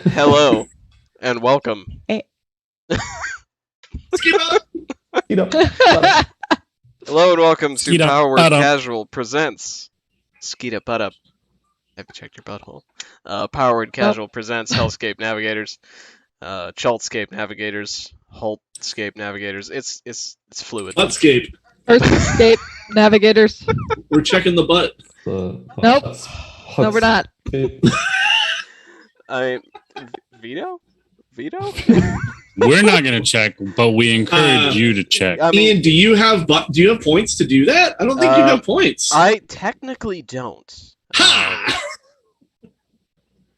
Hello and welcome. Hey. Hello and welcome to Skeet up, Power Word butt up. Casual presents Skeet Up Butt Up. Have you checked your butthole? Power Word Casual presents Hellscape Navigators, Chaltscape Navigators, Haltscape Navigators. It's fluid. Buttscape. Earthscape Navigators. We're checking the butt. Nope. No, we're not. I veto. We're not gonna check, but we encourage you to check. I mean, Ian, do you have points to do that? I don't think you have points. I technically don't. Ha!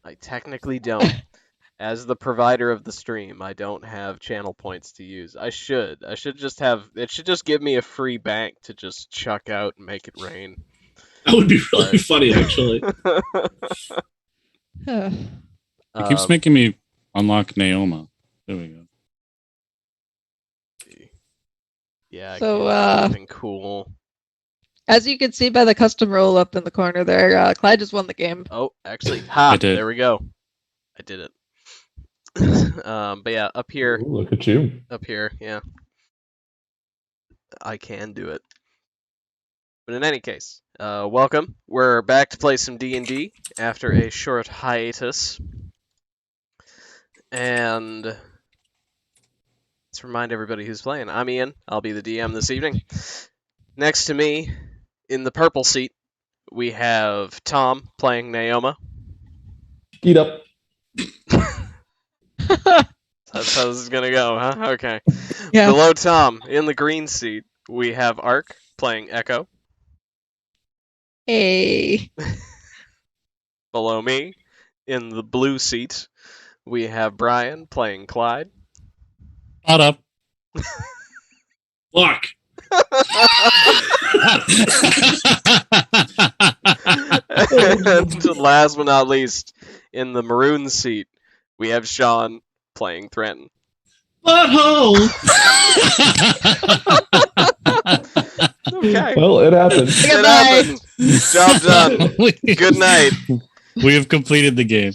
I technically don't. As the provider of the stream, I don't have channel points to use. I should. I should just have. It should just give me a free bank to just chuck out and make it rain. That would be really funny, actually. It keeps making me unlock Naoma. There we go. Yeah. So, something cool. As you can see by the custom roll up in the corner there, Clyde just won the game. Oh, actually, I did. there we go. I did it. But yeah, up here. Ooh, look at you. Up here, yeah. I can do it. But in any case, welcome. We're back to play some D&D after a short hiatus. And let's remind everybody who's playing. I'm Ian. I'll be the DM this evening. Next to me, in the purple seat, we have Tom playing Naoma. Eat up. That's how this is gonna go, huh? Okay. Yeah. Below Tom, in the green seat, we have Ark playing Echo. Hey. Below me, in the blue seat, we have Brian playing Clyde. Butt up. Fuck. And last but not least, in the maroon seat, we have Sean playing Threnton. Butthole. Okay. Well, it happened. It happened. Job done. Good night. We have completed the game.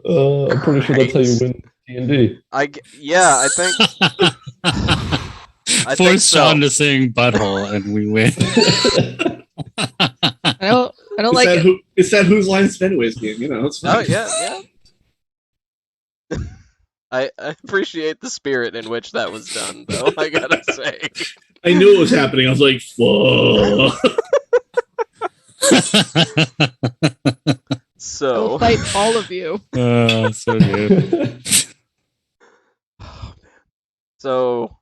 I'm pretty sure that's how you win D&D. Yeah, I think. I think Force so. Sean to sing butthole and we win. I don't like it. It's that Whose Line is Fenway's game, you know. It's fine. Oh yeah. I appreciate the spirit in which that was done, though. I gotta say. I knew it was happening. I was like, fuck. So. I'll fight all of you. So good. So,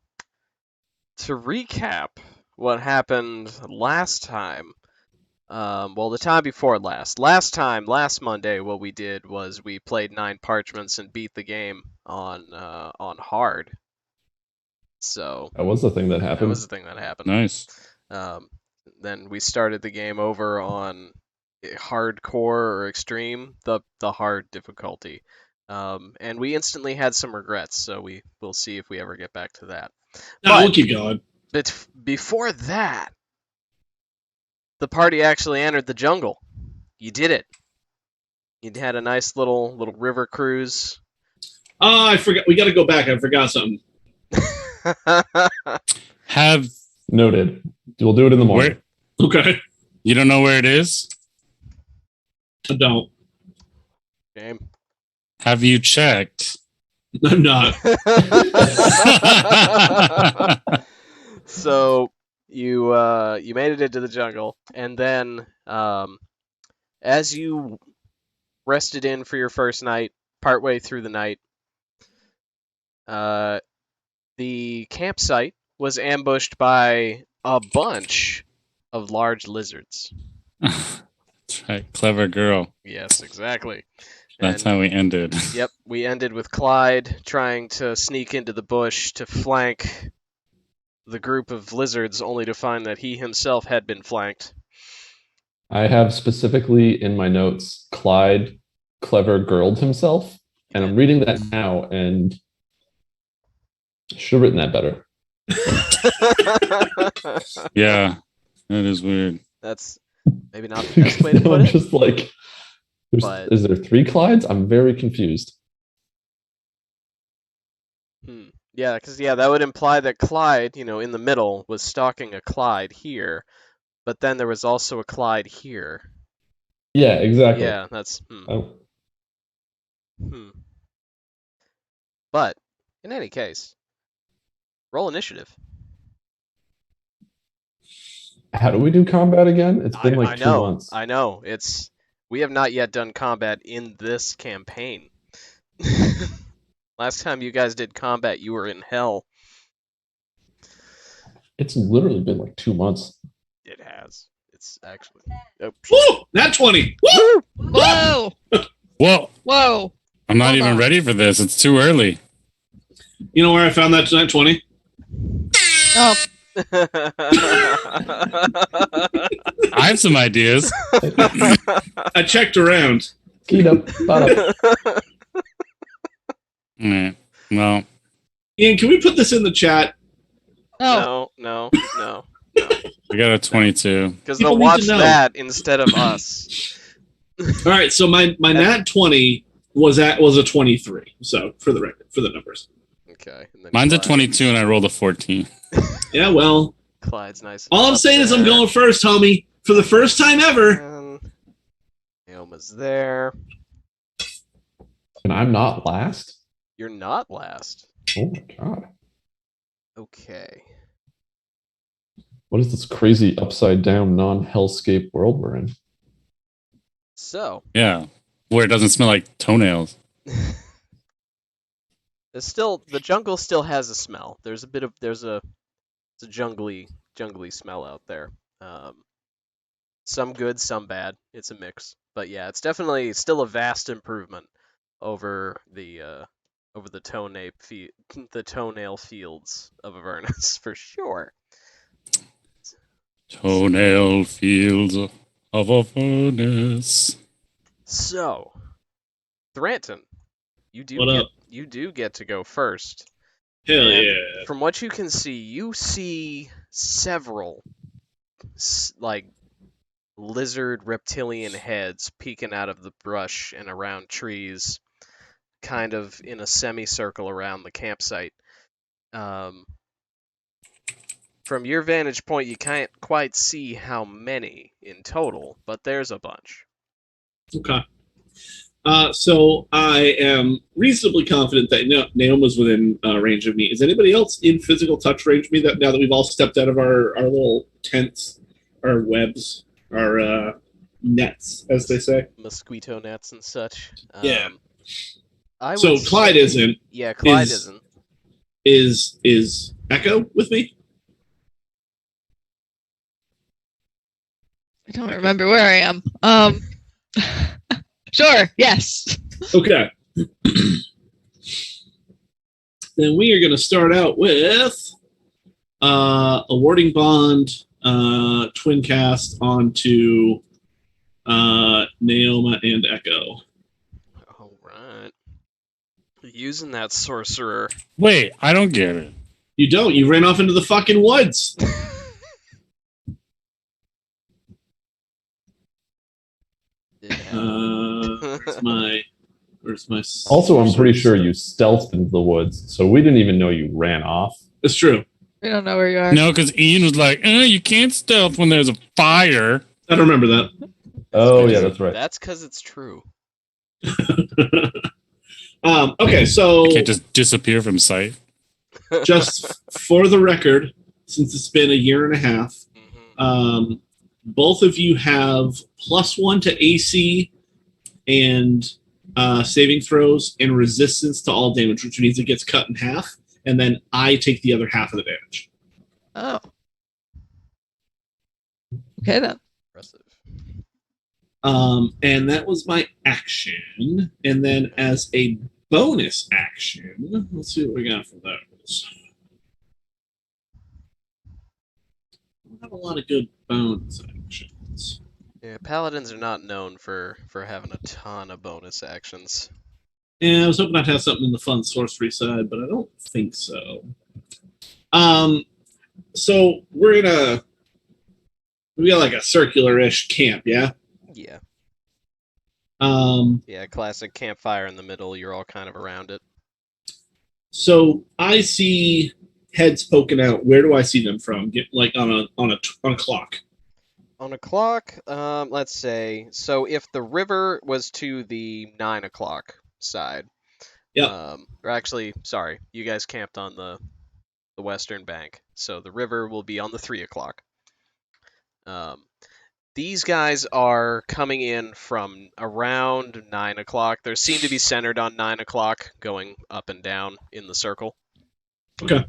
to recap what happened last time, the time before last. Last Monday, what we did was we played 9 parchments and beat the game on hard. So That was the thing that that happened. was the thing that happened. Nice. Then we started the game over on hardcore or extreme, the hard difficulty. And we instantly had some regrets, so we'll see if we ever get back to that. No, we'll keep going. But before that, the party actually entered the jungle. You did it. You had a nice little river cruise. Oh, I forgot. We got to go back. I forgot something. Have Noted. We'll do it in the morning. Okay. you don't know where it is? I don't. Game. Have you checked? I'm not. So you made it into the jungle, and then as you rested in for your first night, partway through the night, the campsite was ambushed by a bunch of large lizards. That's right. Clever girl. Yes, exactly. That's And- how we ended. Yep, we ended with Clyde trying to sneak into the bush to flank the group of lizards, only to find that he himself had been flanked. I have specifically in my notes, Clyde clever girled himself, and I'm reading that now, and I should have written that better. Yeah, that is weird. That's maybe not the best way to put I'm it. just like, But Is there 3 Clydes? I'm very confused. yeah, because that would imply that Clyde, in the middle, was stalking a Clyde here, but then there was also a Clyde here. Yeah, exactly. Yeah, that's Oh. But in any case, roll initiative. How do we do combat again? It's been like 2 months. I know. We have not yet done combat in this campaign. Last time you guys did combat, you were in hell. It's literally been like 2 months. It has. It's actually. Oh, Woo! Nat 20. Woo! Whoa! Whoa! Whoa! I'm not Hold even on. ready for this. It's too early. You know where I found that Nat 20? Oh, I have some ideas. I checked around. Get up, butt up. Well, Ian, can we put this in the chat? no. No. I got a 22. Because People they'll need to watch know. that instead of us. All right, so my Nat 20 was a 23. So for the record, for the numbers. Okay. And then Mine's a Clyde. 22 and I rolled a 14. Yeah, well, Clyde's nice. all I'm saying is I'm going first, homie, for the first time ever. And Naoma's there. And I'm not last? You're not last. Oh my god. Okay. What is this crazy upside down non-hellscape world we're in? So. Yeah. Where it doesn't smell like toenails. The jungle still has a smell. There's a jungly smell out there. Some good, some bad. It's a mix. But yeah, it's definitely still a vast improvement over the toenail fields of Avernus for sure. Toenail fields of Avernus. So, Thranton, you do get to go first. Hell And yeah. From what you can see, you see several like lizard reptilian heads peeking out of the brush and around trees, kind of in a semicircle around the campsite. From your vantage point, you can't quite see how many in total, but there's a bunch. Okay. So I am reasonably confident that Naoma's within range of me. Is anybody else in physical touch range of me now that we've all stepped out of our little tents, our webs, our nets, as they say? Mosquito nets and such. Yeah. So Clyde isn't. Yeah, Clyde isn't. Is Echo with me? I don't remember where I am. Sure, yes. Okay. Then we are going to start out with awarding bond twin cast onto Naoma and Echo. All right. Using that sorcerer. Wait, I don't get it. You don't. You ran off into the fucking woods. Where's my? Also, I'm pretty sure you stealthed into the woods, so we didn't even know you ran off. It's true. We don't know where you are. No, because Ian was like, you can't stealth when there's a fire. I don't remember that. Oh, yeah, that's right. That's because it's true. Okay, so You can't just disappear from sight. just for the record, since it's been a year and a half, both of you have +1 to AC and saving throws and resistance to all damage, which means it gets cut in half, and then I take the other half of the damage. Oh. Okay then. Impressive. And that was my action. And then as a bonus action, let's see what we got for those. We have a lot of good bonus actions. Yeah, paladins are not known for having a ton of bonus actions. Yeah, I was hoping I'd have something in the fun sorcery side, but I don't think so. So we got like a circular-ish camp, yeah? Yeah. Yeah, classic campfire in the middle. You're all kind of around it. So I see heads poking out. Where do I see them from? Like on a clock. On a clock, let's say, so if the river was to the 9 o'clock side, Yep. or actually, sorry, you guys camped on the western bank, so the river will be on the 3 o'clock. These guys are coming in from around 9 o'clock. They seem to be centered on 9 o'clock, going up and down in the circle. Okay.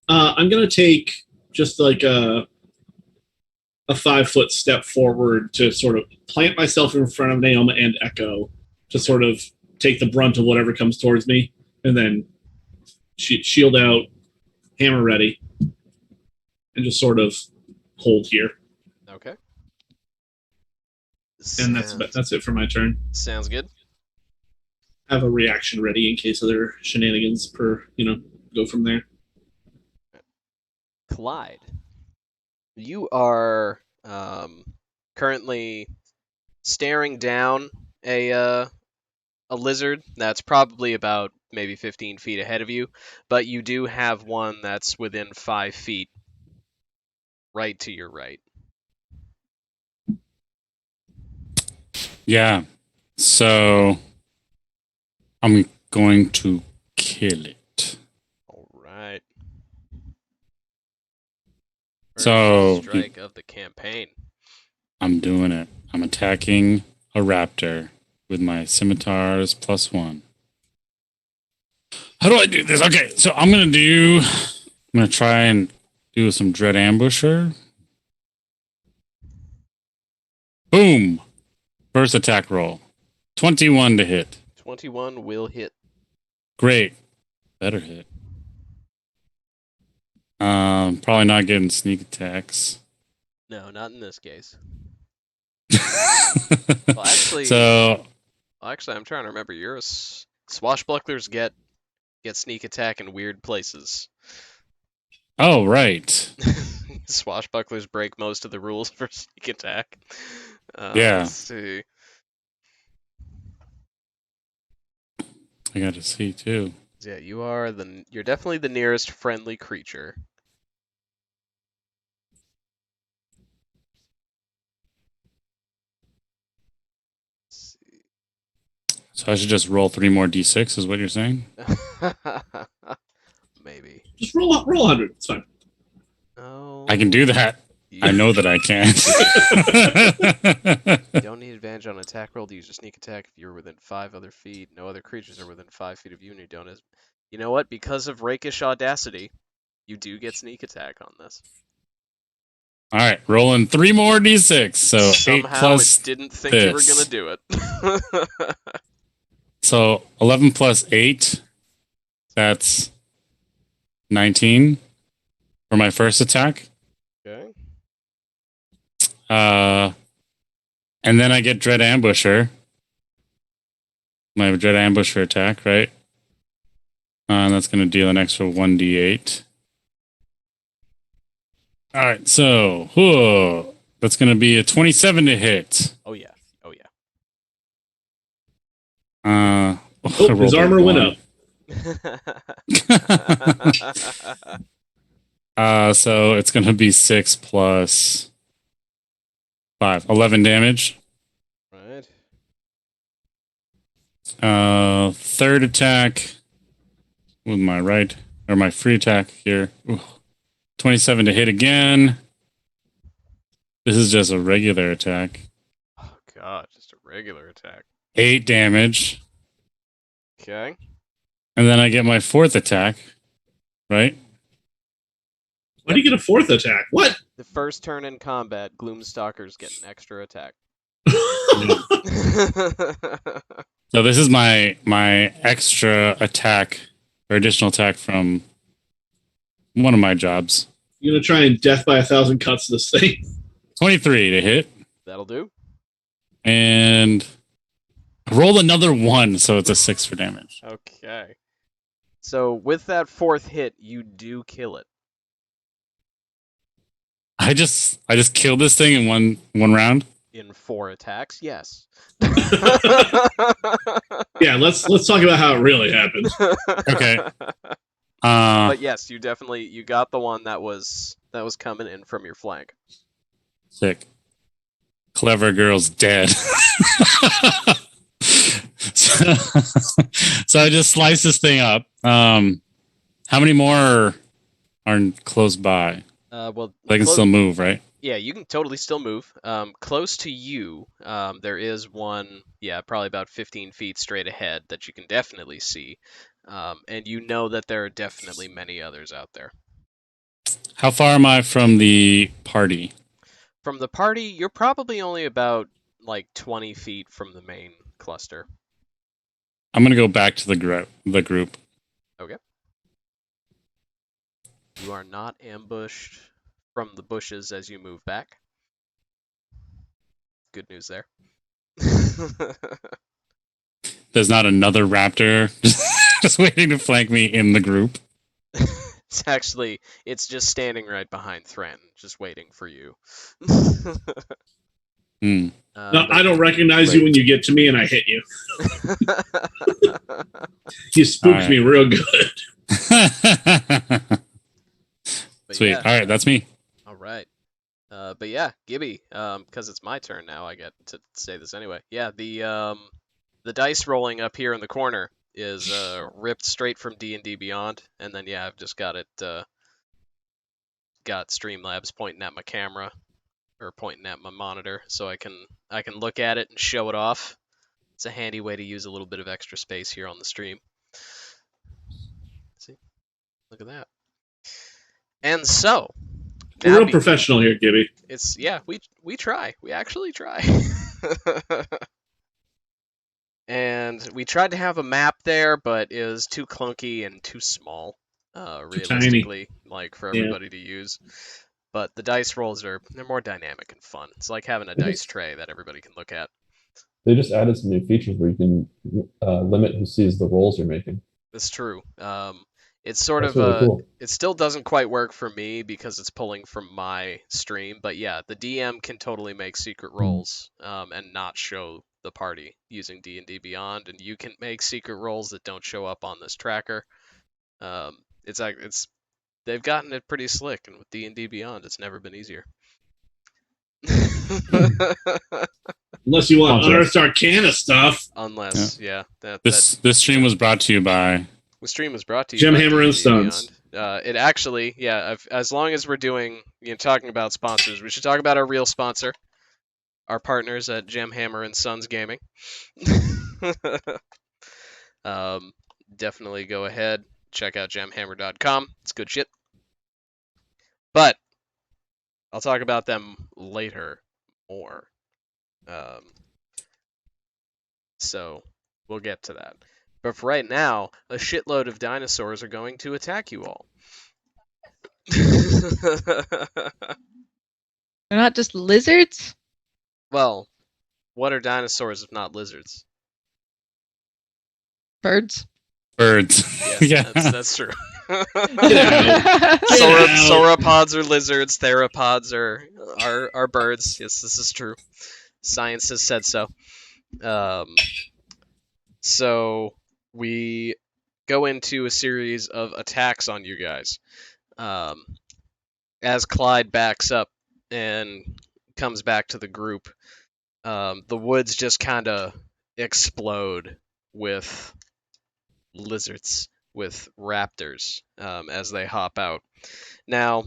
I'm gonna take just like a 5-foot step forward to sort of plant myself in front of Naoma and Echo to sort of take the brunt of whatever comes towards me, and then shield out, hammer ready, and just sort of hold here. Okay. And that's it for my turn. Sounds good. Have a reaction ready in case other shenanigans go from there. Clyde, you are currently staring down a lizard that's probably about maybe 15 feet ahead of you, but you do have one that's within 5 feet right to your right. Yeah. So I'm going to kill it. All right. So First strike of the campaign. I'm doing it. I'm attacking a raptor with my scimitars +1. How do I do this? Okay, so I'm gonna try and do some dread ambusher. Boom! First attack roll. 21 to hit. 21 will hit. Great. Better hit. Probably not getting sneak attacks. No, not in this case. Well, actually, I'm trying to remember. Swashbucklers get sneak attack in weird places. Oh, right. Swashbucklers break most of the rules for sneak attack. Yeah. Let's see. I got to see too. Yeah, you're definitely the nearest friendly creature. Let's So I should just roll 3 more d6, is what you're saying? see. Maybe. Just roll 100. It's fine. Oh. I can do that. I know that I can. You don't need advantage on attack roll to use a sneak attack if you're within 5 other feet. No other creatures are within 5 feet of you, and you don't. You know what? Because of rakish audacity, you do get sneak attack on this. All right, rolling 3 more d6. So Somehow 8 plus. it didn't think you were gonna do it. So 11 plus 8. That's 19 for my first attack. Okay. And then I get Dread Ambusher. My Dread Ambusher attack, right? That's going to deal an extra 1d8. All right, so that's going to be a 27 to hit. Oh yeah. Oh yeah. His armor went up. So it's going to be 6 plus 5, 11 damage. Right. Third attack with my right, or my free attack here. Ooh. 27 to hit again. This is just a regular attack. Oh god, just a regular attack. 8 damage. Okay. And then I get my fourth attack, right? Why do you get a fourth attack? What? The first turn in combat, Gloomstalkers get an extra attack. So this is my extra attack or additional attack from one of my jobs. You're gonna try and death by 1,000 cuts this thing. 23 to hit. That'll do. And roll another 1, so it's a 6 for damage. Okay. So with that fourth hit, you do kill it. I just killed this thing in one round. in 4 attacks, yes. Yeah, let's talk about how it really happened. Okay. But yes, you got the one that was coming in from your flank. Sick. Clever girl's dead. so I just slice this thing up. How many more are close by? Well, They can still move, right? yeah, you can totally still move. Close to you, there is one, probably about 15 feet straight ahead that you can definitely see. And you know that there are definitely many others out there. How far am I from the party? From the party, you're probably only about like 20 feet from the main cluster. I'm gonna go back to the group. Okay. You are not ambushed from the bushes as you move back. Good news there. There's not another raptor just waiting to flank me in the group. It's just standing right behind Thran, just waiting for you. Hmm. No, I don't recognize you when you get to me and I hit you. You spooked me real good. Sweet. Yeah. All right, that's me. All right. But yeah, Gibby, because it's my turn now, I get to say this anyway. Yeah, the dice rolling up here in the corner is ripped straight from D&D Beyond, and then yeah, I've just got it got Streamlabs pointing at my camera or pointing at my monitor, so I can look at it and show it off. It's a handy way to use a little bit of extra space here on the stream. See, look at that. And so, we're real professional here, Gibby. It's we try. We actually try. And we tried to have a map there, but it was too clunky and too small, realistically, like for everybody to use. But the dice rolls they're more dynamic and fun. It's like having a dice tray that everybody can look at. They just added some new features where you can limit who sees the rolls you're making. That's true. It's sort That's of really cool. It still doesn't quite work for me because it's pulling from my stream. But yeah, the DM can totally make secret rolls and not show the party using D&D Beyond, and you can make secret rolls that don't show up on this tracker. They've gotten it pretty slick, and with D&D Beyond, it's never been easier. Unless you want Unearthed Arcana stuff. Unless, yeah. This stream was brought to you by... The stream was brought to you Gem by Hammer and D&D Stones. Beyond. It actually, as long as we're doing, talking about sponsors, we should talk about our real sponsor, our partners at Gem Hammer and Sons Gaming. Definitely go ahead, check out gemhammer.com. It's good shit. But I'll talk about them later more. So we'll get to that. But for right now, a shitload of dinosaurs are going to attack you all. They're not just lizards? Well, what are dinosaurs if not lizards? Birds. Birds. Yes, that's true. Get Sauropods are lizards. Theropods are birds. Yes, this is true. Science has said so. So we go into a series of attacks on you guys. As Clyde backs up and comes back to the group, the woods just kind of explode with lizards, with raptors, as they hop out. Now,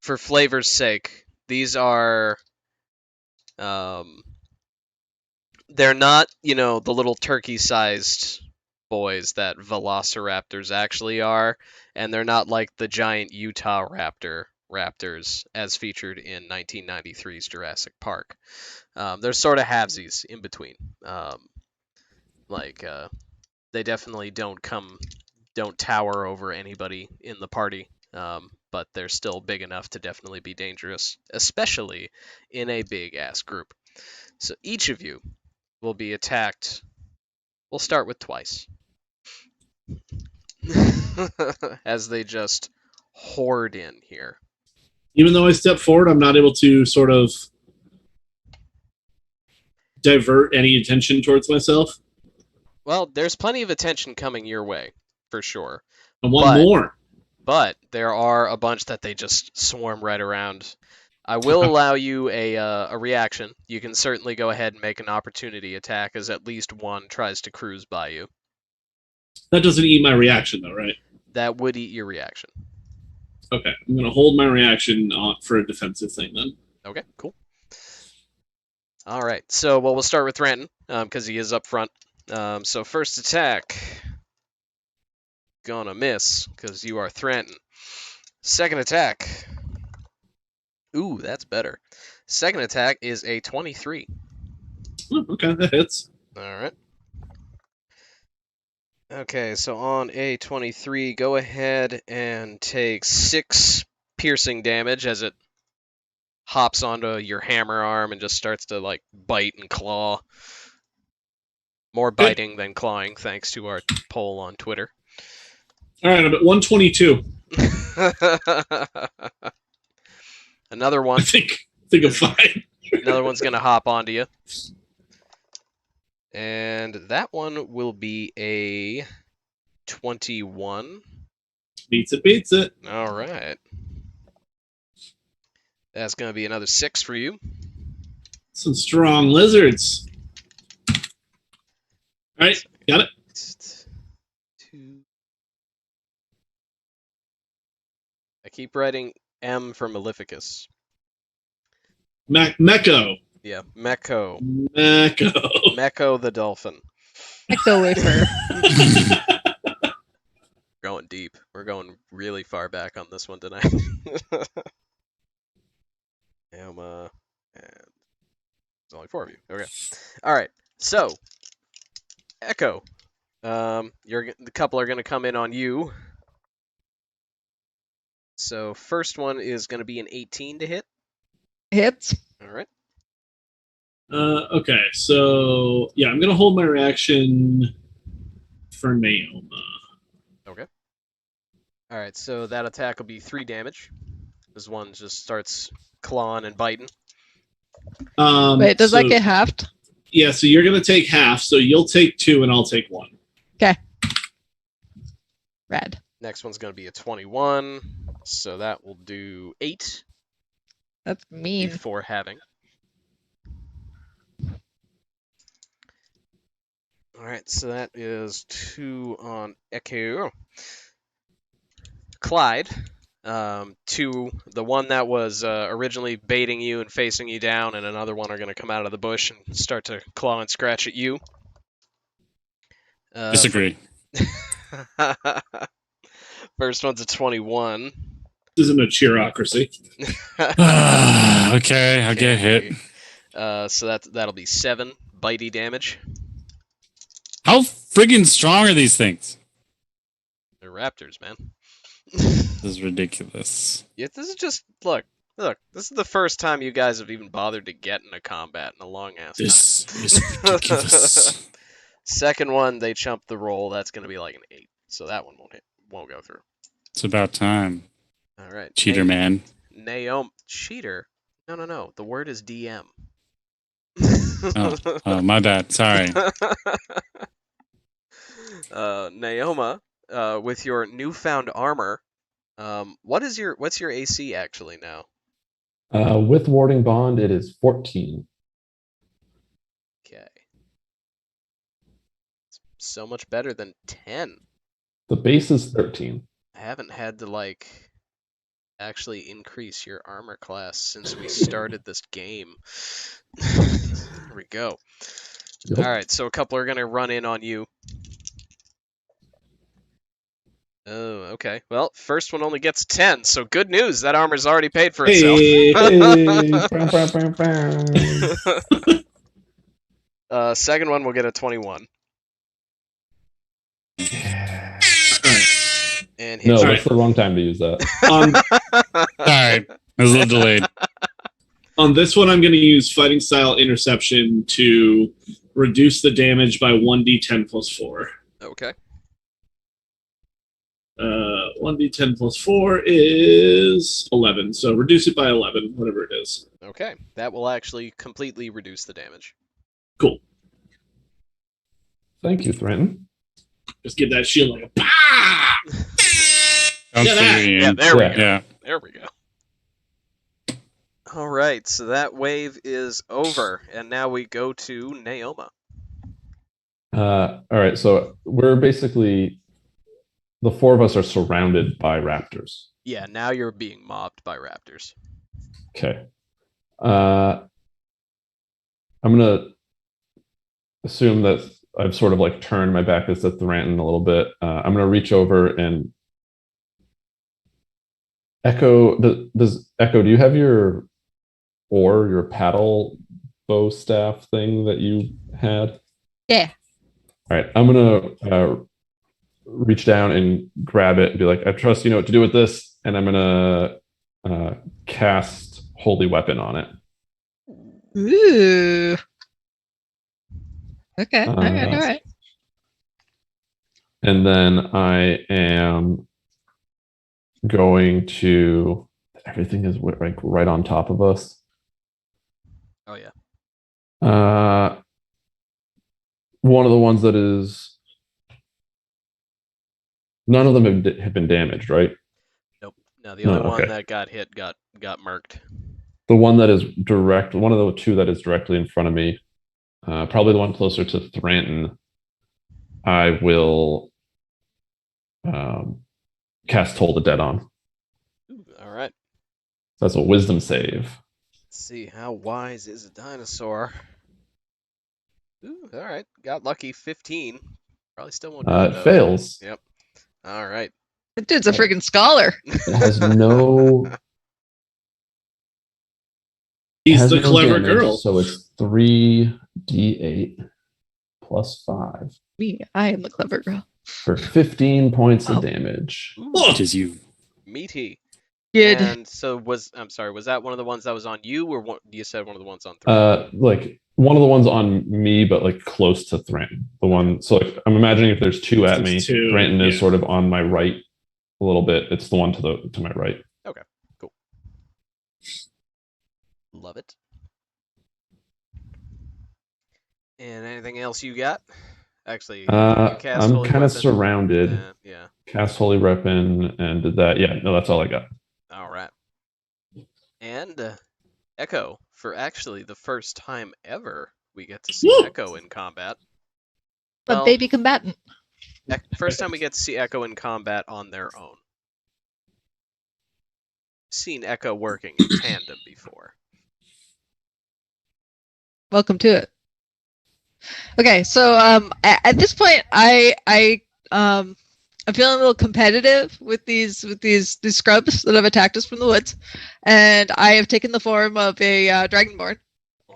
for flavor's sake, these are... they're not, the little turkey-sized boys that velociraptors actually are, and they're not like the giant Utah raptors as featured in 1993's Jurassic Park. They're sort of halvesies in between. They definitely don't tower over anybody in the party, but they're still big enough to definitely be dangerous, especially in a big-ass group. So each of you will be attacked. We'll start with twice. As they just horde in here. Even though I step forward, I'm not able to sort of divert any attention towards myself? Well, there's plenty of attention coming your way, for sure. I want more. But there are a bunch that they just swarm right around. I will allow you a reaction. You can certainly go ahead and make an opportunity attack as at least one tries to cruise by you. That doesn't eat my reaction, though, right? That would eat your reaction. Okay, I'm going to hold my reaction for a defensive thing, then. Okay, cool. All right, so we'll start with Ranton, because he is up front. So first attack, gonna miss, because you are Thranton. Second attack, ooh, that's better. Second attack is a 23. Oh, okay, that hits. All right. Okay, so on a 23, go ahead and take 6 piercing damage as it hops onto your hammer arm and just starts to, like, bite and claw. More biting than clawing, thanks to our poll on Twitter. All right, I'm at 122. Another one. I think I'm fine. Another one's going to hop onto you. And that one will be a 21. Beats it. All right. That's going to be another 6 for you. Some strong lizards. All right, got it. 2. I keep writing M for Maleficus. Mecco. Yeah, Mecco. Mecco the dolphin. Echo wafer. Going deep. We're going really far back on this one tonight. Emma, and there's only 4 of you. Okay. All right. So, Echo. The couple are going to come in on you. So first one is going to be an 18 to hit. Hits. All right. Okay, so yeah, I'm gonna hold my reaction for Naoma. Okay. All right, so that attack will be 3 damage. This one just starts clawing and biting. Wait, does that get halved? Yeah, so you're gonna take half, so you'll take 2 and I'll take 1. Okay. Rad. Next one's going to be a 21, so that will do 8 That's mean. before halving. All right, so that is 2 on Echo. Clyde, 2, the one that was originally baiting you and facing you down, and another one are going to come out of the bush and start to claw and scratch at you. Disagree. First one's a 21. This isn't a cheerocracy. Okay, I get hit. So that'll be 7 bitey damage. How friggin' strong are these things? They're Raptors, man. This is ridiculous. Yeah, this is just look. This is the first time you guys have even bothered to get in a combat in a long ass time. This is ridiculous. Second one, they chump the roll. That's going to be like an 8, so that one won't go through. It's about time. All right, Cheater man. Naomi, cheater? No. The word is DM. Oh, my bad. Sorry. Naoma, with your newfound armor, what's your AC actually now? With warding bond, it is 14. Okay. It's so much better than 10. The base is 13. I haven't had to actually increase your armor class since we started this game. There we go. Yep. All right, so a couple are gonna run in on you. Oh, okay. Well, first one only gets 10, so good news. That armor's already paid for itself. Second one will get a 21. And hits No, you. that's the wrong time to use that. Alright. It was a little delayed. On this one, I'm going to use Fighting Style Interception to reduce the damage by 1d10 plus 4. Okay. 1d10 plus 4 is 11, so reduce it by 11, whatever it is. Okay. That will actually completely reduce the damage. Cool. Thank you, Thranton. Just give that shield like a bah! Counts Yeah, for that. me. Yeah, there we Yeah. go. Yeah. There we go. All right, so that wave is over, and now we go to Naoma. All right, so we're basically the four of us are surrounded by raptors. Yeah, now you're being mobbed by raptors. Okay. I'm gonna assume that I've sort of like turned my back to Thranton a little bit. I'm gonna reach over and Echo. Does Echo? Do you have your paddle bow staff thing that you had? Yeah. All right, I'm gonna reach down and grab it and be like, I trust you know what to do with this, and I'm gonna cast Holy Weapon on it. Ooh. Okay. All right. All Uh, right. and then I am going to. Everything is like right on top of us. Oh yeah. One of the ones that is. None of them have been damaged, right? Nope. No, the only No, one okay. that got hit got murked. The one that is direct, one of the two that is directly in front of me, probably the one closer to Thranton, I will cast Toll the Dead on. Ooh, all right. That's a wisdom save. Let's see, how wise is a dinosaur? Ooh, all right. Got lucky. 15. Probably still won't do it It though. fails. Yep. All right. That dude's a freaking scholar. It has no. He's has the no clever damage, girl. So it's 3d8 plus 5 Me, I am the clever girl. for 15 points Wow. of damage. Oh, It is you. Meaty. Good. And so I'm sorry, was that one of the ones that was on you, or you said one of the ones on 3? Like one of the ones on me, but like close to Thranton. The one, so like I'm imagining if there's two at me, There's two, Thranton is yeah. sort of on my right a little bit. It's the one to my right. Okay, cool. Love it. And anything else you got? Actually, you cast I'm Holy kind of Weapon. surrounded. Yeah. Cast Holy Weapon and did that. Yeah, no, that's all I got. All right. And Echo, for actually the first time ever, we get to see Woo! Echo in combat. A Well, baby combatant. First time we get to see Echo in combat on their own. Seen Echo working in tandem before. Welcome to it. Okay, so at this point, I'm feeling a little competitive with these scrubs that have attacked us from the woods, and I have taken the form of a dragonborn,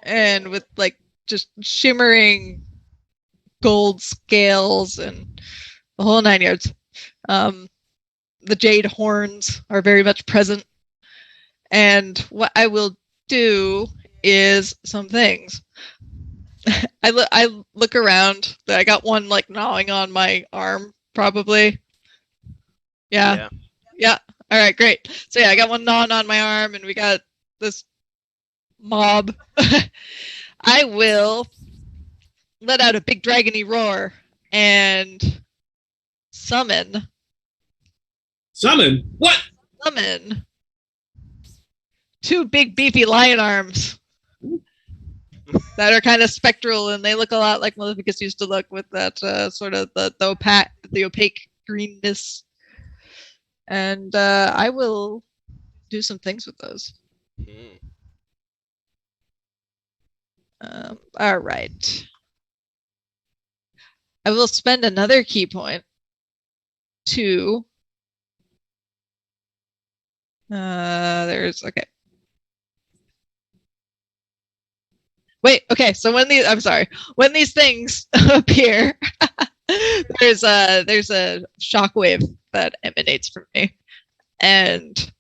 and with like just shimmering gold scales and the whole 9 yards. The jade horns are very much present, and what I will do is some things. I look around. I got one like gnawing on my arm, probably. Yeah. All right, great. So yeah, I got one gnawing on my arm, and we got this mob. I will let out a big dragony roar and summon What? two big beefy lion arms that are kind of spectral, and they look a lot like Maleficus used to look, with that sort of the opaque greenness. And I will do some things with those. All right. I will spend another key point to. Okay. Wait, okay, so when these things appear, there's a shockwave that emanates from me, and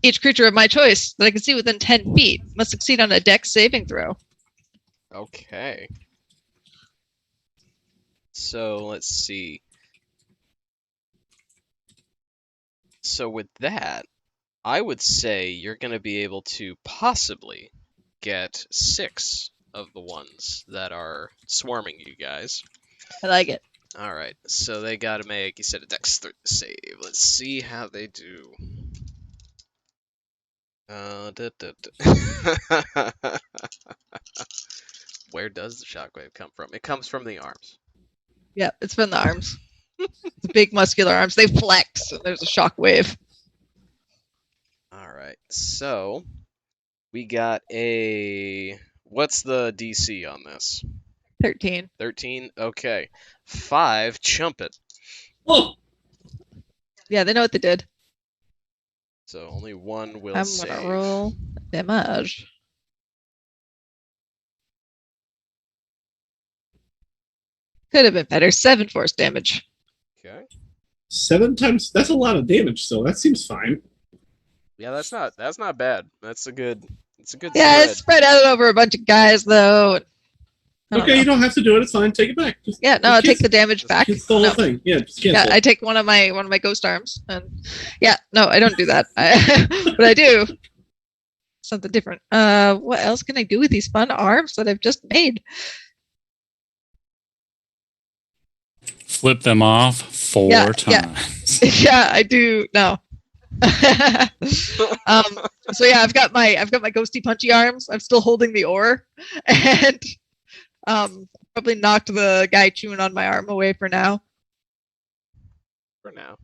each creature of my choice that I can see within 10 feet must succeed on a Dex saving throw. Okay. So let's see. So with that, I would say you're going to be able to possibly get 6 of the ones that are swarming you guys. I like it. All right, so they got to make. You said a Dex save. Let's see how they do. Where does the shockwave come from? It comes from the arms. Yeah, it's from the arms. The big muscular arms. They flex, and there's a shockwave. All right, so we got a. What's the DC on this? 13. 13. Okay, 5. Chump it. Oh, Yeah, they know what they did. So only one will I'm save. gonna roll damage. Could have been better. 7 force damage. Okay. 7 times. That's a lot of damage. So that seems fine. Yeah, that's not bad. That's a good. It's a good Yeah, spread. it's spread out over a bunch of guys, though. Okay, you don't have to do it. It's fine. Take it back. Just, Yeah, no, I'll take the damage Just back. It's the whole No. thing. Yeah, just Yeah, cancel. I take one of my ghost arms, and yeah, no, I don't do that. But I do something different. What else can I do with these fun arms that I've just made? Flip them off 4 Yeah, yeah. times. Yeah, I do. No. So yeah, I've got my ghosty punchy arms. I'm still holding the ore, and probably knocked the guy chewing on my arm away for now. For now.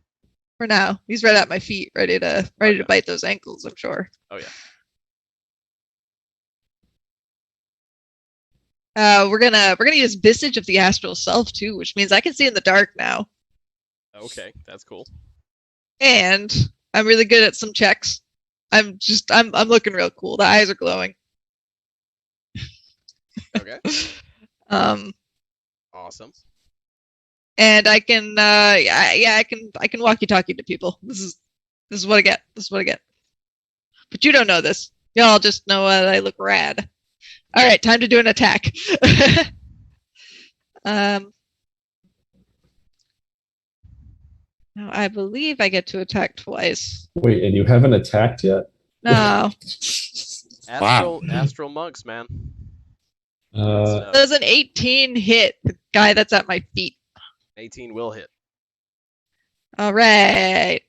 For now, he's right at my feet, ready to yeah. bite those ankles. I'm sure. Oh yeah. We're gonna use Visage of the Astral Self too, which means I can see in the dark now. Okay, that's cool. And I'm really good at some checks. I'm looking real cool. The eyes are glowing. Okay. Awesome. And I can I can walkie-talkie to people. This is what I get. This is what I get. But you don't know this. Y'all just know that I look rad. All right, time to do an attack. Now I believe I get to attack twice. Wait, and you haven't attacked yet? No. Astral monks, man. Uh, There's an 18 hit the guy that's at my feet. 18 will hit. All right.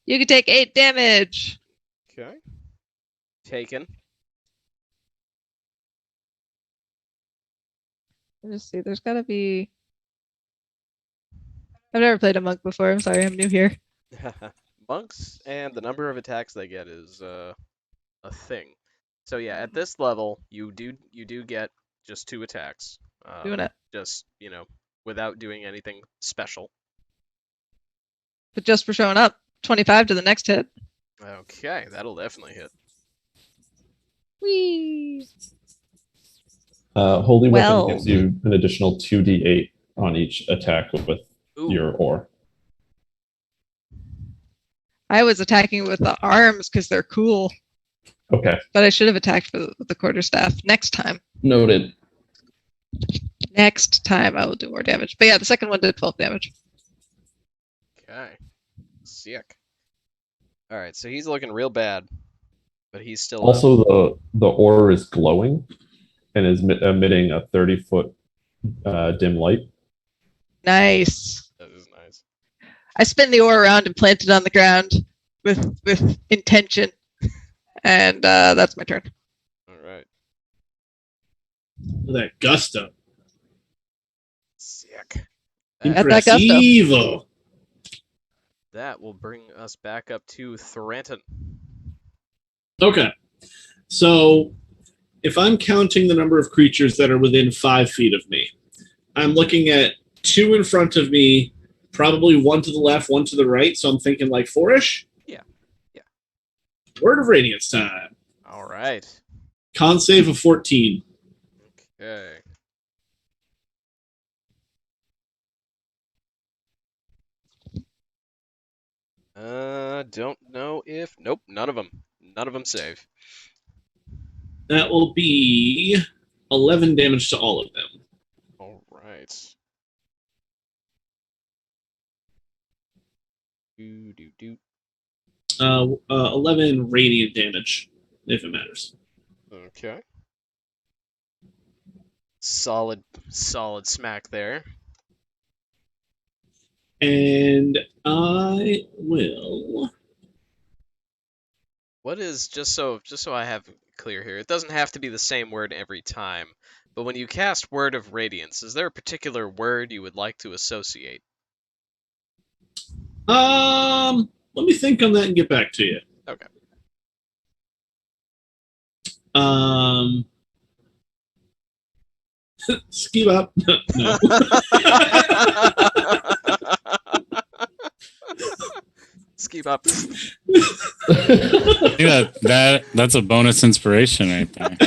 You can take 8 damage. Okay. Taken. Let's see. There's gotta be. I've never played a monk before. I'm sorry. I'm new here. Monks and the number of attacks they get is a thing. So yeah, at this level, you do get just 2 attacks. Doing it. Just without doing anything special. But just for showing up, 25 to the next hit. Okay, that'll definitely hit. Whee! Holy Well. Weapon gives you an additional 2d8 on each attack with Ooh. your ore. I was attacking with the arms because they're cool. Okay. But I should have attacked with the quarterstaff next time. Noted. Next time I will do more damage. But yeah, the second one did 12 damage. Okay. Sick. All right, so he's looking real bad, but he's still up. Also, the ore is glowing and is emitting a 30-foot dim light. Nice. That is nice. I spin the ore around and plant it on the ground with intention. And that's my turn. All right. That gusto. Sick. At that gusto. Impressivo. That will bring us back up to Thranton. Okay. So if I'm counting the number of creatures that are within 5 feet of me, I'm looking at 2 in front of me, probably 1 to the left, 1 to the right. So I'm thinking like 4-ish. Yeah. Yeah. Word of Radiance time. All right. Con save of 14. Okay. Don't know if... Nope, none of them. None of them save. That will be 11 damage to all of them. All right. Do. 11 radiant damage, if it matters. Okay. Solid smack there. And I will. What is just so I have it clear here? It doesn't have to be the same word every time, but when you cast Word of Radiance, is there a particular word you would like to associate? Let me think on that and get back to you. Okay. Ski up. No. Skip up. I think that's a bonus inspiration right there.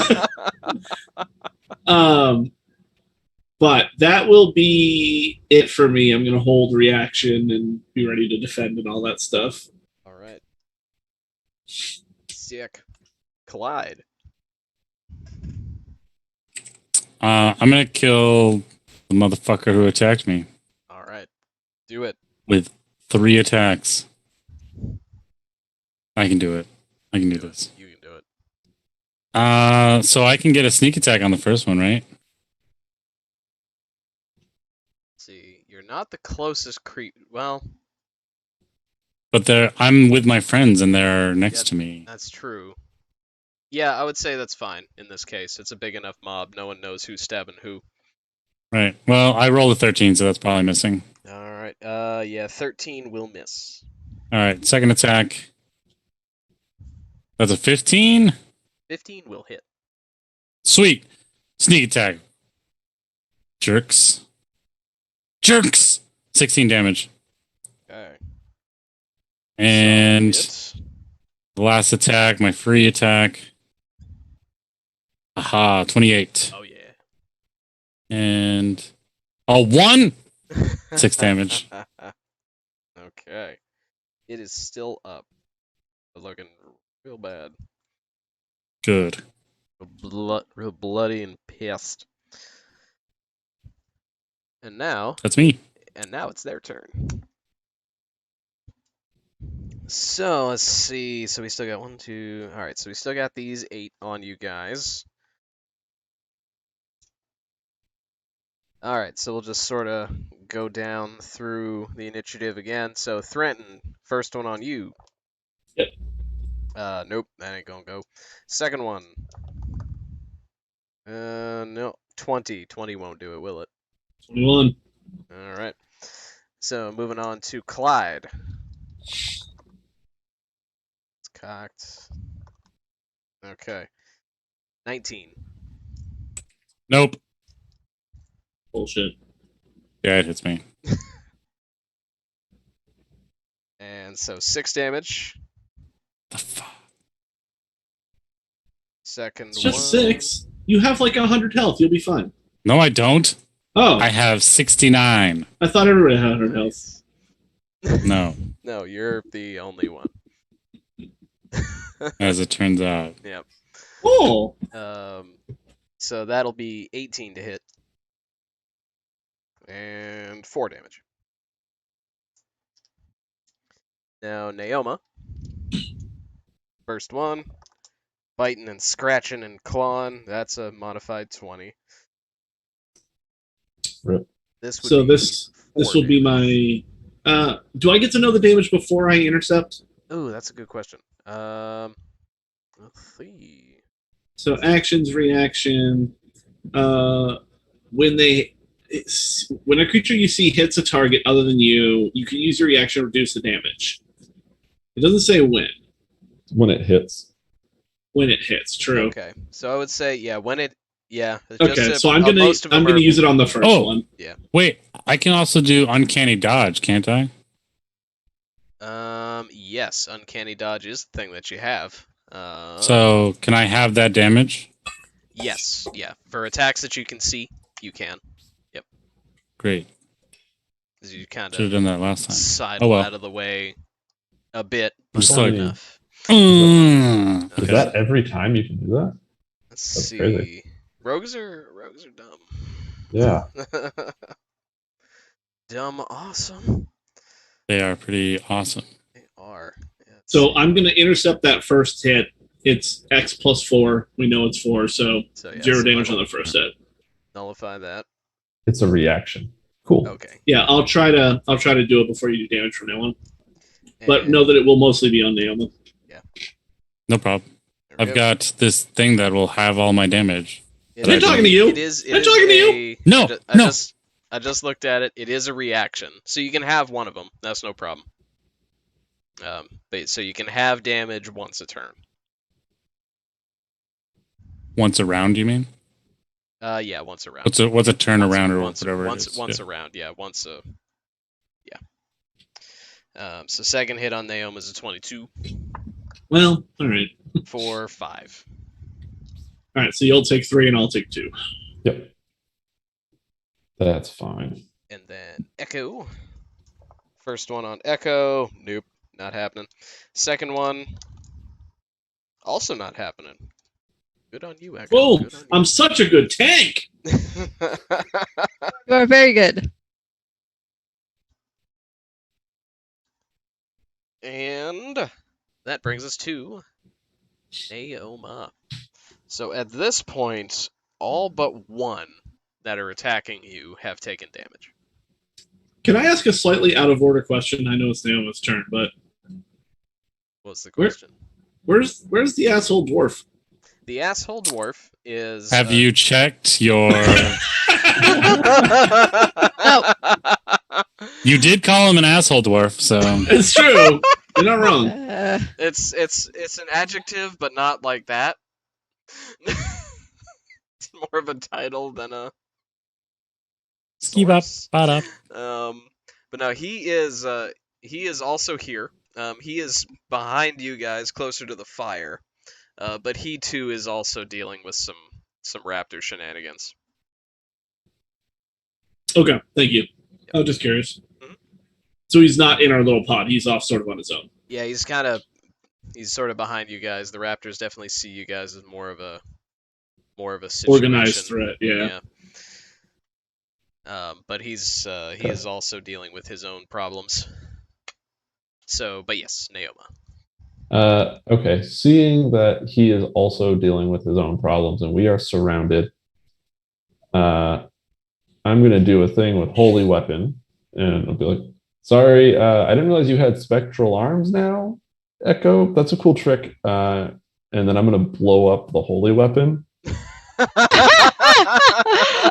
But that will be it for me. I'm going to hold reaction and be ready to defend and all that stuff. All right. Sick. Clyde. I'm gonna kill the motherfucker who attacked me All right. Do it. with 3 attacks. I can do it. I can do this. You can do it. So I can get a sneak attack on the first one, right? Let's see, you're not the closest creep. Well, But I'm with my friends and they're next Yeah. to me. that's true. Yeah, I would say that's fine in this case. It's a big enough mob. No one knows who's stabbing who. Right. Well, I rolled a 13, so that's probably missing. All right. Yeah, 13 will miss. All right. Second attack. That's a 15. 15 will hit. Sweet. Sneak attack. Jerks. 16 damage. Okay. And Solid the last attack, my free attack. Aha, 28. hit. Oh yeah. And 1. 6 damage. Okay. It is still up. Looking real bad. Good. Real bloody and pissed. And now That's me. it's their turn. So let's see. So we still got 1, 2. All right. So we still got these 8 on you guys. All right. So we'll just sort of go down through the initiative again. So Threnton, first one on you. Yep. Nope, that ain't gonna go. Second one. No. 20. 20 won't do it, will it? 21. All right. So moving on to Clyde. It's cocked. Okay. 19. Nope. Bullshit. Yeah, it hits me. And so 6 damage. The fuck? Second It's just one. 6. You have like 100 health. You'll be fine. No, I don't. Oh, I have 69. I thought everybody had 100 health. No, No, you're the only one. as it turns out. Yep. Oh, So that'll be 18 to hit. And 4 damage. Now, Naoma. First one. Biting and scratching and clawing. That's a modified 20. Rip. This would so be this 4 will be damage. my. Do I get to know the damage before I intercept? Ooh, that's a good question. Let's see. So actions, reaction. When when a creature you see hits a target other than you, you can use your reaction to reduce the damage. It doesn't say when. When it hits. When it hits, true. Okay, so I would say when it Okay, so I'm gonna use it on the first one. Wait, I can also do uncanny dodge, can't I? Yes, uncanny dodge is the thing that you have. So can I have that damage? Yes, yeah. For attacks that you can see, you can. Yep. Great. 'Cause you kind Should have of done that last time. sidle Oh, well. out of the way a bit. I'm just but like, enough. Is Okay. that every time you can do that? Let's That's see. crazy. Rogues are dumb. Yeah. Dumb awesome. They are pretty awesome. They are. Yeah, let's So see. I'm gonna intercept that first hit. It's X plus 4. We know it's 4, so So, yeah, 0 so damage my- on the first hit. nullify that. It's a reaction. Cool. Okay. Yeah, I'll try to do it before you do damage from now on. But And know that it will mostly be on Naoma. No problem. there we I've go. got this thing that will have all my damage. It I'm is- talking to you. It is. I'm talking to you. No, no. I just looked at it. It is a reaction, so you can have one of them. That's no problem. But so you can have damage once a turn. Once around, you mean? Yeah, once a round. What's a turn Once- around or once, whatever once, it is? once Yeah. around. Yeah, once a. Yeah. So second hit on Naoma is a 22 Well, all right. for 5. All right, so you'll take 3 and I'll take 2. Yep. That's fine. And then Echo. First one on Echo. Nope, not happening. Second one. Also not happening. Good on you, Echo. Whoa, Good on I'm such a good tank. you. You are very good. And that brings us to Naoma. So at this point, all but one that are attacking you have taken damage. Can I ask a slightly out of order question? I know it's Naoma's turn, but What's the Where- question? where's the asshole dwarf? The asshole dwarf is. Have you checked your? You did call him an asshole dwarf, so It's true. You're not wrong. It's an adjective, but not like that. It's more of a title than a. ski up, source. spot up. But no, he is also here. He is behind you guys, closer to the fire. But he too is also dealing with some raptor shenanigans. Okay, thank you. I was just curious. Mhm. So he's not in our little pod. He's off sort of on his own. Yeah, he's sort of behind you guys. The raptors definitely see you guys as more of a situation. Organized threat, yeah. But he is also dealing with his own problems. So, but yes, Naoma. Okay, seeing that he is also dealing with his own problems and we are surrounded, I'm going to do a thing with Holy Weapon, and I'll be like, sorry, I didn't realize you had spectral arms now, Echo. That's a cool trick. And then I'm going to blow up the Holy Weapon.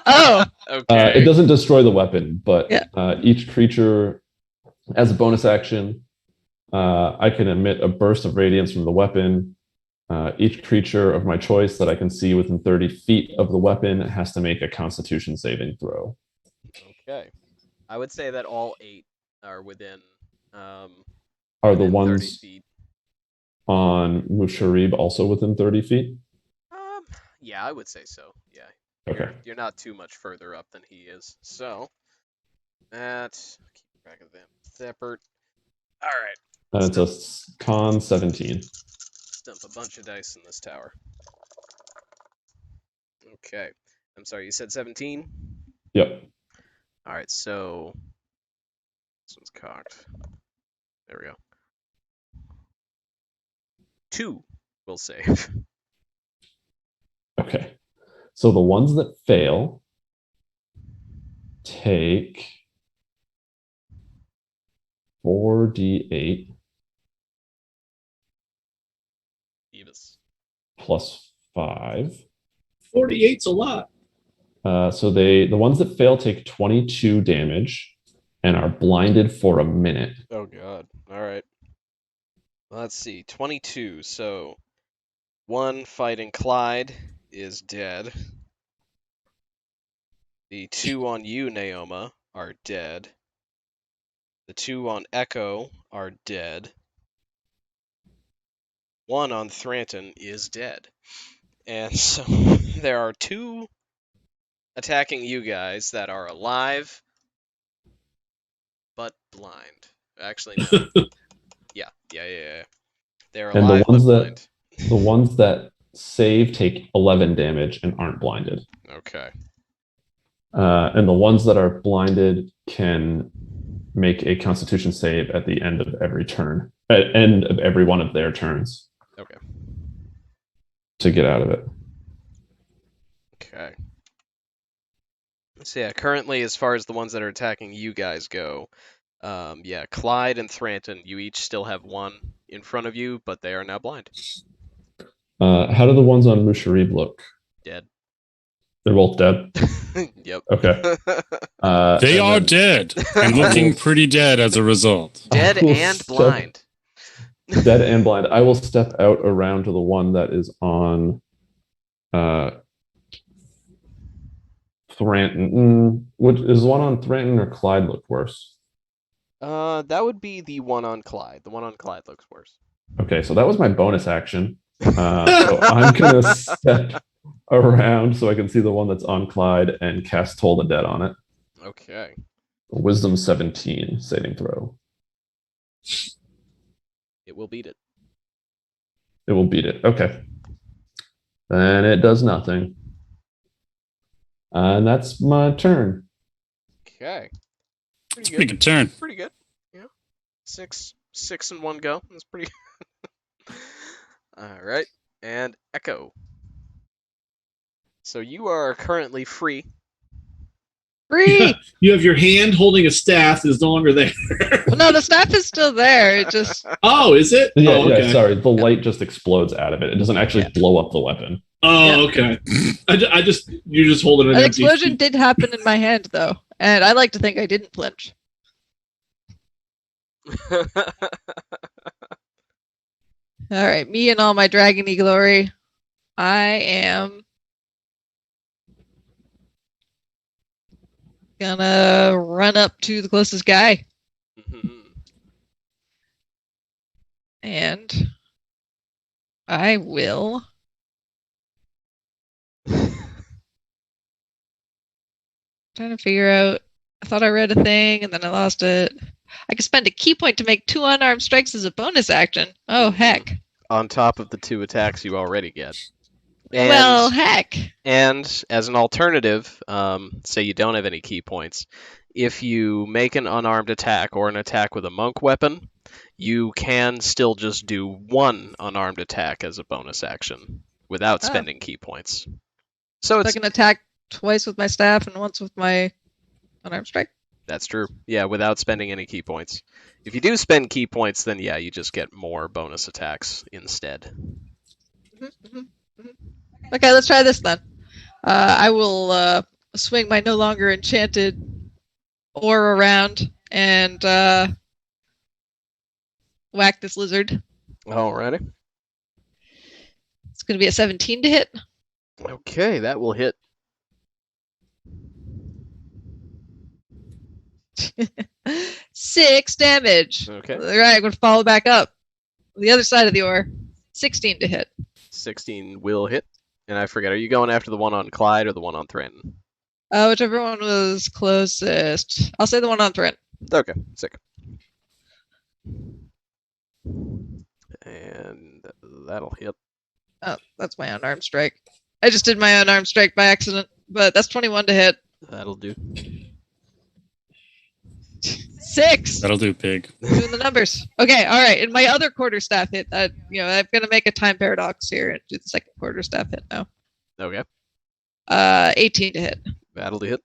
Oh, Okay. It doesn't destroy the weapon, but Yeah. Each creature, as a bonus action, I can emit a burst of radiance from the weapon. Each creature of my choice that I can see within 30 feet of the weapon has to make a Constitution saving throw. Okay. I would say that all 8 are within. Are the within 30 ones feet. on Musharib also within 30 feet? Yeah, I would say so. Yeah. Okay. You're not too much further up than he is. So, keep track of them separate. All right. And it's a con 17. Dump a bunch of dice in this tower. Okay. I'm sorry, you said 17? Yep. All right, so this one's cocked. There we go. 2 will save. Okay. So the ones that fail take 4d8 Beavis. plus 5. 48's a lot. So the ones that fail take 22 damage and are blinded for a minute. Oh god. All right. Let's see. 22. So 1 fighting Clyde is dead. The 2 on you, Naoma, are dead. The 2 on Echo are dead. 1 on Thranton is dead. And so there are 2 attacking you guys that are alive but blind. Actually, no. Yeah. They're And the alive ones but that- blind. The ones that save take 11 damage and aren't blinded. Okay. And the ones that are blinded can make a Constitution save at the end of every turn, at end of every one of their turns. Okay. To get out of it. Okay. So yeah, currently, as far as the ones that are attacking you guys go, yeah, Clyde and Thranton, you each still have one in front of you, but they are now blind. How do the ones on Musharib look? Dead. They're both dead. Yep. Okay. They and are then dead and looking pretty dead as a result. Dead I will and step- blind. Dead and blind. I will step out around to the one that is on Thranton. Which is the one on Thranton or Clyde look worse? That would be the one on Clyde. The one on Clyde looks worse. Okay, so that was my bonus action. So I'm gonna step around so I can see the one that's on Clyde and cast Toll the Dead on it. Okay. Wisdom 17 saving throw. It will beat it. It will beat it. Okay. Then it does nothing. And that's my turn. Okay. It's a pretty good turn. Pretty good. Yeah. Six in one go. That's pretty good. All right. And Echo. So you are currently free. Free. You have your hand holding a staff that is no longer there. Well, no, the staff is still there. It just Oh, is it? Yeah, Oh, okay. yeah, sorry. The light just explodes out of it. It doesn't actually blow up the weapon. Oh, okay. You're just holding an empty- explosion did happen in my hand though, and I like to think I didn't flinch. All right, me and all my dragony glory. I am gonna run up to the closest guy, and I will. Trying to figure out. I thought I read a thing and then I lost it. I can spend a key point to make 2 unarmed strikes as a bonus action. Oh heck! On top of the 2 attacks you already get. And, Well, heck. And as an alternative, say you don't have any key points, if you make an unarmed attack or an attack with a monk weapon, you can still just do 1 unarmed attack as a bonus action without spending key points. So I can attack twice with my staff and once with my unarmed strike. That's true. Yeah, without spending any key points. If you do spend key points, then yeah, you just get more bonus attacks instead. Okay, let's try this then. I will swing my no longer enchanted ore around and whack this lizard. Alrighty. It's going to be a 17 to hit. Okay, that will hit. 6 damage. Okay. All right, I'm going to follow back up. The other side of the ore. 16 to hit. 16 will hit. And I forget, are you going after the one on Clyde or the one on Thranton? Whichever one was closest. I'll say the one on Thranton. Okay, sick. And that'll hit. Oh, that's my unarmed strike. I just did my unarmed strike by accident, but that's 21 to hit. That'll do. 6. That'll do, pig. Doing the numbers. Okay, all right. And my other quarterstaff hit. I'm going to make a time paradox here and do the second quarterstaff hit now. Okay. 18 to hit. That'll hit.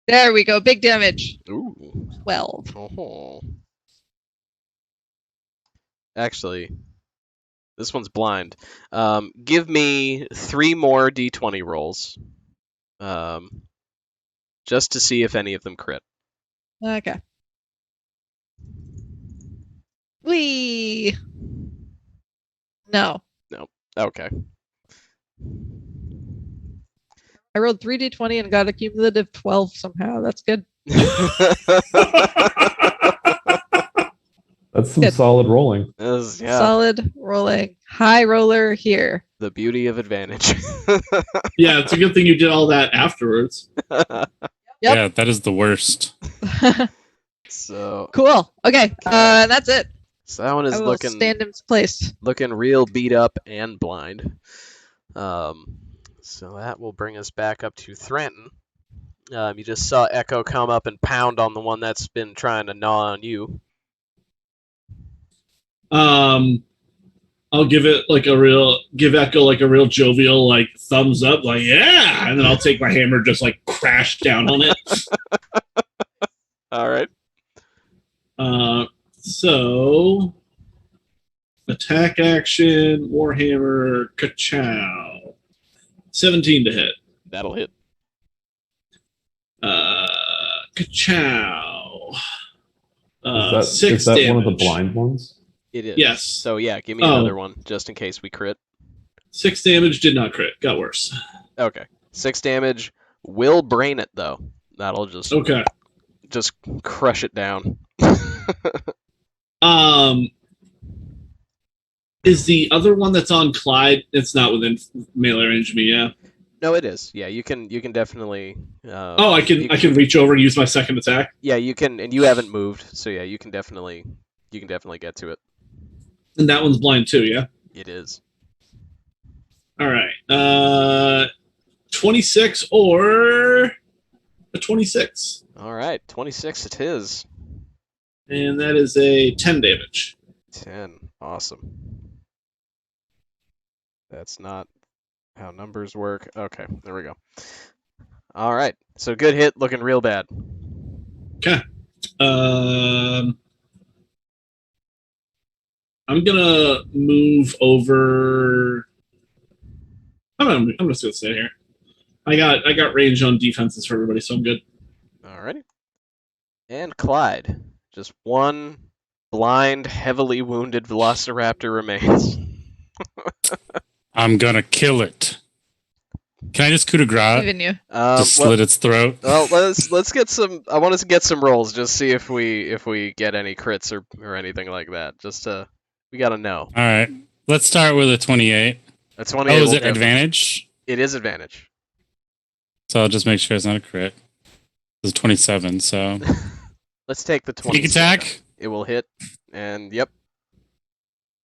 There we go. Big damage. Ooh. 12. Oh. Actually, this one's blind. Give me 3 more d20 rolls. Just to see if any of them crit. Okay. Whee! No. Okay. I rolled 3d20 and got a cumulative 12 somehow. That's good. That's some Good. solid rolling. Yeah, Solid rolling. High roller here. the beauty of advantage. Yeah, it's a good thing you did all that afterwards. Yep. Yeah, that is the worst. So Cool. Okay. That's it. So that one is I will looking stand in place. looking real beat up and blind. So that will bring us back up to Thranton. You just saw Echo come up and pound on the one that's been trying to gnaw on you. I'll give Echo like a real jovial like thumbs up, like yeah, and then I'll take my hammer, just like crash down on it. All right. So attack action, Warhammer, ka-chow. 17 to hit. That'll hit. Ka-chow. Is 6 that damage. one of the blind ones? It is. Yes. So yeah, give me another one just in case we crit. 6 damage, did not crit. Got worse. Okay. 6 damage. Will brain it though. That'll just Okay. crush it down. Is the other one that's on Clyde? It's not within melee range of me, yeah. No, it is. Yeah, you can definitely. I can reach over and use my second attack. Yeah, you can, and you haven't moved, so yeah, you can definitely get to it. And that one's blind too, yeah. It is. All right. 26 or a 26. All right, 26 it is. And that is a 10 damage. 10. Awesome. That's not how numbers work. Okay, there we go. All right, so good hit, looking real bad. Okay. I'm gonna move over. I'm just gonna stay here. I got range on defenses for everybody, so I'm good. Alrighty. And Clyde, just one blind, heavily wounded Velociraptor remains. I'm gonna kill it. Can I just coup de grace? Even you. Just slit its throat. Well, let's get some. I want us to get some rolls, just see if we get any crits or anything like that. Just we gotta know. All right. Let's start with a 28. A 28. Oh, is it advantage? It is advantage. So I'll just make sure it's not a crit. It's 27, so... Let's take the 20. Sneak attack? It will hit, and yep. I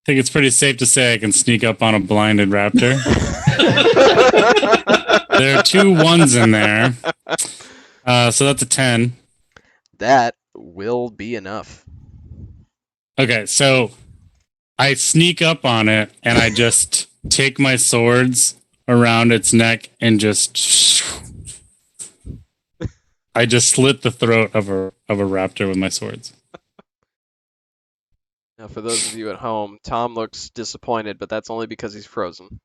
think it's pretty safe to say I can sneak up on a blinded raptor. There are 2 1s in there. So that's a 10. That will be enough. Okay, so I sneak up on it, and I just take my swords around its neck and I just slit the throat of a raptor with my swords. Now, for those of you at home, Tom looks disappointed, but that's only because he's frozen.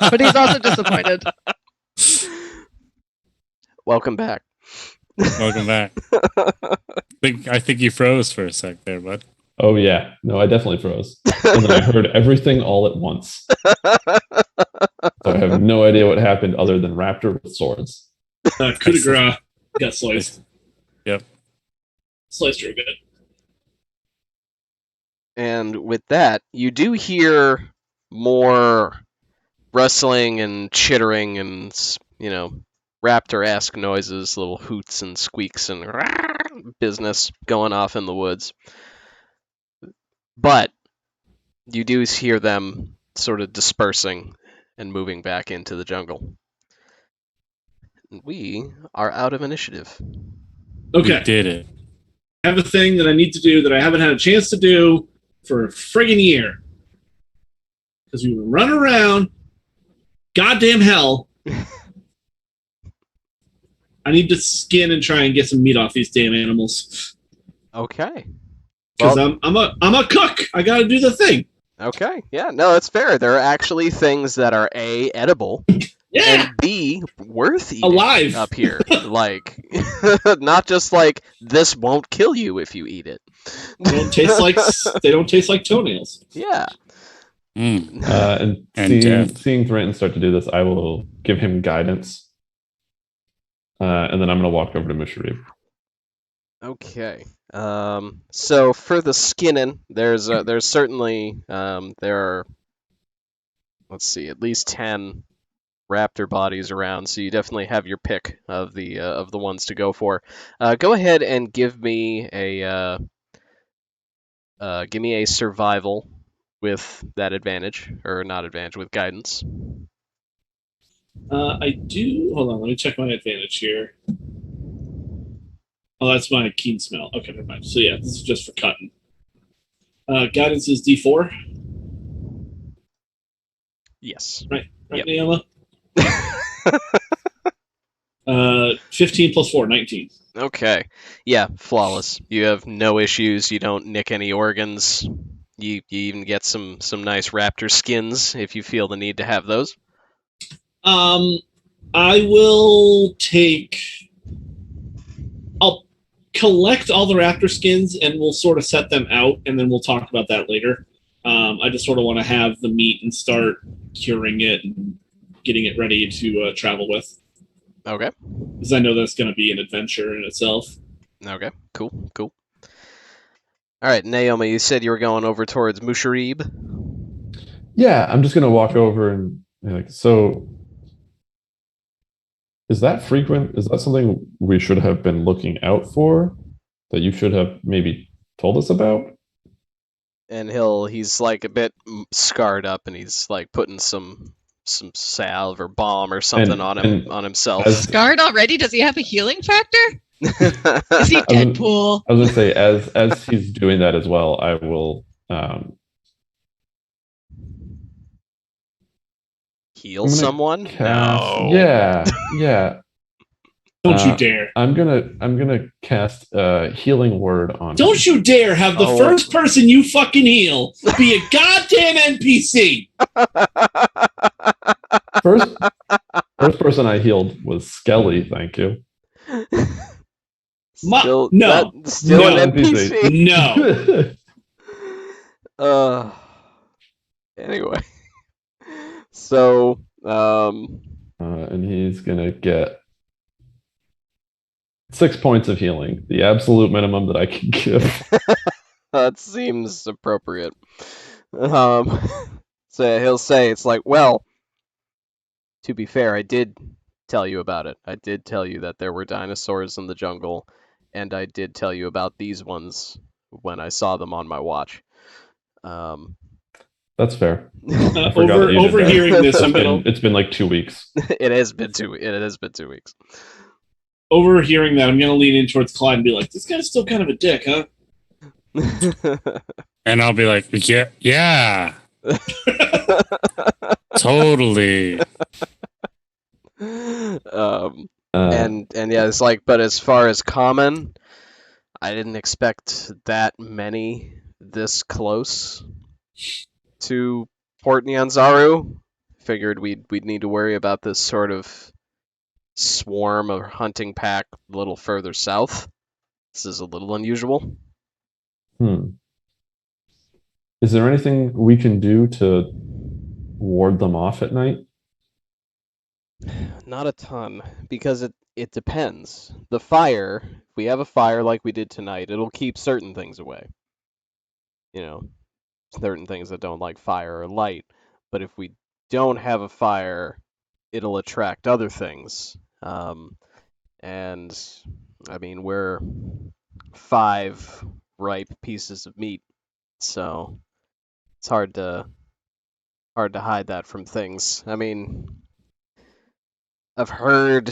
But he's also disappointed. Welcome back. Welcome back. I think you froze for a sec there, bud. Oh yeah, no, I definitely froze, and then I heard everything all at once. So I have no idea what happened other than raptor with swords. Coup de grace. Got sliced. Yep. Sliced real good. And with that, you do hear more rustling and chittering and, raptor-esque noises, little hoots and squeaks and business going off in the woods. But you do hear them sort of dispersing and moving back into the jungle. We are out of initiative. Okay. We did it. I have a thing that I need to do that I haven't had a chance to do for a friggin' year. Because we were running around goddamn hell. I need to skin and try and get some meat off these damn animals. Okay. Because I'm a cook. I gotta do the thing. Okay. Yeah, no, that's fair. There are actually things that are A, edible, Yeah. and B, worth eating Alive. up here. Like, not just like, this won't kill you if you eat it. They don't taste like toenails. Yeah. Mm. And seeing Threnton start to do this, I will give him guidance. And then I'm going to walk over to Musharib. Okay. So for the skinning, there's certainly there are, let's see, at least 10 raptor bodies around, so you definitely have your pick of the ones to go for. Go ahead and give me a survival with that advantage, or not advantage, with guidance. I do. Hold on, let me check my advantage here. Oh, that's my keen smell. Okay, never mind. So yeah, this is just for cutting. Guidance is D4. Yes. Right, Yep. Naoma? 15 plus 4, 19. Okay. Yeah, flawless. You have no issues. You don't nick any organs. You even get some nice raptor skins if you feel the need to have those. I will take. I'll collect all the raptor skins and we'll sort of set them out, and then we'll talk about that later. I just sort of want to have the meat and start curing it and getting it ready to travel with. Okay. Because I know that's going to be an adventure in itself. Okay. Cool. All right, Naomi, you said you were going over towards Musharib. Yeah, I'm just gonna walk over and be like, so is that frequent? Is that something we should have been looking out for? That you should have maybe told us about? And he's like a bit scarred up, and he's like putting some salve or balm or something And- on himself. as- Scarred already? Does he have a healing factor? Is he was- Deadpool? I was gonna say, as he's doing that as well, I will Heal I'm gonna someone? cast. No. Yeah. Don't you dare. I'm gonna cast healing word on. Don't you dare have the first person you fucking heal be a goddamn NPC! First person I healed was Skelly. Thank you. No. Still No. an NPC. No. Anyway, so and he's gonna get 6 points of healing, the absolute minimum that I can give. that seems appropriate. So he'll say, it's like, well, to be fair, I did tell you about it. I did tell you that there were dinosaurs in the jungle, and I did tell you about these ones when I saw them on my watch. That's fair. Overhearing this, it's been like 2 weeks. It has been 2 weeks. Overhearing that, I'm gonna lean in towards Clyde and be like, "This guy's still kind of a dick, huh?" And I'll be like, yeah. Totally. And yeah, it's like, but as far as common, I didn't expect that many this close to Port Nyanzaru. Figured we'd need to worry about this sort of swarm or hunting pack a little further south. This is a little unusual. Is there anything we can do to ward them off at night? Not a ton, because it depends. The fire, if we have a fire like we did tonight, it'll keep certain things away. You know, certain things that don't like fire or light. But if we don't have a fire, it'll attract other things. And I mean, we're 5 ripe pieces of meat, so it's hard to hide that from things. I mean, I've heard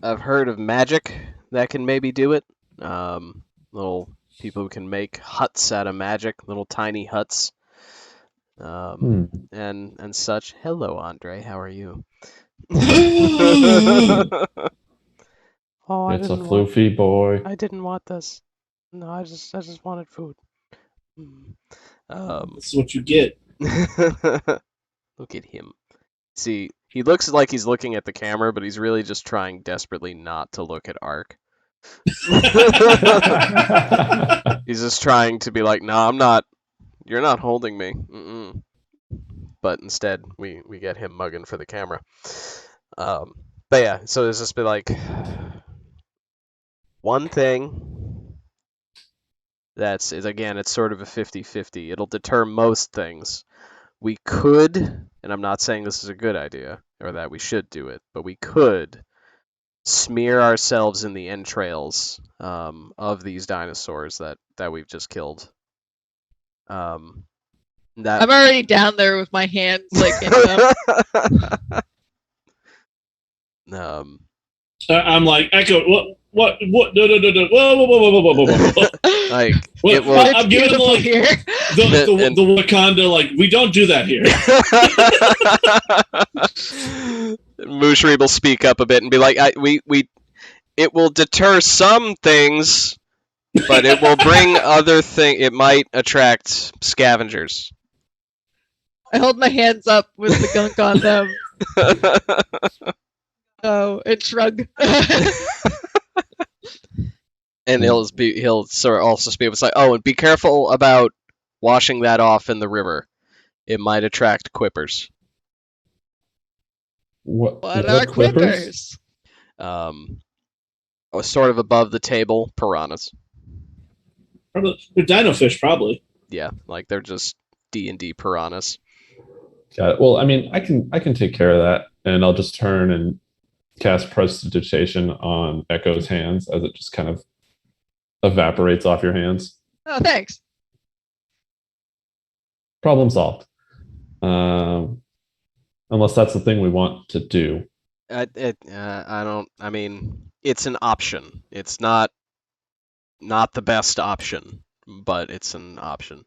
of magic that can maybe do it. Little people who can make huts out of magic, little tiny huts, and such. Hello, Andre. How are you? Oh, it's a floofy boy. I didn't want this. No, I just wanted food. This is what you get. Look at him. See, he looks like he's looking at the camera, but he's really just trying desperately not to look at Ark. He's just trying to be like, no, I'm not. You're not holding me. Mm-mm. But instead, we get him mugging for the camera. But yeah, so it's just be like one thing that's again, it's sort of a 50-50. It'll deter most things. We could, and I'm not saying this is a good idea or that we should do it, but we could smear ourselves in the entrails of these dinosaurs that we've just killed. I'm already down there with my hands like in them. I'm like, Echo, What? No. Whoa. Like Well, it will. It's I'm giving beautiful like here. the Wakanda, like, we don't do that here. Mushri will speak up a bit and be like, it will deter some things, but it will bring other things. It might attract scavengers. I hold my hands up with the gunk on them. Oh, and shrug. And he'll sort of also speak. It's like, oh, and be careful about washing that off in the river. It might attract quippers. What are quippers? Sort of above the table, piranhas. Probably, they're dino fish, probably. Yeah, like they're just D&D piranhas. Got it. Well, I mean, I can take care of that, and I'll just turn and cast prestidigitation on Echo's hands as it just kind of evaporates off your hands. Oh, thanks. Problem solved. Unless that's the thing we want to do. I don't. I mean, it's an option. It's not the best option, but it's an option.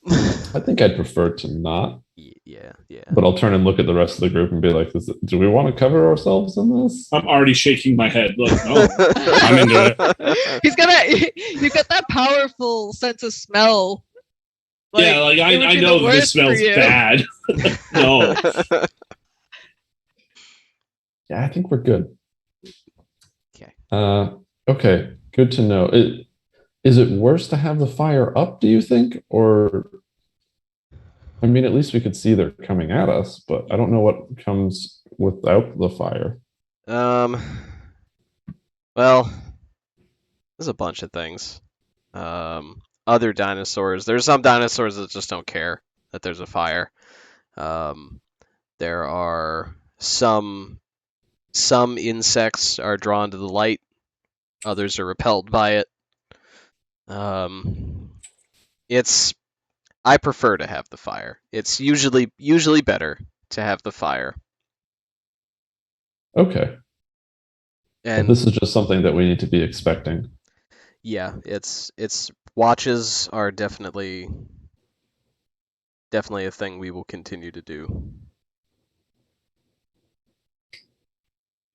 I think I'd prefer to not. Yeah. But I'll turn and look at the rest of the group and be like, do we want to cover ourselves in this? I'm already shaking my head. Look, no. I'm into it. You've got that powerful sense of smell. Yeah, like I know this smells bad. No. Yeah, I think we're good. Okay. Okay, good to know. Is it worse to have the fire up, do you think? Or, I mean, at least we could see they're coming at us, but I don't know what comes without the fire. Well, there's a bunch of things. Other dinosaurs. There's some dinosaurs that just don't care that there's a fire. There are some insects are drawn to the light. Others are repelled by it. I prefer to have the fire. It's usually better to have the fire. Okay. And this is just something that we need to be expecting. Yeah, it's watches are definitely a thing we will continue to do.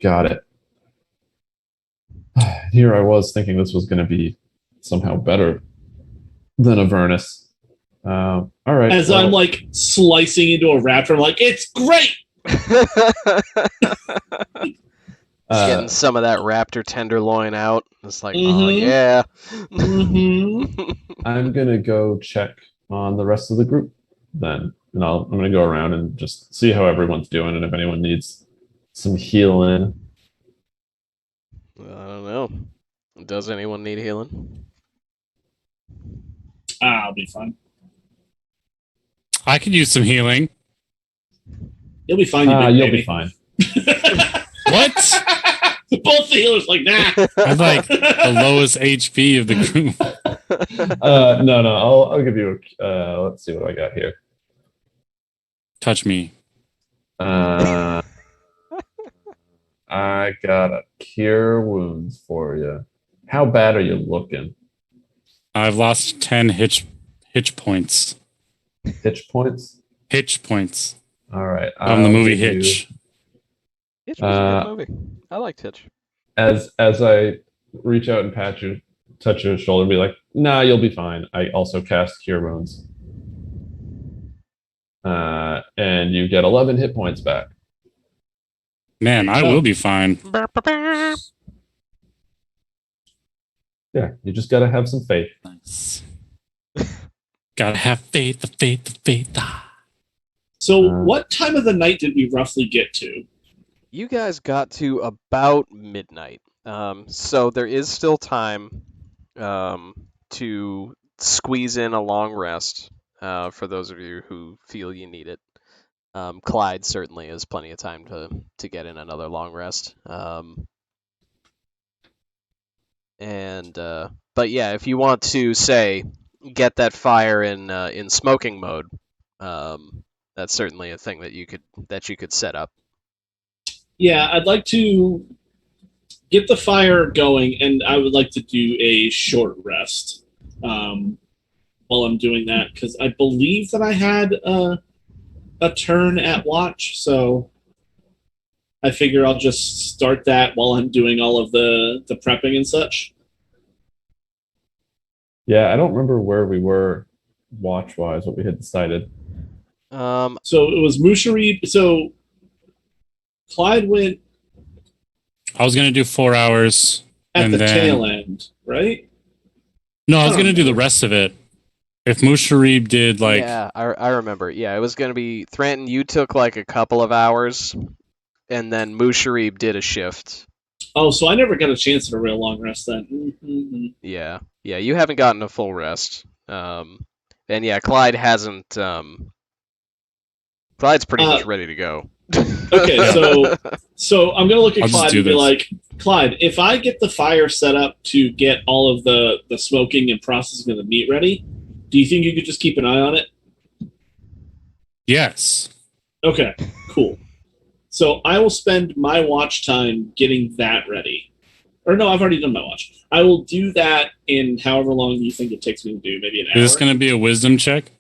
Got it. Here I was thinking this was going to be somehow better than Avernus. All right. As I'm like slicing into a raptor, I'm like, it's great. Getting some of that raptor tenderloin out. It's like, oh yeah. I'm gonna go check on the rest of the group then, and I'm gonna go around and just see how everyone's doing, and if anyone needs some healing. I don't know. Does anyone need healing? I'll be fine. I could use some healing. You'll be fine. You'll be fine. What? Both the healers like, nah. I'm like the lowest HP of the group. No. I'll give you a. Let's see what I got here. Touch me. I got a cure wounds for you. How bad are you looking? I've lost 10 hitch points. Hitch points? Hitch points. All right. From the movie Hitch. Hitch was a good movie. I liked Hitch. As I reach out and touch your shoulder and be like, nah, you'll be fine. I also cast cure wounds. And you get 11 hit points back. Man, I will be fine. Yeah, you just gotta have some faith. Nice. Gotta have faith, the faith. So, what time of the night did we roughly get to? You guys got to about midnight. So there is still time to squeeze in a long rest for those of you who feel you need it. Clyde certainly has plenty of time to get in another long rest. But yeah, if you want to say get that fire in smoking mode, that's certainly a thing that you could set up. Yeah, I'd like to get the fire going, and I would like to do a short rest while I'm doing that, because I believe that I had a turn at watch, so I figure I'll just start that while I'm doing all of the prepping and such. Yeah, I don't remember where we were watch-wise, what we had decided. So it was Mushari. So Clyde went I was going to do 4 hours. at and the then, tail end, right? No, I was I going to don't do the know. rest of it. If Musharib did like, yeah, I remember. Yeah, it was gonna be Thranton. You took like a couple of hours, and then Musharib did a shift. Oh, so I never got a chance at a real long rest then. Mm-hmm. Yeah, you haven't gotten a full rest. And yeah, Clyde hasn't. Clyde's pretty much ready to go. Okay, so I'm gonna look at I'll just Clyde do and be this. like, Clyde, if I get the fire set up to get all of the smoking and processing of the meat ready, do you think you could just keep an eye on it? yes. Okay, cool. So I will spend my watch time getting that ready. Or no, I've already done my watch. I will do that in however long you think it takes me to do, maybe an hour. Is this going to be a wisdom check?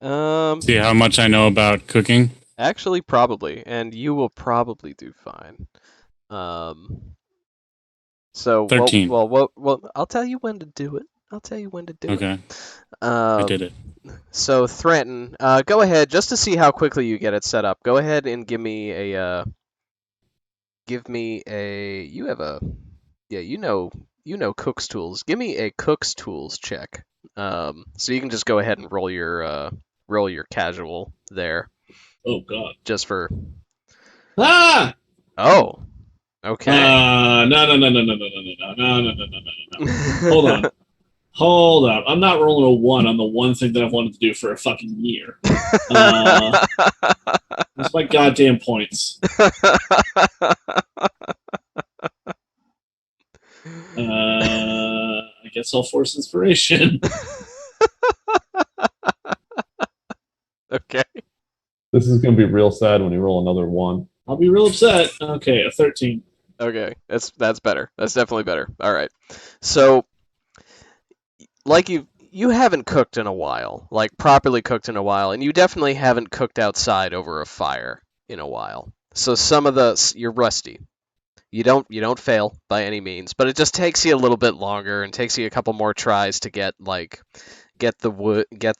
See how much I know about cooking? Actually, probably, and you will probably do fine. So 13. well, I'll tell you when to do it. Okay, I did it. So Thranton, go ahead just to see how quickly you get it set up. Go ahead and give me a you have a you know cook's tools. Give me a cook's tools check. So you can just go ahead and roll your casual there Oh god. just for Ah! oh okay. No. Hold on. Hold up. I'm not rolling a 1 on the one thing that I've wanted to do for a fucking year. That's my goddamn points. I guess I'll force inspiration. Okay. This is going to be real sad when you roll another 1. I'll be real upset. Okay, a 13. Okay, that's better. That's definitely better. All right. So, like you haven't cooked in a while, like properly cooked in a while, and you definitely haven't cooked outside over a fire in a while. So you're rusty. You don't fail by any means, but it just takes you a little bit longer and takes you a couple more tries to get the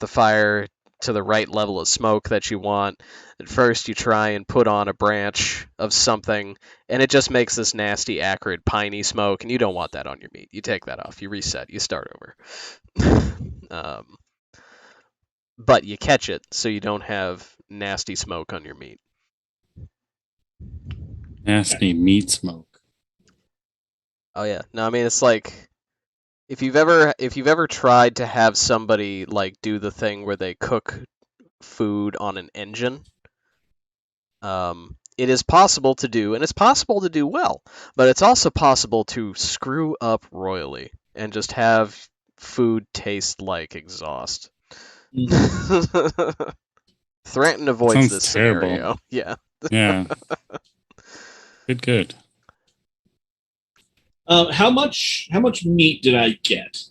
fire to the right level of smoke that you want. At first you try and put on a branch of something and it just makes this nasty acrid piney smoke, and you don't want that on your meat. You take that off, you reset, you start over. But you catch it so you don't have nasty smoke on your meat. Nasty meat smoke. Oh yeah. No, I mean it's like if you've ever tried to have somebody like do the thing where they cook food on an engine, it is possible to do, and it's possible to do well, but it's also possible to screw up royally and just have food taste like exhaust. Thranton avoids Sounds this terrible. scenario. Yeah. Yeah. Good. How much meat did I get?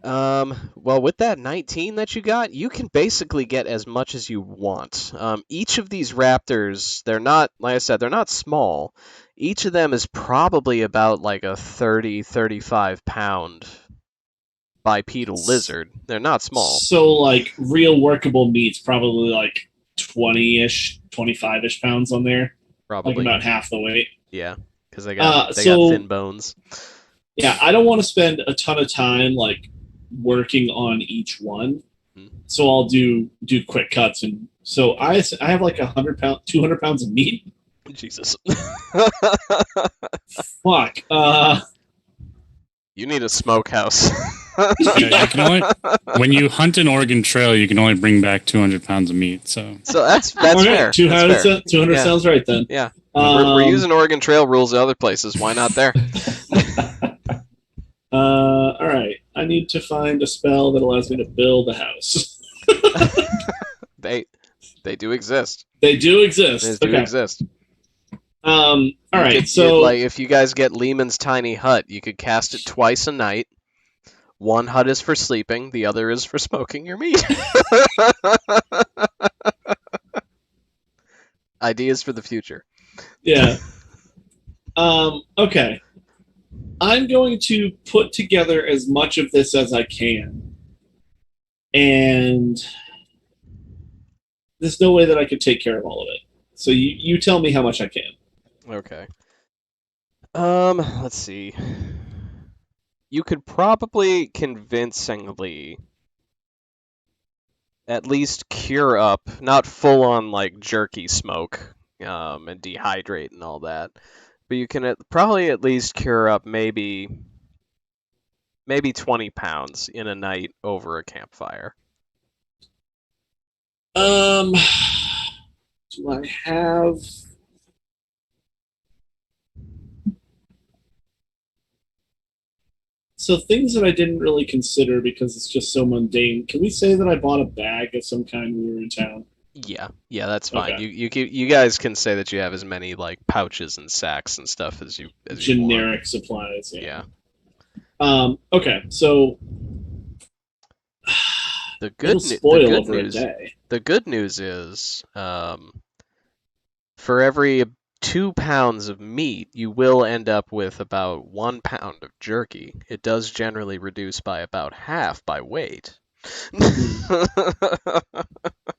Well, with that 19 that you got, you can basically get as much as you want. Each of these raptors, they're not, like I said, they're not small. Each of them is probably about like a 35 pound bipedal lizard. They're not small. So, like, real workable meat's probably like 20-ish, 25-ish pounds on there. Probably. Like about half the weight. Yeah, because they got so- thin bones. Yeah, I don't want to spend a ton of time, like, working on each one. So I'll do quick cuts. And so I have like 200 pounds of meat. Jesus. Fuck. You need a smokehouse. Yeah, you can only, when you hunt an Oregon Trail, you can only bring back 200 pounds of meat. So that's Okay, fair. 200, That's fair. 200 Yeah. sounds right then. Yeah. We're using Oregon Trail rules in other places. Why not there? All right. I need to find a spell that allows me to build a house. They do exist. They do exist. They do Okay. exist. All right, Could, so like if you guys get Lehman's tiny hut, you could cast it twice a night. One hut is for sleeping, the other is for smoking your meat. Ideas for the future. yeah. Okay. I'm going to put together as much of this as I can. And there's no way that I could take care of all of it. So you tell me how much I can. Okay. Let's see. You could probably convincingly at least cure up, not full on like jerky smoke, and dehydrate and all that, but you can probably at least cure up maybe 20 pounds in a night over a campfire. Do I have... So things that I didn't really consider because it's just so mundane. Can we say that I bought a bag of some kind when we were in town? Yeah, that's fine. Okay. You guys can say that you have as many like pouches and sacks and stuff as you want. Generic supplies. Yeah. Okay, so The it'll good spoil over a day. The good news is, for every 2 pounds of meat, you will end up with about 1 pound of jerky. It does generally reduce by about half by weight.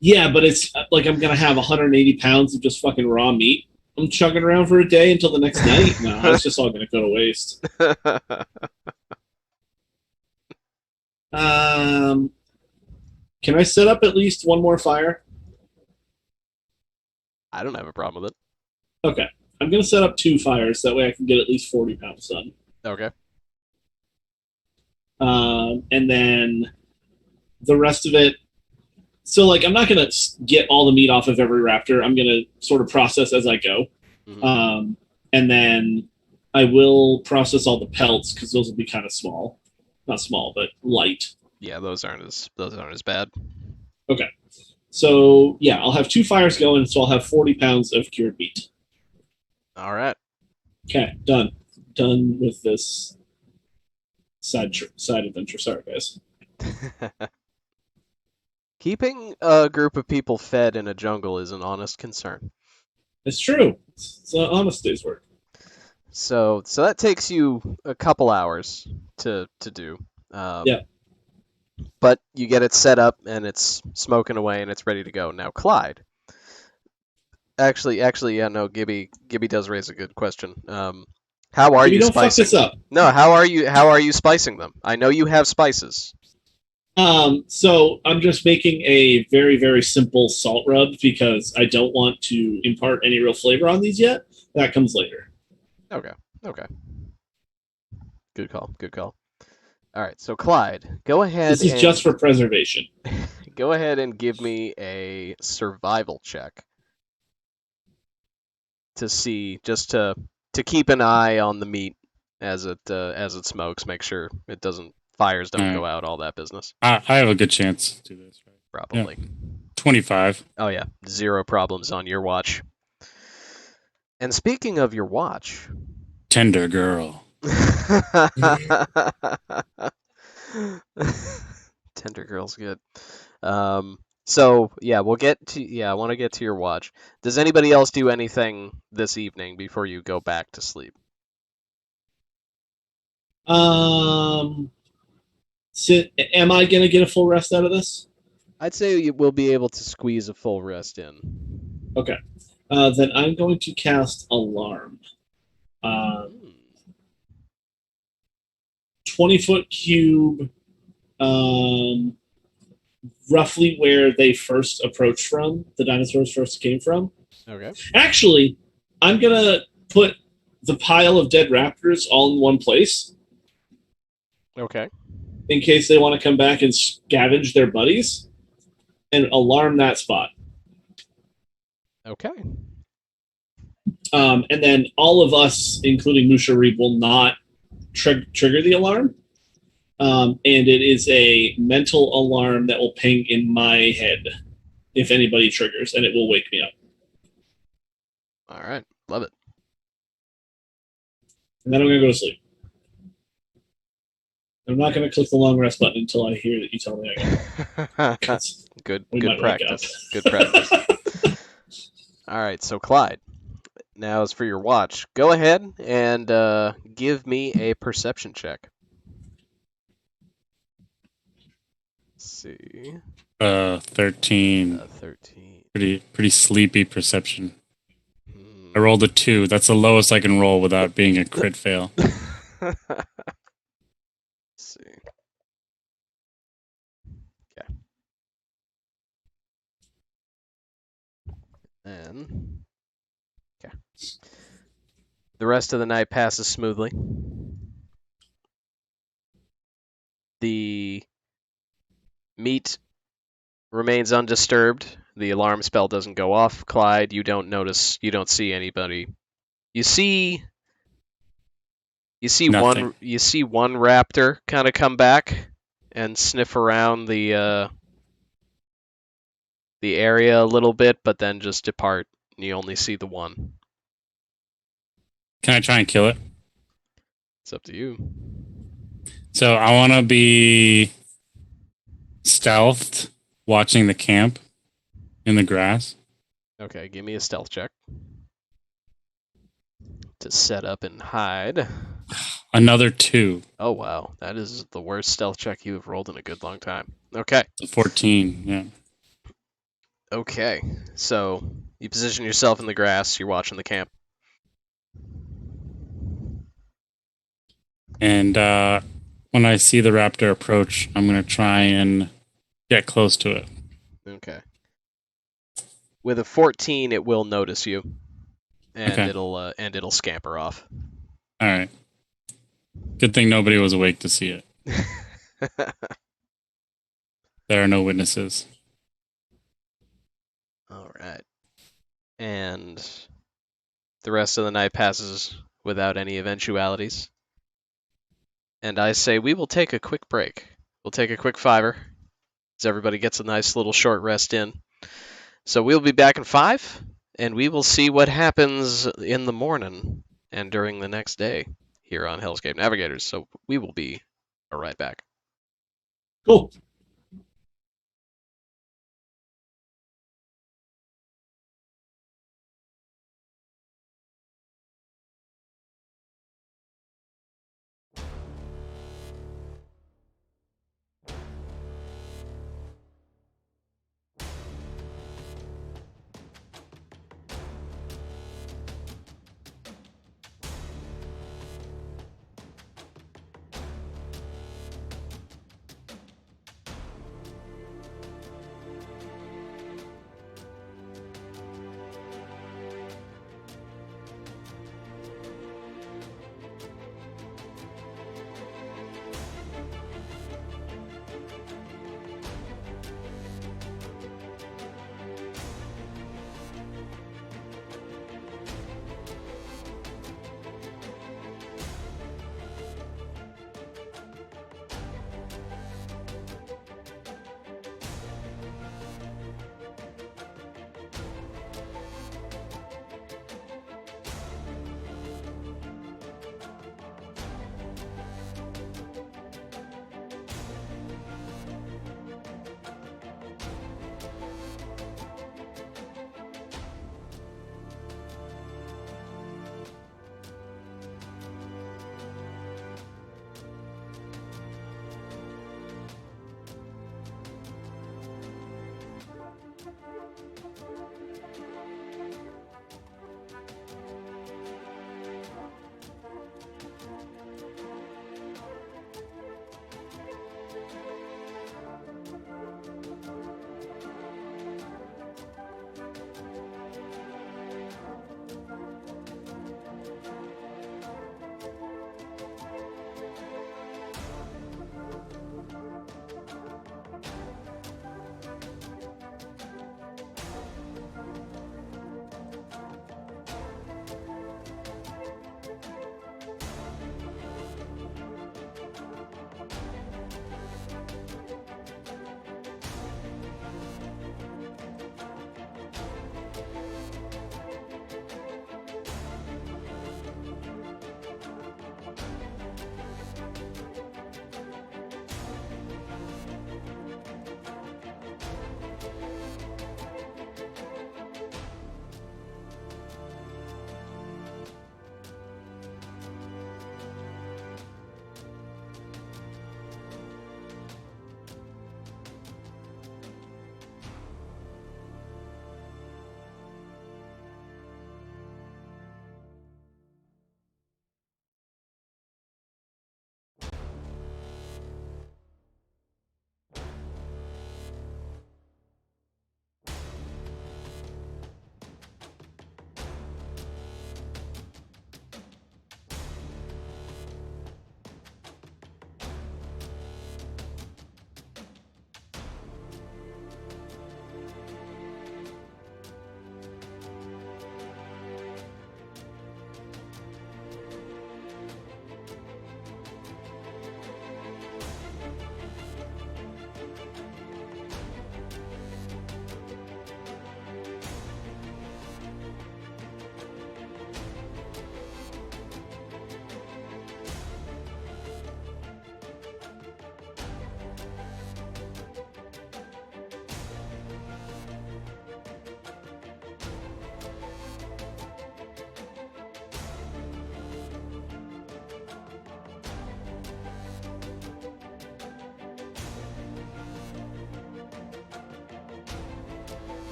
Yeah, but it's like I'm gonna have 180 pounds of just fucking raw meat. I'm chugging around for a day until the next night. No, it's just all gonna go to waste. Can I set up at least one more fire? I don't have a problem with it. Okay, I'm gonna set up 2 fires. That way, I can get at least 40 pounds done. Okay. And then the rest of it. So, like, I'm not gonna get all the meat off of every raptor. I'm gonna sort of process as I go. Mm-hmm. And then I will process all the pelts because those will be kind of small. Not small, but light. Yeah, those aren't as bad. Okay. So, yeah, I'll have 2 fires going, so I'll have 40 pounds of cured meat. All right. Okay, done. Done with this side adventure. Sorry, guys. Keeping a group of people fed in a jungle is an honest concern. It's true. It's an honest day's work. So that takes you a couple hours to do. Yeah. But you get it set up and it's smoking away and it's ready to go. Now, Clyde. Actually, yeah, no, Gibby does raise a good question. How are Gibby, you don't fuck spicing? this up. No, how are you spicing them? I know you have spices. So I'm just making a very, very simple salt rub because I don't want to impart any real flavor on these yet. That comes later. Okay. Good call. All right, so Clyde, go ahead. This is just for preservation. Go ahead and give me a survival check to see, just to keep an eye on the meat as it smokes. Make sure fires don't go out, all that business. I have a good chance to do this, right? Probably. Yeah. 25. Oh yeah, 0 problems on your watch. And speaking of your watch, Tender girl. Tender girl's good. So yeah, we'll get to. Yeah, I want to get to your watch. Does anybody else do anything this evening before you go back to sleep? So am I gonna get a full rest out of this? I'd say you will be able to squeeze a full rest in. Okay. Then I'm going to cast Alarm. 20-foot cube, roughly where they first approached from, the dinosaurs first came from. Okay. Actually, I'm going to put the pile of dead raptors all in one place. Okay. In case they want to come back and scavenge their buddies, and alarm that spot. Okay. And then all of us, including Musha Reed, will not trigger the alarm. And it is a mental alarm that will ping in my head if anybody triggers, and it will wake me up. All right. Love it. And then I'm going to go to sleep. I'm not going to click the long rest button until I hear that you tell me I got. 'Cause Good we might wake practice. up. Good practice. All right, so Clyde, now is for your watch. Go ahead and give me a perception check. Let's see. 13. 13. Pretty sleepy perception. Hmm. I rolled a 2. That's the lowest I can roll without being a crit fail. Let's see. Okay. Then, okay. The rest of the night passes smoothly. The meat remains undisturbed. The alarm spell doesn't go off. Clyde, you don't see anybody. You see Nothing. one raptor kind of come back and sniff around the area a little bit, but then just depart. And you only see the one. Can I try and kill it? It's up to you. So I want to be stealthed, watching the camp in the grass. Okay, give me a stealth check to set up and hide. Another 2. Oh wow, that is the worst stealth check you have rolled in a good long time. Okay. 14. Yeah. Okay, so you position yourself in the grass. You're watching the camp. And when I see the raptor approach, I'm going to try and get close to it. Okay. With a 14, it will notice you, and Okay. it'll scamper off. All right. Good thing nobody was awake to see it. There are no witnesses. All right. And the rest of the night passes without any eventualities. And I say we will take a quick break. We'll take a quick 5-er as everybody gets a nice little short rest in. So we'll be back in 5, and we will see what happens in the morning and during the next day here on Hellscape Navigators. So we will be right back. Cool.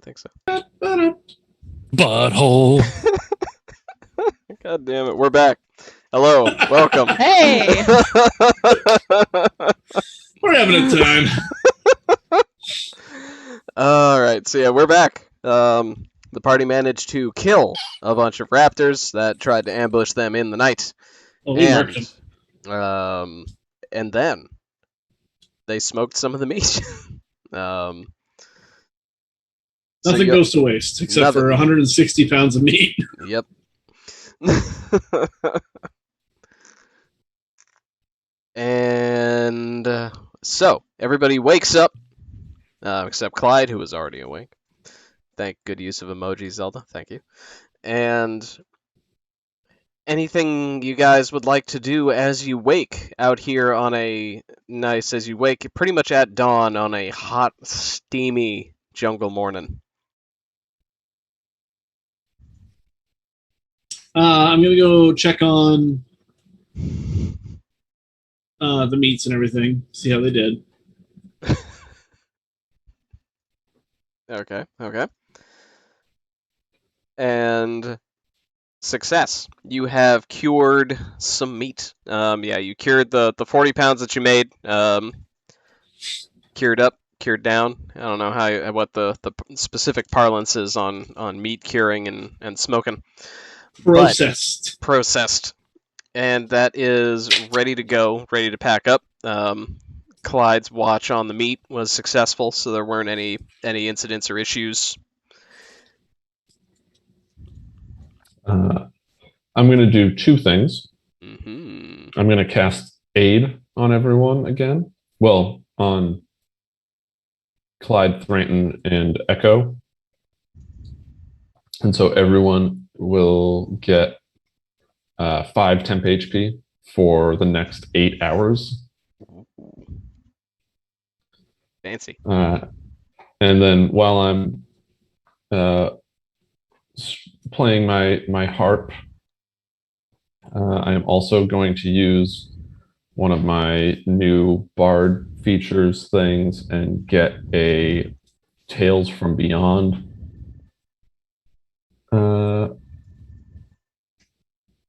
think so. Butthole. God damn it, we're back. Hello, welcome. Hey! We're having a time. Alright, so yeah, we're back. The party managed to kill a bunch of raptors that tried to ambush them in the night. Oh, we murked him. And then they smoked some of the meat. So Nothing you- goes to waste except for Nothing. 160 pounds of meat. Yep. And so everybody wakes up, except Clyde, who was already awake. Thank good use of emoji, Zelda. Thank you. And anything you guys would like to do as you wake out here on a nice, as you wake pretty much at dawn on a hot, steamy jungle morning. I'm gonna go check on the meats and everything, see how they did. Okay. And success. You have cured some meat. Yeah, you cured the 40 pounds that you made. Cured up, cured down. I don't know what the specific parlance is on meat curing and smoking. Processed. And that is ready to go, ready to pack up. Clyde's watch on the meat was successful, so there weren't any incidents or issues. I'm going to do two things. Mm-hmm. I'm going to cast Aid on everyone again. Well, on Clyde, Thranton, and Echo. And so everyone will get 5 temp HP for the next 8 hours. Fancy. And then while I'm playing my harp, I am also going to use one of my new Bard features things and get a Tales from Beyond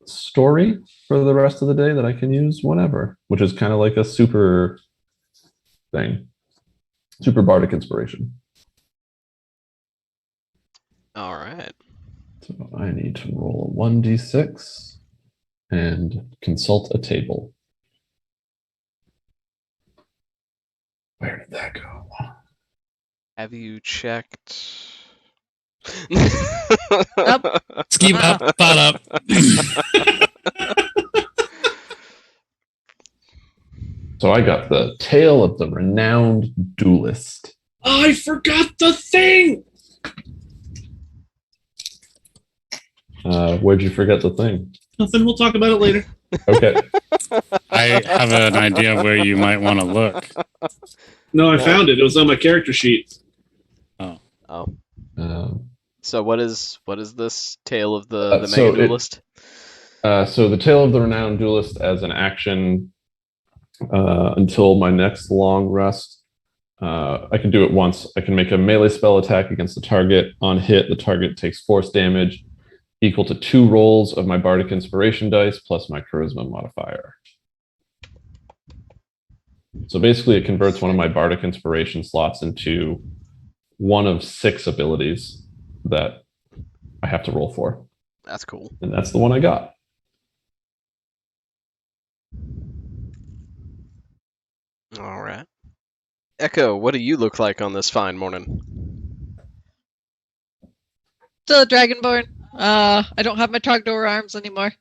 story for the rest of the day that I can use whenever, which is kind of like a super thing. Super bardic inspiration. All right. So I need to roll a 1d6 and consult a table. Where did that go? Have you checked? Ski up, up. So I got the Tale of the Renowned Duelist. I forgot the thing. Where'd you forget the thing? Nothing. We'll talk about it later. Okay. I have an idea where you might want to look. No, I found it. It was on my character sheet. Oh. Um, So what is this Tale of the so Mega Duelist? So the Tale of the Renowned Duelist as an action until my next long rest. I can do it once. I can make a melee spell attack against the target. On hit, the target takes force damage equal to 2 rolls of my Bardic Inspiration dice plus my Charisma modifier. So basically, it converts one of my Bardic Inspiration slots into one of 6 abilities that I have to roll for. That's cool. And that's the one I got. All right. Echo, what do you look like on this fine morning? Still a Dragonborn. I don't have my Trogdor arms anymore.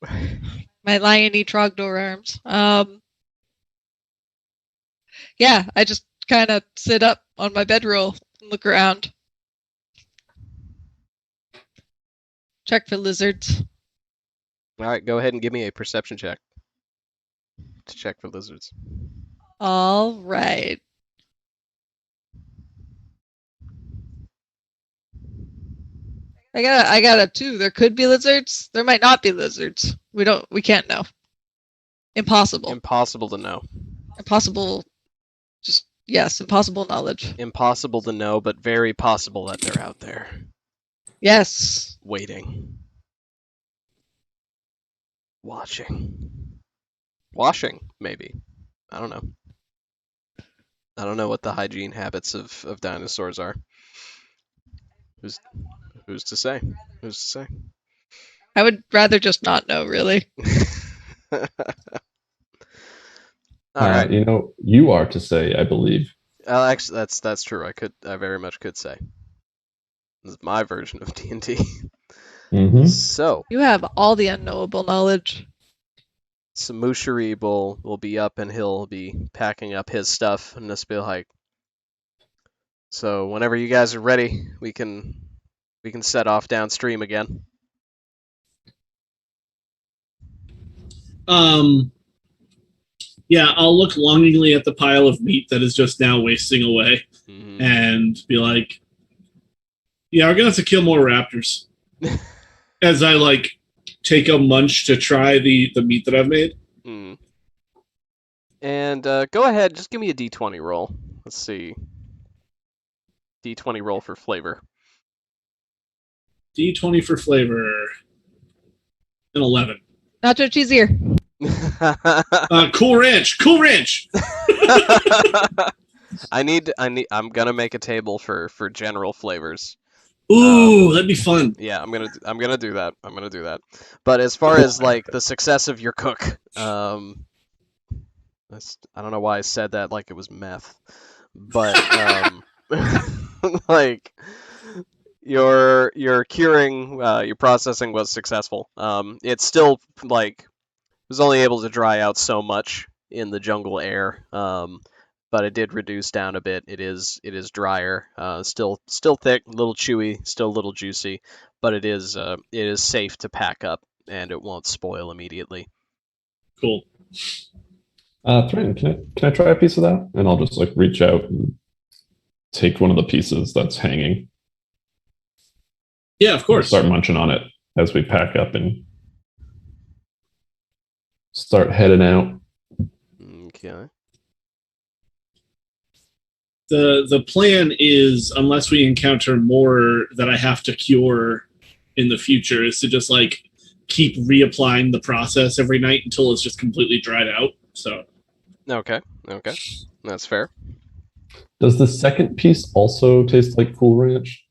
My liony Trogdor arms. Yeah, I just kind of sit up on my bedroll and look around. Check for lizards. All right, go ahead and give me a perception check to check for lizards. All right. I got a 2. There could be lizards. There might not be lizards. We can't know. Impossible. Impossible to know. Impossible. Just Yes, impossible knowledge. Impossible to know, but very possible that they're out there Yes. waiting, watching, washing. Maybe. I don't know. I don't know what the hygiene habits of dinosaurs are. Who's to say? Who's to say? I would rather just not know, really. All right. You are to say, I believe. Actually, that's true. I very much could say. This is my version of D&D. Mm-hmm. So, You have all the unknowable knowledge. Samushiri will be up and he'll be packing up his stuff and just be like, so whenever you guys are ready, we can set off downstream again. Yeah, I'll look longingly at the pile of meat that is just now wasting away Mhm. and be like, yeah, we're gonna have to kill more raptors. As I take a munch to try the meat that I've made. Mm. And go ahead, just give me a D20 roll. Let's see. D20 roll for flavor. D20 for flavor. An 11. Nacho cheese here. Cool Ranch. Cool Ranch. I'm gonna make a table for general flavors. Ooh, that'd be fun. Yeah, I'm gonna do that. I'm gonna do that. But as far as the success of your cook, I don't know why I said that like it was meth, but like your curing, your processing was successful. It's still was only able to dry out so much in the jungle air. But it did reduce down a bit. It is drier, still thick, a little chewy, still a little juicy, but it is safe to pack up and it won't spoil immediately. Cool. Thrin, can I try a piece of that? And I'll just reach out and take one of the pieces that's hanging. Yeah, of course. Start munching on it as we pack up and start heading out. Okay. The plan is, unless we encounter more that I have to cure in the future, is to just keep reapplying the process every night until it's just completely dried out. So. Okay. That's fair. Does the second piece also taste like Cool Ranch?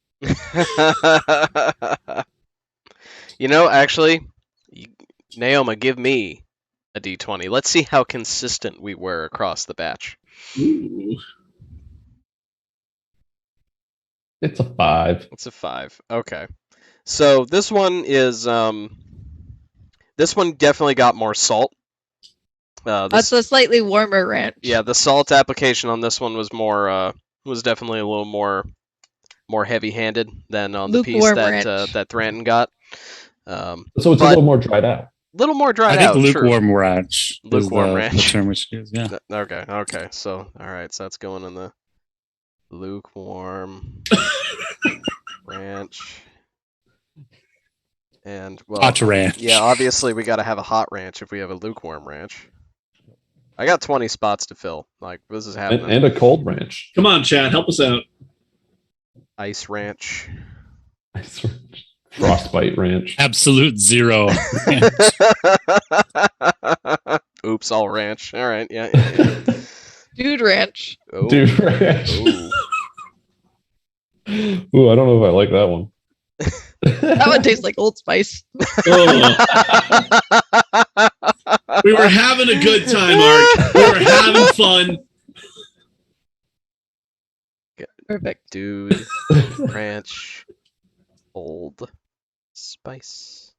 Actually, Naoma, give me a D20. Let's see how consistent we were across the batch. Ooh. It's a 5. It's a 5. Okay. So this one is this one definitely got more salt. That's a slightly warmer ranch. Yeah, the salt application on this one was definitely a little more heavy-handed than on the piece that Thranton got. So it's a little more dried out. Little more dried out. I think lukewarm ranch. Lukewarm ranch. The term we should use. Yeah. Okay. So all right. So that's going in the lukewarm ranch. And hot ranch. Yeah, obviously we got to have a hot ranch if we have a lukewarm ranch. I got 20 spots to fill. This is happening. And a cold ranch. Come on, Chad, help us out. Ice ranch. Ice ranch. Frostbite ranch. Absolute zero. Oops, all ranch. All right, yeah. Dude ranch. Oh. Dude ranch. Ooh, I don't know if I like that one. That one tastes like Old Spice. We were having a good time, Ark. We were having fun. Perfect. Dude ranch. Old Spice.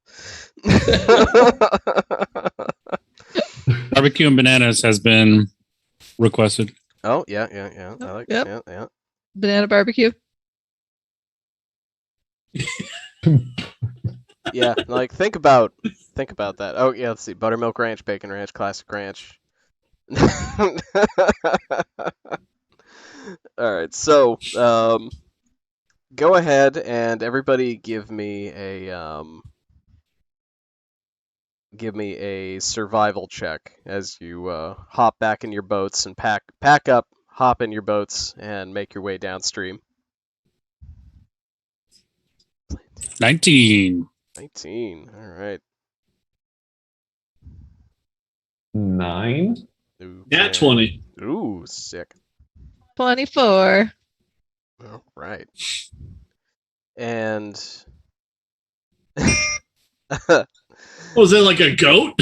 Barbecue and bananas has been requested. Oh yeah. I like that. Yep. Yeah. Banana barbecue. Yeah, think about that. Oh yeah, let's see. Buttermilk ranch, bacon ranch, classic ranch. All right, so go ahead and everybody give me a survival check as you hop back in your boats and pack up, hop in your boats and make your way downstream. 19. 19. All right. 9. Nat 20. Ooh, sick. 24. All right. And Was it like a goat?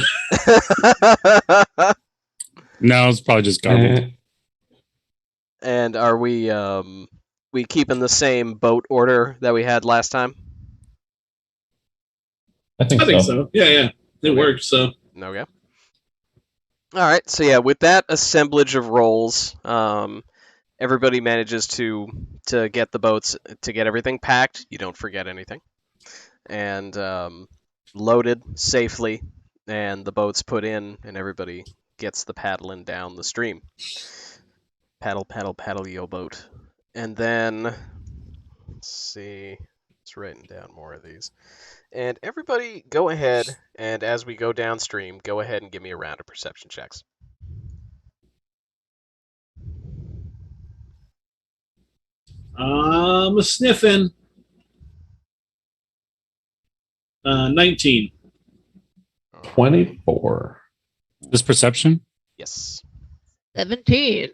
No, it's probably just garbled. and are we keeping the same boat order that we had last time? I think I think so. so. Yeah. It Okay. worked, so. Okay. All right. So yeah, with that assemblage of rolls, everybody manages to get the boats, to get everything packed. You don't forget anything, and loaded safely, and the boats put in, and everybody gets the paddling down the stream. Paddle, paddle, paddle your boat. And then, let's see, just writing down more of these. And everybody go ahead, and as we go downstream, go ahead and give me a round of perception checks. I'm sniffing. 19. 24. This perception? Yes. 17.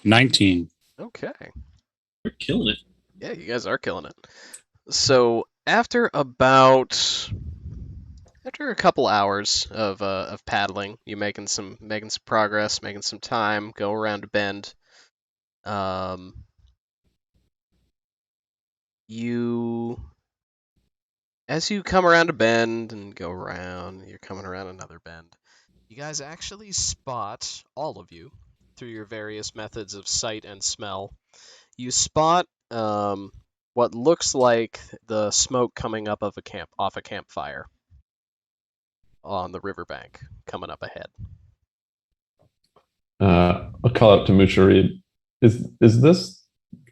19. Okay. We're killing it. Yeah, you guys are killing it. So after a couple hours of paddling, you making some progress, making some time, go around a bend. As you come around a bend and go around, you're coming around another bend. You guys actually spot, all of you, through your various methods of sight and smell, you spot what looks like the smoke coming up off a campfire on the riverbank, coming up ahead. I'll call out to Mushari. Is this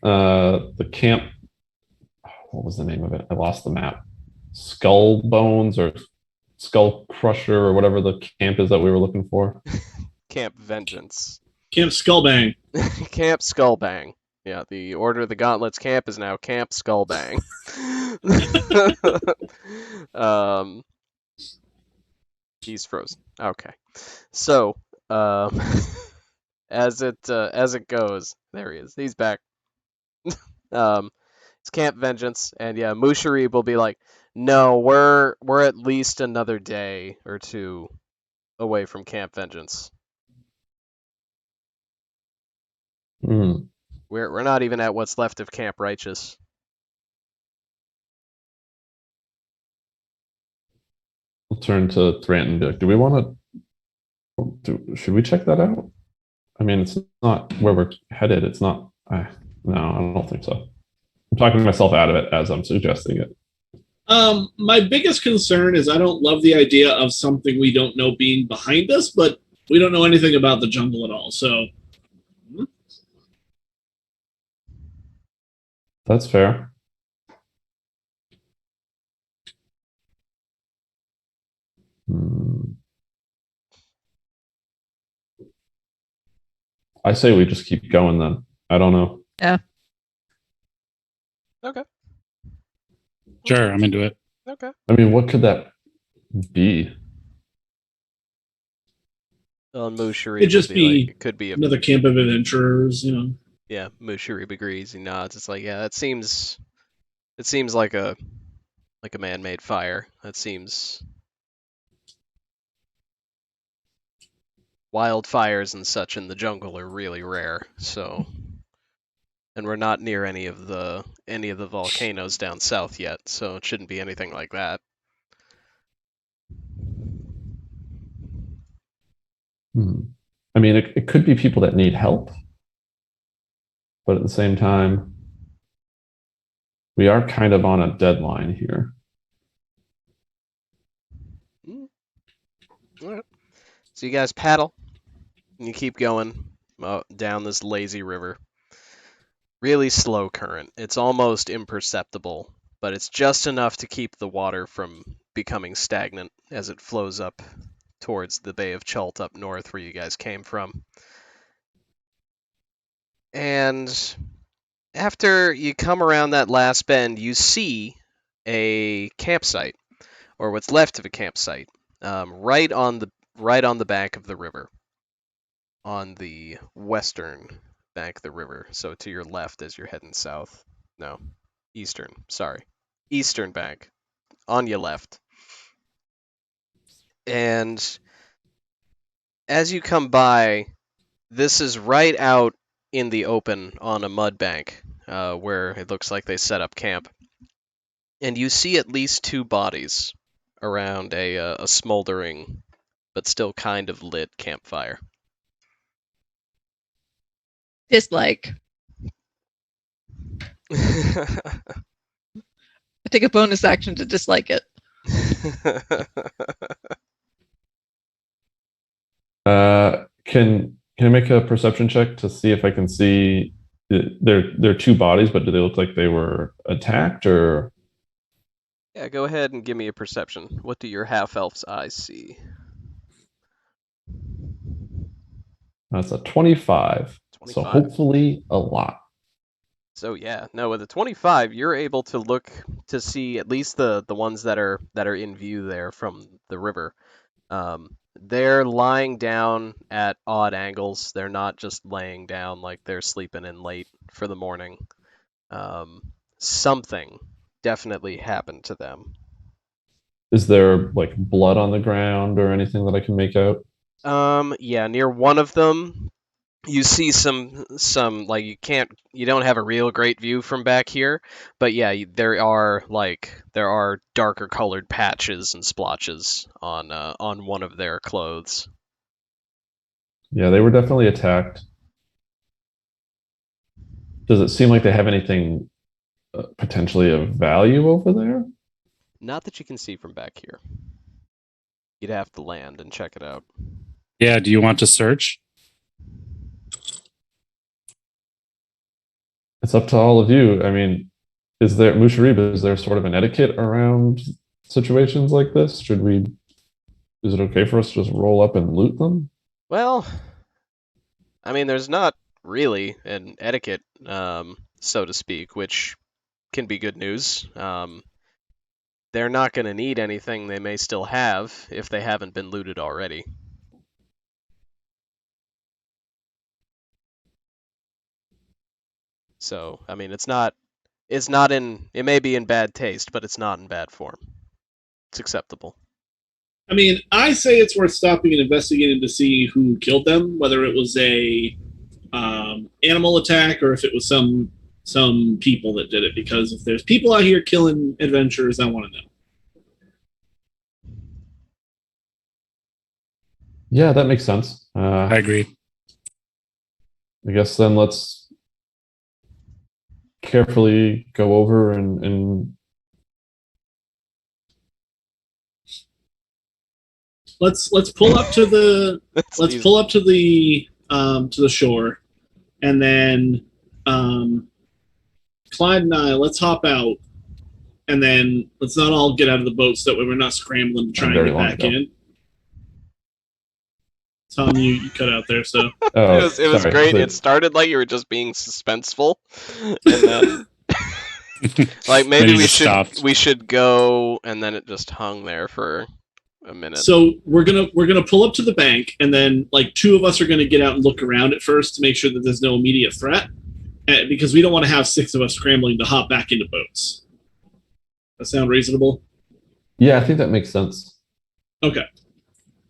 the camp? What was the name of it? I lost the map. Skull Bones or Skull Crusher or whatever the camp is that we were looking for. Camp Vengeance. Camp Skullbang. Camp Skullbang. Yeah, the Order of the Gauntlets camp is now Camp Skullbang. He's frozen. Okay. So, as it goes, there he is. He's back. It's Camp Vengeance, and yeah, Mushari will be like, no, we're at least another day or two away from Camp Vengeance. Mm. We're not even at what's left of Camp Righteous. We'll turn to Thranton and be like, do we want to? Should we check that out? I mean, it's not where we're headed. It's not. No, I don't think so. I'm talking myself out of it as I'm suggesting it. My biggest concern is I don't love the idea of something we don't know being behind us, but we don't know anything about the jungle at all, so. That's fair. I say we just keep going then. I don't know. Yeah. Okay. Sure, I'm into it. Okay. I mean, what could that be? Well, Mushari It'd just will be like, it could be another camp of adventurers, you know. Yeah, Mushari agrees. He nods. It's like, yeah, it seems like a man-made fire. That seems wildfires and such in the jungle are really rare. So, and we're not near any of the volcanoes down south yet, so it shouldn't be anything like that. I mean, it could be people that need help, but at the same time, we are kind of on a deadline here. All right. So you guys paddle, and you keep going down this lazy river. Really slow current. It's almost imperceptible, but it's just enough to keep the water from becoming stagnant as it flows up towards the Bay of Chult up north where you guys came from. And after you come around that last bend, you see a campsite, or what's left of a campsite, right on the bank of the river, on the western bank of the river. So to your left as you're heading south. No, eastern. Sorry, eastern bank on your left. And as you come by, this is right out in the open on a mud bank, where it looks like they set up camp. And you see at least two bodies around a smoldering but still kind of lit campfire. Dislike. I take a bonus action to dislike it. Can I make a perception check to see if I can see they're two bodies, but do they look like they were attacked or? Yeah, go ahead and give me a perception. What do your half-elf's eyes see? That's a 25. So 25. hopefully a lot. So yeah, no, with a 25, you're able to look to see at least the ones that are in view there from the river. They're lying down at odd angles. They're not just laying down like they're sleeping in late for the morning. Something definitely happened to them. Is there like blood on the ground or anything that I can make out? Yeah, near one of them, you see some like you don't have a real great view from back here, but yeah, there are darker colored patches and splotches on one of their clothes. Yeah, they were definitely attacked. Does it seem like they have anything potentially of value over there? Not that you can see from back here. You'd have to land and check it out. Yeah, do you want to search? It's up to all of you. I mean, is there Musharib, is there sort of an etiquette around situations like this? Is it okay for us to just roll up and loot them? Well, I mean, there's not really an etiquette, so to speak, which can be good news. They're not going to need anything they may still have if they haven't been looted already. So, I mean, it may be in bad taste, but it's not in bad form. It's acceptable. I mean, I say it's worth stopping and investigating to see who killed them, whether it was a animal attack or if it was some people that did it. Because if there's people out here killing adventurers, I want to know. Yeah, that makes sense. I agree. I guess then let's carefully go over and Let's pull up to the let's easy. pull up to the shore, and then Clyde and I, let's hop out, and then let's not all get out of the boat so that way we're not scrambling to try and get back in. Tom, you cut out there, so Oh, it was sorry. great. So- It started like you were just being suspenseful, and then like maybe Then you we just should stopped. we should go, and then it just hung there for a minute. So we're gonna pull up to the bank, and then like two of us are gonna get out and look around at first to make sure that there's no immediate threat, because we don't want to have six of us scrambling to hop back into boats. That sound reasonable? Yeah, I think that makes sense. Okay.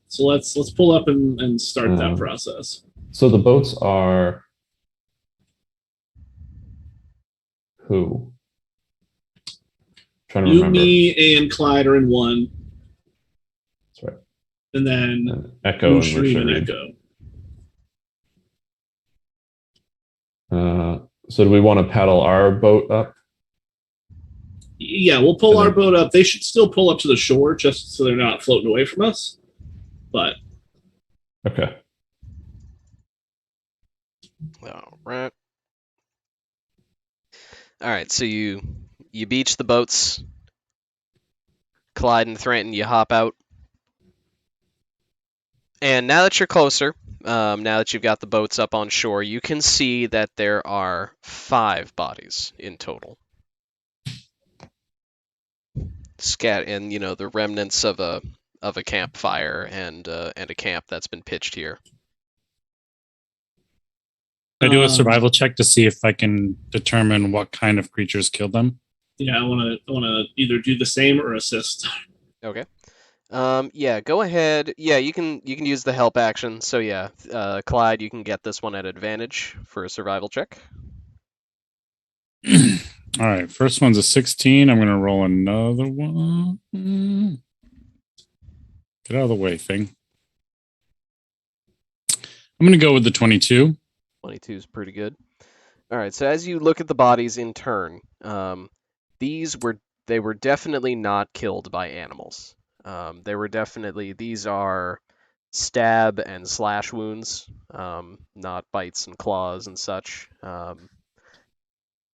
So let's pull up and start that process. So the boats are who? Trying to You, remember. me, and Clyde are in one, That's right. and then And Echo and Mushroom and Musharib. Echo. So do we want to paddle our boat up? Yeah, we'll pull our boat up. They should still pull up to the shore just so they're not floating away from us. But Okay. All right. All right. So you beach the boats. Clyde and Thranton, you hop out. And now that you're closer, now that you've got the boats up on shore, you can see that there are 5 bodies in total. And the remnants of a campfire and a camp that's been pitched here. I do a survival check to see if I can determine what kind of creatures killed them. Yeah, I want to either do the same or assist. Okay. Yeah, go ahead. Yeah, you can use the help action. So yeah, Clyde, you can get this one at advantage for a survival check. All right, first one's a 16. I'm going to roll another one. Get out of the way, thing. I'm going to go with the 22. 22 is pretty good. All right, so as you look at the bodies in turn, they were definitely not killed by animals. These are stab and slash wounds, not bites and claws and such.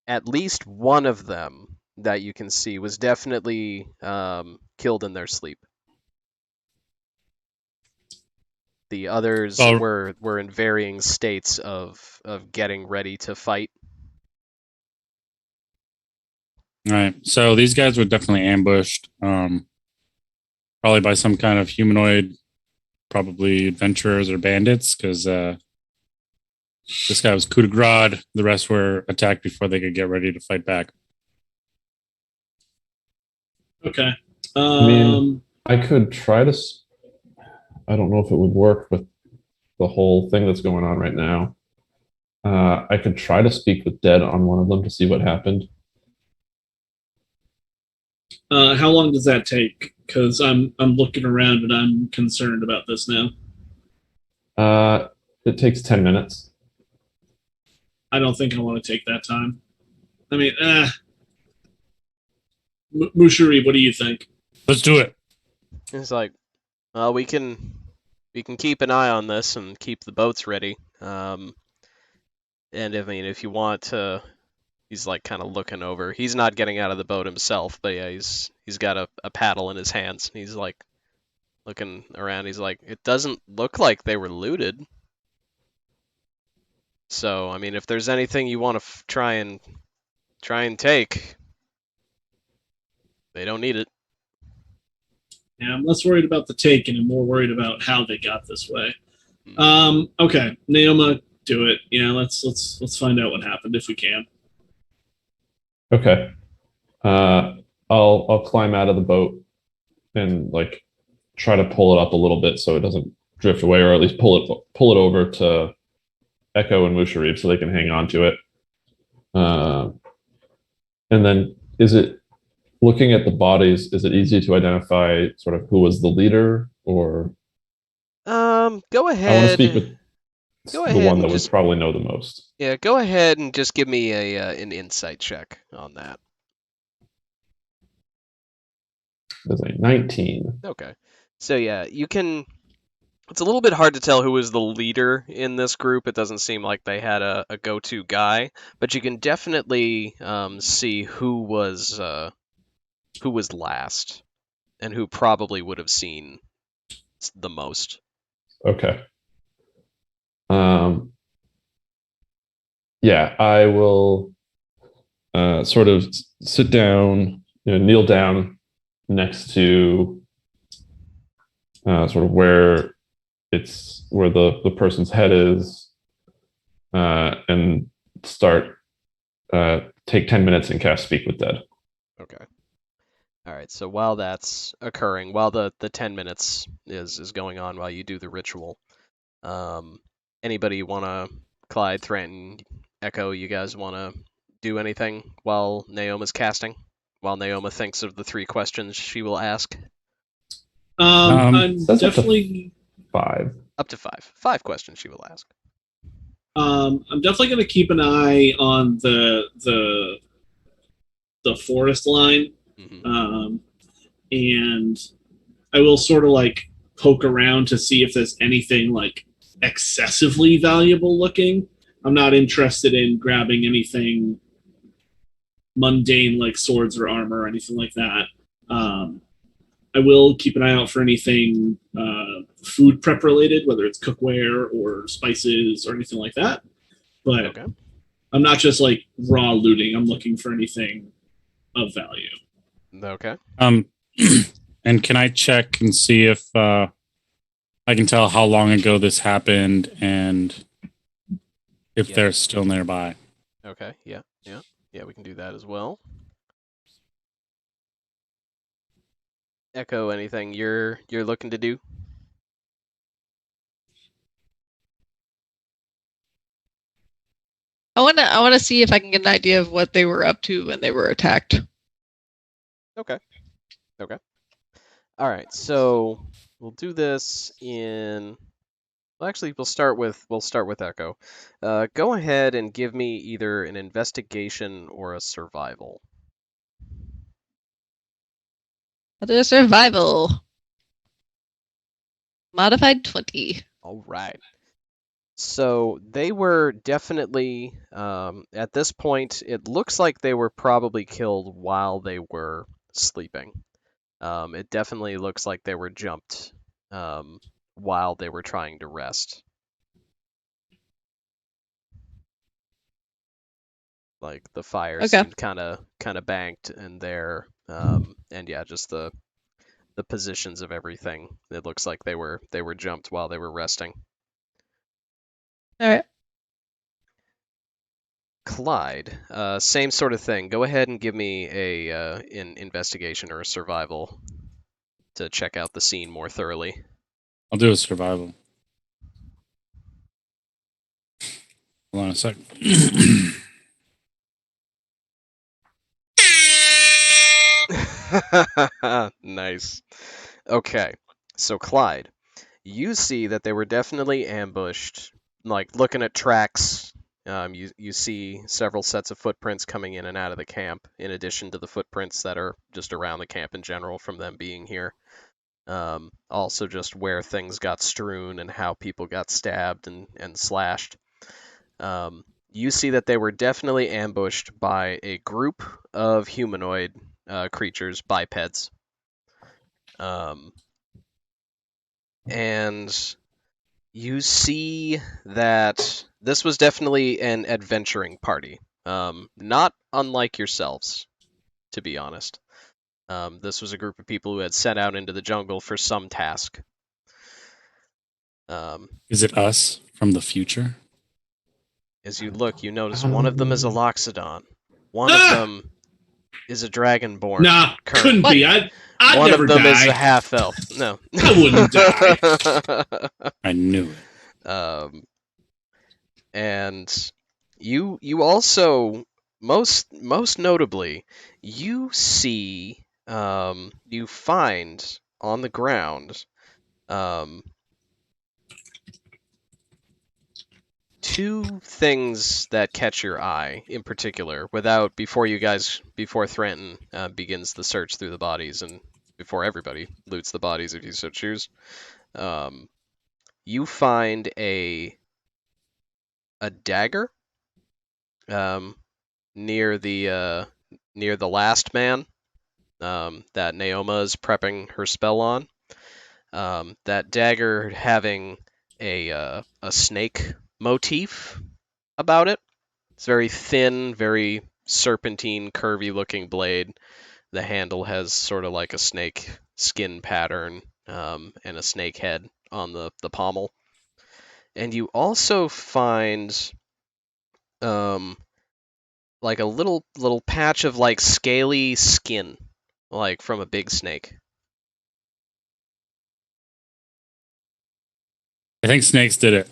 At least one of them that you can see was definitely killed in their sleep. The others were in varying states of getting ready to fight. All right, so these guys were definitely ambushed, probably by some kind of humanoid, probably adventurers or bandits, because this guy was coup de grace. The rest were attacked before they could get ready to fight back. Okay. I mean, I could try to. I don't know if it would work with the whole thing that's going on right now. I could try to speak with Dead on one of them to see what happened. How long does that take? Because I'm looking around and I'm concerned about this now. It takes 10 minutes. I don't think I want to take that time. I mean, Mushari, what do you think? Let's do it. It's like, well, we can keep an eye on this and keep the boats ready. And if you want to, he's like kind of looking over. He's not getting out of the boat himself, but yeah, he's got a paddle in his hands. He's like looking around. He's like, it doesn't look like they were looted. So, I mean, if there's anything you want to try and take, they don't need it. Yeah, I'm less worried about the take and I'm more worried about how they got this way. Okay, Naoma, do it. Yeah, let's find out what happened if we can. Okay. I'll climb out of the boat and like try to pull it up a little bit so it doesn't drift away, or at least pull it over to Echo and Musharib so they can hang on to it. And then is it, looking at the bodies, is it easy to identify sort of who was the leader, or go ahead. I want to speak with the one that would probably know the most. Yeah, go ahead and just give me an insight check on that. There's a 19. Okay. So yeah, you can. It's a little bit hard to tell who was the leader in this group. It doesn't seem like they had a go-to guy, but you can definitely see who was last and who probably would have seen the most. Okay. Yeah, I will sort of sit down, kneel down next to sort of where the person's head is, and start take 10 minutes and cast Speak with Dead. Okay. All right. So while that's occurring, while the 10 minutes is going on, while you do the ritual, anybody want to, Clyde, Thranton, Echo, you guys want to do anything while Naoma's casting? While Naoma thinks of the 3 questions she will ask? I'm definitely... 5. Up to 5. 5 questions she will ask. I'm definitely going to keep an eye on the forest line. Mm-hmm. And I will sort of like poke around to see if there's anything like excessively valuable looking. I'm not interested in grabbing anything mundane like swords or armor or anything like that. I will keep an eye out for anything food prep related, whether it's cookware or spices or anything like that. But Okay. I'm not just like raw looting. I'm looking for anything of value. Okay. And can I check and see if I can tell how long ago this happened and if Yeah. they're still nearby? Okay. Yeah. Yeah. Yeah. We can do that as well. Echo, anything you're looking to do? I wanna see if I can get an idea of what they were up to when they were attacked. Okay. Okay. All right. So we'll do this in. Well, actually, we'll start with Echo. Go ahead and give me either an investigation or a survival. I'll do a survival. Modified 20. All right. So they were definitely, at this point, it looks like they were probably killed while they were sleeping. It definitely looks like they were jumped while they were trying to rest. Like the fire Okay. seemed kind of banked in there, and yeah, just the positions of everything. It looks like they were jumped while they were resting. All right. Clyde, same sort of thing. Go ahead and give me a an investigation or a survival to check out the scene more thoroughly. I'll do a survival. Hold on a sec. Nice. Okay, so Clyde, you see that they were definitely ambushed. Like looking at tracks, you see several sets of footprints coming in and out of the camp, in addition to the footprints that are just around the camp in general from them being here. Also, just where things got strewn and how people got stabbed and slashed. You see that they were definitely ambushed by a group of humanoid creatures, bipeds. And you see that this was definitely an adventuring party. Not unlike yourselves, to be honest. This was a group of people who had set out into the jungle for some task. Is it us from the future? As you look, you notice one of them is a Loxodon. One of them is a Dragonborn. Nah, couldn't What? be. I'd One never of them is die. a half elf. No. I wouldn't die. I knew it. And you also most notably you see you find on the ground two things that catch your eye in particular before Thranton begins the search through the bodies and before everybody loots the bodies if you so choose. You find a dagger near the last man that Naoma is prepping her spell on. That dagger having a snake motif about it. It's very thin, very serpentine, curvy-looking blade. The handle has sort of like a snake skin pattern and a snake head on the pommel. And you also find like a little patch of like scaly skin, like from a big snake. I think snakes did it.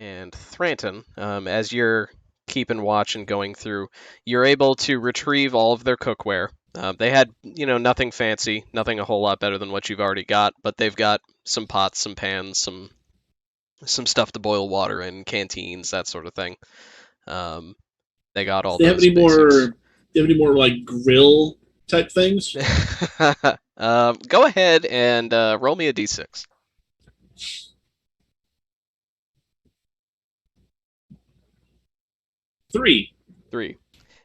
And Thranton, as you're keeping watch and going through, you're able to retrieve all of their cookware. They had, nothing fancy, nothing a whole lot better than what you've already got, but they've got some pots, some pans, some stuff to boil water in, canteens, that sort of thing. They got all Do they have those any basics. more? Do they have any more like grill type things? Go ahead and roll me a d6. 3. 3.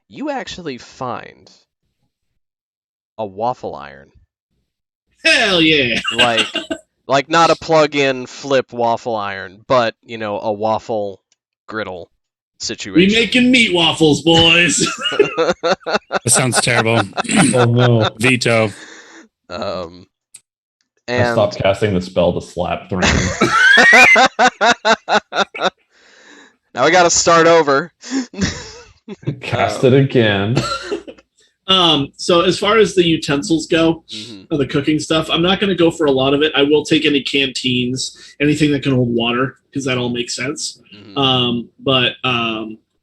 you actually find a waffle iron. Hell yeah! Like not a plug-in flip waffle iron, but a waffle griddle We situation. making meat waffles, boys. That sounds terrible. Oh no. Veto. um, I and stopped casting the spell to slap Thran. now we got to start over. Cast it again. So as far as the utensils go, Mhm. the cooking stuff, I'm not going to go for a lot of it. I will take any canteens, anything that can hold water, because that all makes sense. Mhm. But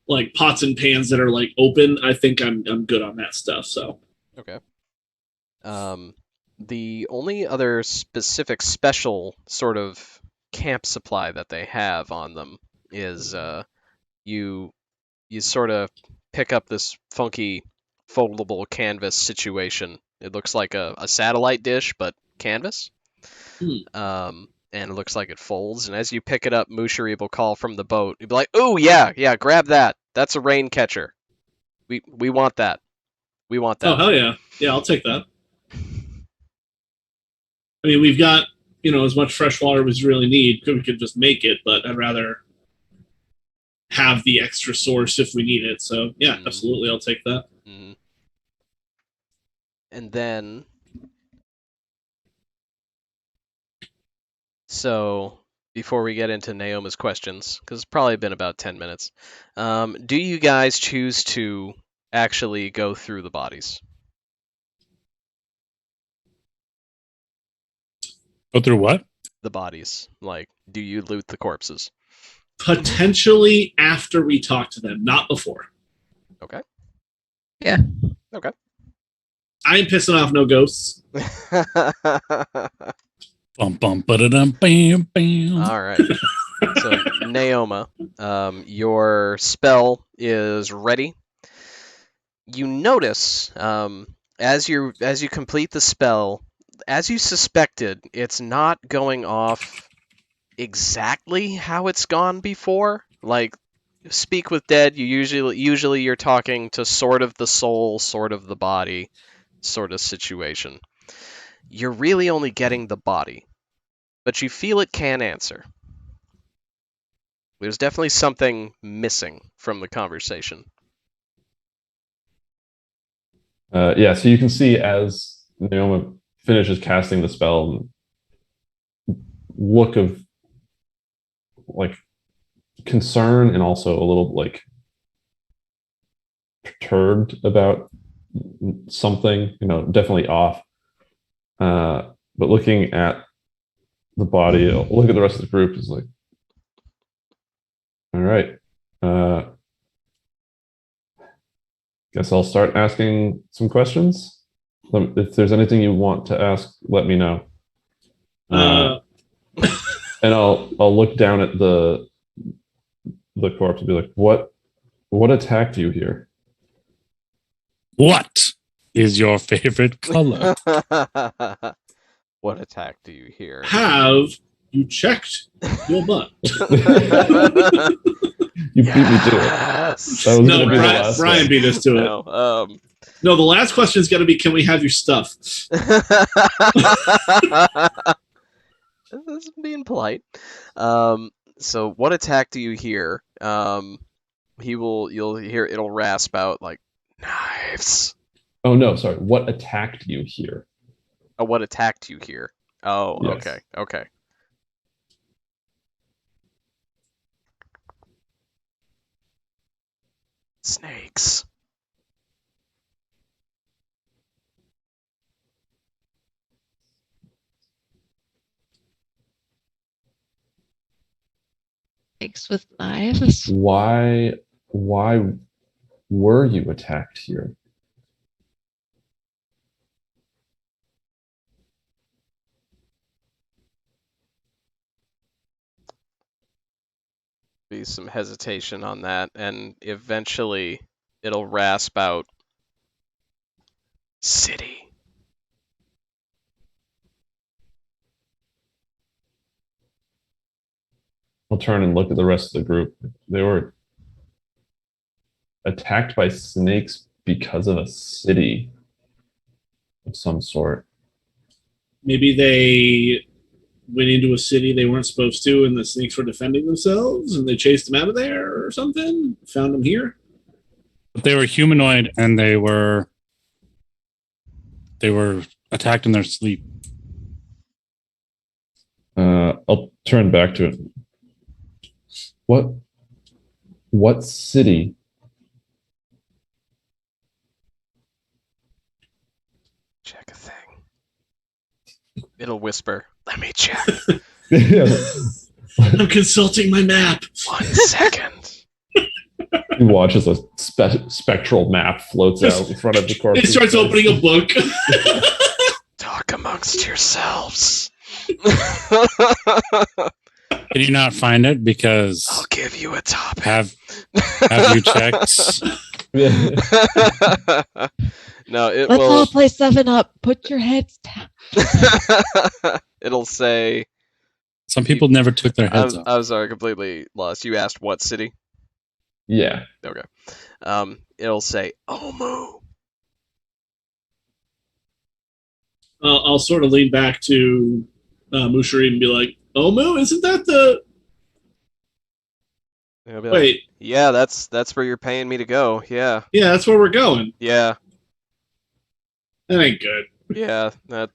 like pots and pans that are like open, I think I'm good on that stuff. So Okay. The only other specific special sort of camp supply that they have on them is you sort of pick up this funky foldable canvas situation. It looks like a satellite dish, but canvas. And it looks like it folds. And as you pick it up, Mushari will call from the boat. He'll be like, "Oh yeah, grab that. That's a rain catcher. We want that. We want oh that." hell yeah, yeah, I'll take that. I mean, we've got as much fresh water as we really need. We could just make it, but I'd rather have the extra source if we need it. So yeah, absolutely, I'll take that. Mm-hmm. And then, so before we get into Naoma's questions, because it's probably been about 10 minutes, do you guys choose to actually go through the bodies? Go through what? The bodies. Like, do you loot the corpses? Potentially after we talk to them, not before. Okay. Yeah. Okay. I ain't pissing off no ghosts. Bum bum ba-da-dum, bam bam. All right. So Naoma, your spell is ready. You notice as you complete the spell, as you suspected, it's not going off exactly how it's gone before. Like Speak with Dead, you usually you're talking to sort of the soul, sort of the body, sort of situation. You're really only getting the body, but you feel it can answer. There's definitely something missing from the conversation. Yeah, so you can see as Naoma finishes casting the spell, look of like concern and also a little like perturbed about something, definitely off. But looking at the body, look at the rest of the group is like, all right. Guess I'll start asking some questions. If there's anything you want to ask, let me know. And I'll look down at the corpse and be like, what attacked you here? What is your favorite color? What attack do you hear? Have you checked your butt? You beat me to it. That was No, gonna be the last Brian one. beat us to it. No, the last question is going to be, can we have your stuff? This is being polite. So what attack do you hear? You'll hear it'll rasp out like knives. Oh no, sorry. What attacked you here? Oh, what attacked you here? Oh, Yes. okay. Snakes. Snakes with knives. Why were you attacked here? Be some hesitation on that, and eventually it'll rasp out city. I'll turn and look at the rest of the group. They were attacked by snakes because of a city of some sort. Maybe they went into a city they weren't supposed to, and the snakes were defending themselves, and they chased them out of there or something. Found them here. But they were humanoid, and they were attacked in their sleep. I'll turn back to it. What city? Check a thing. It'll whisper, "Let me check." I'm consulting my map. 1 second. You watch as a spectral map floats out in front of the corpse. It starts opening a book. Talk amongst yourselves. Can you not find it? Because I'll give you a topic. have you checked? No, it Let's all will. play 7-Up. Put your heads down. It'll say. Some people never took their heads off. I'm sorry, completely lost. You asked what city? Yeah. Okay. It'll say Omu. I'll sort of lean back to Mushari and be like, Omu, isn't that the... It'll be like, Wait, yeah, that's where you're paying me to go. Yeah, yeah, that's where we're going. yeah, That ain't good. yeah. That.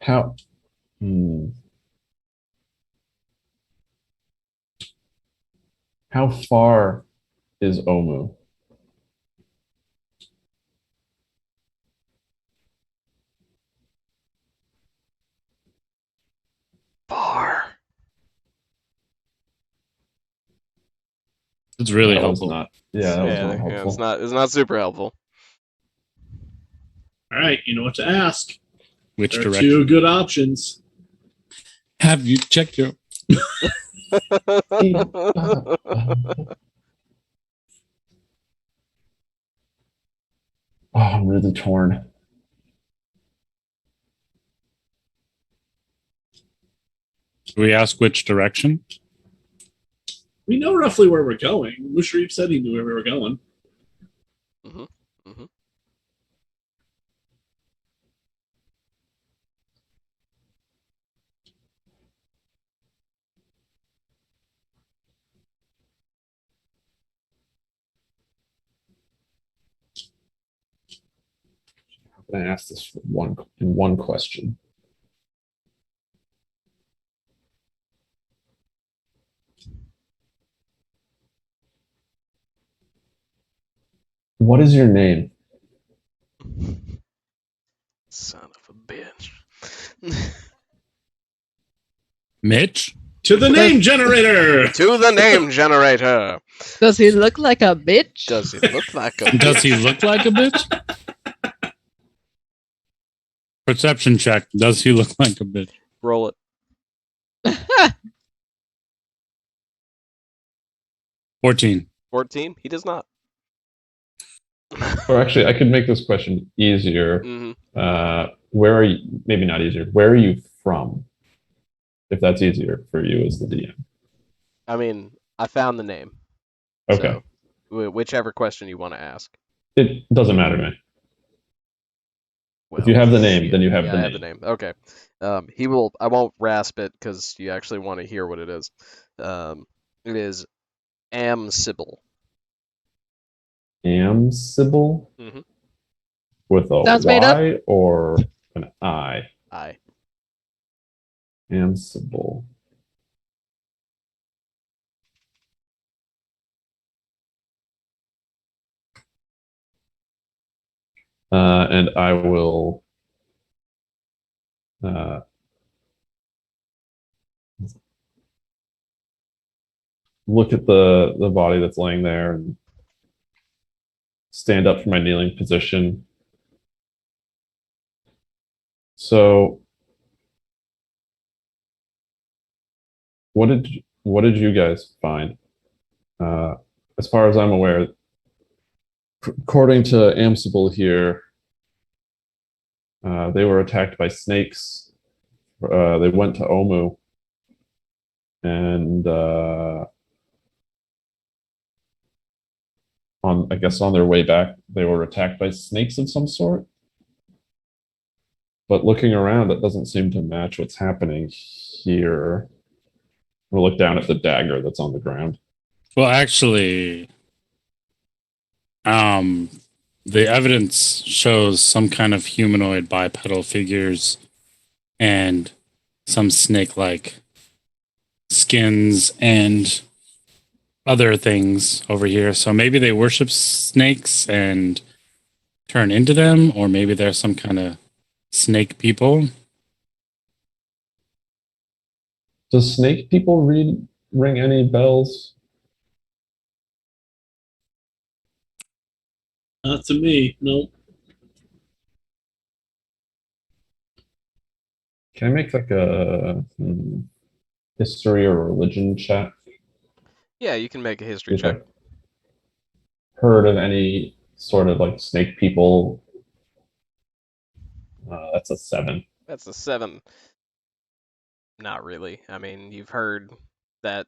How? How far is Omu? Far. It's really That was helpful. not. Yeah, that was Yeah, not yeah, helpful. it's not super helpful. All right, you know what to ask. Which There are direction? 2 good options. Have you checked your? Oh, I'm really torn. Do we ask which direction? We know roughly where we're going. Musharif said he knew where we were going. I'm going to ask this in one question. What is your name? Son of a bitch. Mitch? To the name generator! To the name generator. Does he look like a bitch? Does he look like a? Does he look like a bitch? Perception check. Does he look like a bitch? Roll it. 14. 14. He does not. Or actually, I could make this question easier. Where are you? Maybe not easier. Where are you from? If that's easier for you as the DM. I mean, I found the name. Okay. So, whichever question you want to ask. It doesn't matter to me. Well, If you have the name, shit. then you have Yeah, the I name. have the name. Okay. He will. I won't rasp it because you actually want to hear what it is. It is Sybil. Sybil? Mhm. With a Sounds made up. Y or an I? I. Sybil. And I will look at the body that's laying there and stand up from my kneeling position. So, what did you guys find? As far as I'm aware, according to Amsible here, they were attacked by snakes. They went to Omu, and I guess on their way back, they were attacked by snakes of some sort. But looking around, that doesn't seem to match what's happening here. We'll look down at the dagger that's on the ground. Well, actually, the evidence shows some kind of humanoid bipedal figures and some snake-like skins and other things over here. So maybe they worship snakes and turn into them, or maybe they're some kind of snake people. Does snake people ring any bells? Not to me. Nope. Can I make like a history or religion check? Yeah, you can make a history If check. I've heard of any sort of like snake people. That's a 7. That's a 7. Not really. I mean, you've heard that,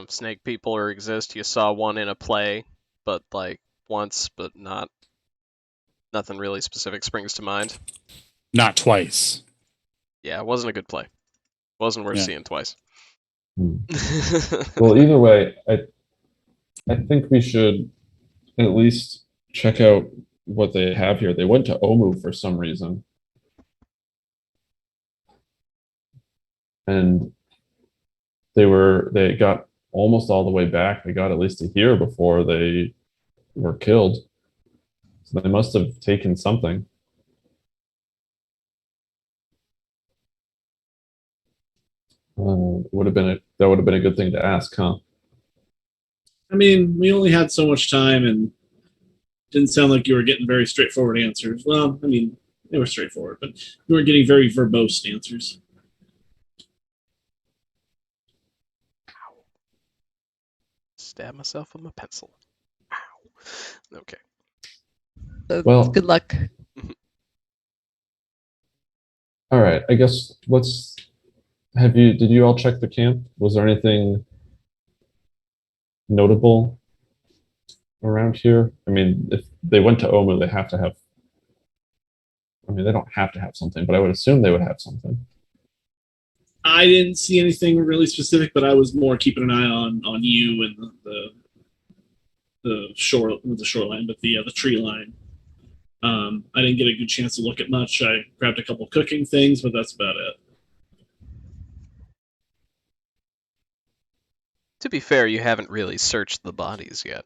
snake people exist. You saw one in a play, but like once, but nothing really specific springs to mind. Not twice. Yeah, it wasn't a good play. Wasn't worth seeing twice. Well, either way, I think we should at least check out what they have here. They went to Omu for some reason. And they got almost all the way back. They got at least to here before they were killed. So they must have taken something. That would have been a good thing to ask, huh? I mean, we only had so much time, and didn't sound like you were getting very straightforward answers. Well, I mean, they were straightforward, but you were getting very verbose answers. Stab myself with my pencil. Ow. Okay. So Well- good luck. All right. I guess did you all check the camp? Was there anything notable around here? I mean, if they went to Omu, they have to have. I mean, they don't have to have something, but I would assume they would have something. I didn't see anything really specific, but I was more keeping an eye on you and the shoreline, but the tree line. I didn't get a good chance to look at much. I grabbed a couple cooking things, but that's about it. To be fair, you haven't really searched the bodies yet.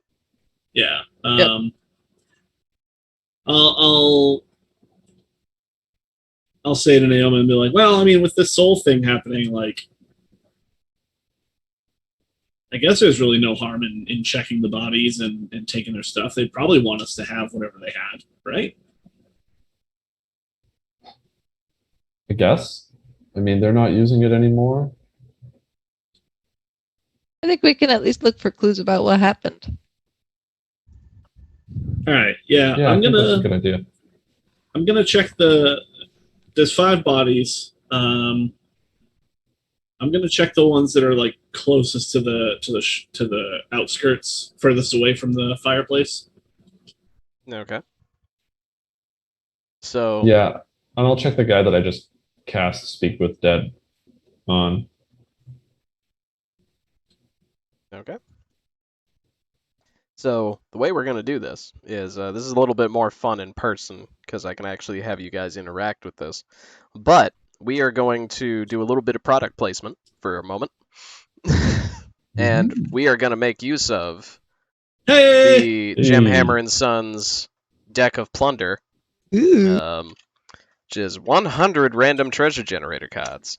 Yeah. Yep. I'll say to Naomi and be like, well, I mean, with this soul thing happening, like, I guess there's really no harm in checking the bodies and taking their stuff. They'd probably want us to have whatever they had, right? I guess. I mean, they're not using it anymore. I think we can at least look for clues about what happened. All right. Yeah. Yeah, I think that's a good idea. I'm gonna check there's 5 bodies. I'm gonna check the ones that are like closest to the outskirts, furthest away from the fireplace. Okay. So Yeah, and I'll check the guy that I just cast Speak with Dead on. Okay. So the way we're going to do this is a little bit more fun in person because I can actually have you guys interact with this. But we are going to do a little bit of product placement for a moment. And we are going to make use of Hey! the Gemhammer and Sons deck of plunder, Ooh. which is 100 random treasure generator cards.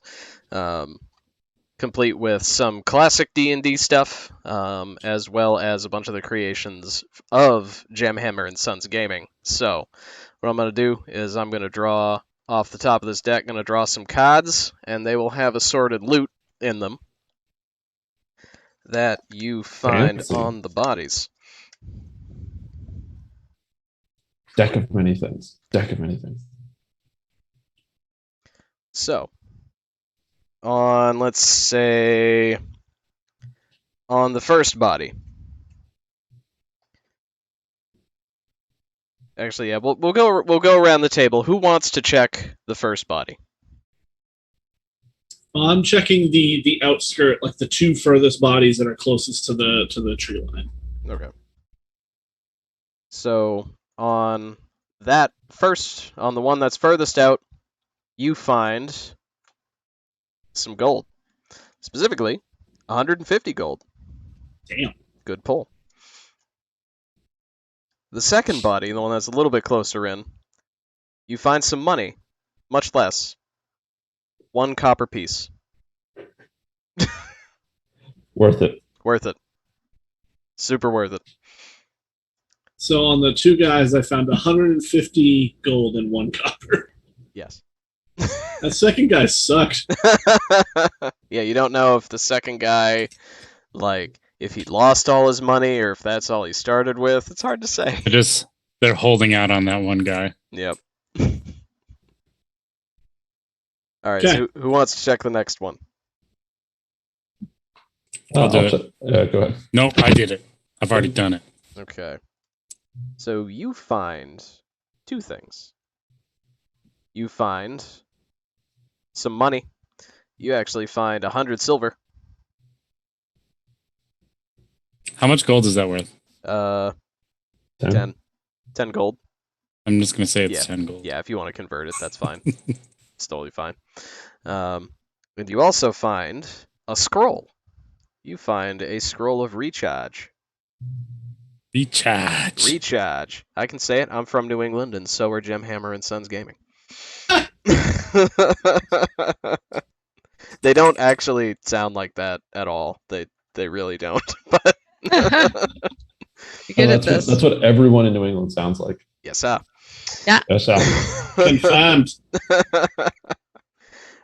Complete with some classic D&D stuff, as well as a bunch of the creations of Gemhammer and Sons Gaming. So, what I'm going to do is I'm going to draw off the top of this deck, going to draw some cards, and they will have assorted loot in them that you find Fancy. on the bodies. Deck of many things. Deck of many things. So, on, let's say, on the first body. Actually, yeah, we'll go around the table. Who wants to check the first body? I'm checking the outskirt, like the two furthest bodies that are closest to the tree line. Okay. So on the one that's furthest out, you find some gold. Specifically, 150 gold. Damn. Good pull. The second body, the one that's a little bit closer in, you find some money. Much less. 1 copper piece. Worth it. Worth it. Super worth it. So on the two guys, I found 150 gold and 1 copper. Yes. That second guy sucked. Yeah, you don't know if the second guy, like, if he lost all his money or if that's all he started with. It's hard to say. They're holding out on that one guy. Yep. All right, Okay. so who wants to check the next one? I'll do it. Yeah, go ahead. Nope, I did it. I've already done it. Okay. So you find 2 things. You find some money. You actually find 100 silver. How much gold is that worth? 10 gold. I'm just going to say it's Yeah. 10 gold. Yeah, if you want to convert it, that's fine. It's totally fine. And you also find a scroll. You find a scroll of recharge. Recharge. Recharge. I can say it. I'm from New England, and so are Gem Hammer and Sons Gaming. They don't actually sound like that at all. They really don't. But You're good at this. That's what everyone in New England sounds like. yes, sir. Yes, sir. Confirmed.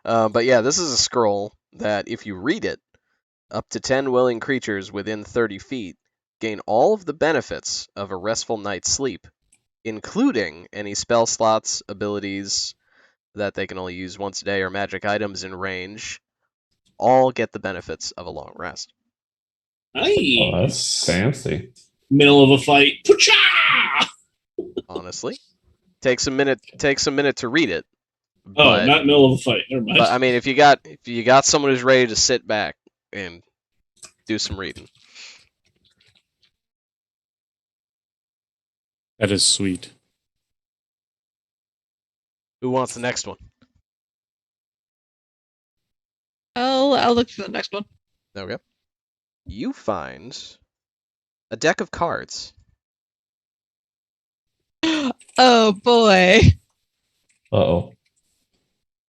But yeah, this is a scroll that if you read it, up to 10 willing creatures within 30 feet gain all of the benefits of a restful night's sleep, including any spell slots, abilities that they can only use once a day, or magic items in range. All get the benefits of a long rest. Nice. Oh, that's fancy. Middle of a fight. Poocha! Honestly, takes a minute to read it. Oh, But, not middle of a fight. Never mind. but I mean, if you got someone who's ready to sit back and do some reading. That is sweet. Who wants the next one? I'll look for the next one. Okay. You find a deck of cards. Oh boy. Uh-oh.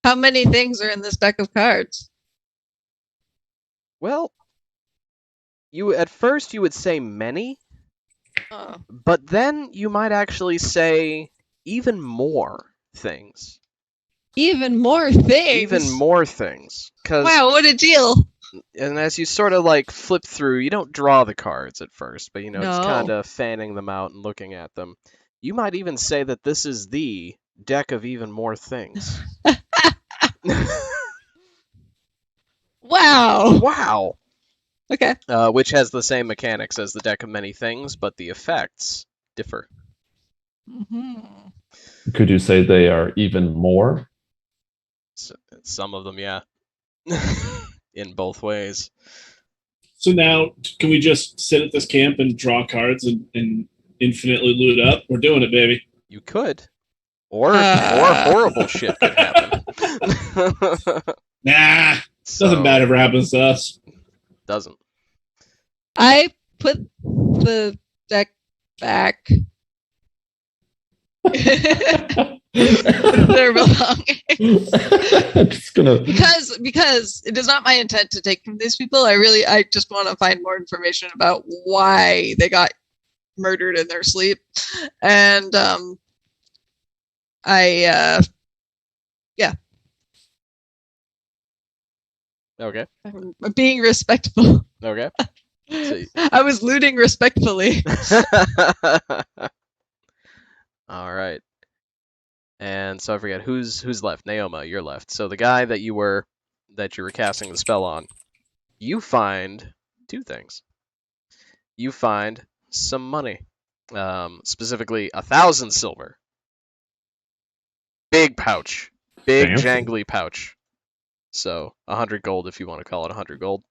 How many things are in this deck of cards? Well, at first you would say many, Oh. but then you might actually say even more things. Even more things. Even more things. Wow, what a deal. And as you sort of like flip through, you don't draw the cards at first, but just No. kind of fanning them out and looking at them. You might even say that this is the deck of even more things. Wow. Wow. Okay. Which has the same mechanics as the deck of many things, but the effects differ. Mm-hmm. Could you say they are even more? Some of them, yeah. In both ways. So now, can we just sit at this camp and draw cards and infinitely loot up? We're doing it, baby. You could. Or horrible shit could happen. Nah, doesn't matter if it happens to us. Doesn't. I put the deck back. They're belonging. Just gonna because it is not my intent to take from these people. I just want to find more information about why they got murdered in their sleep. And yeah. Okay. I'm being respectful. Okay. So I was looting respectfully. all right. And so I forget who's left. Naoma, you're left. So the guy that you were casting the spell on, you find 2 things. you find some money, specifically 1,000 silver. Big pouch, big Fancy. jangly pouch. So 100 gold if you want to call it 100 gold.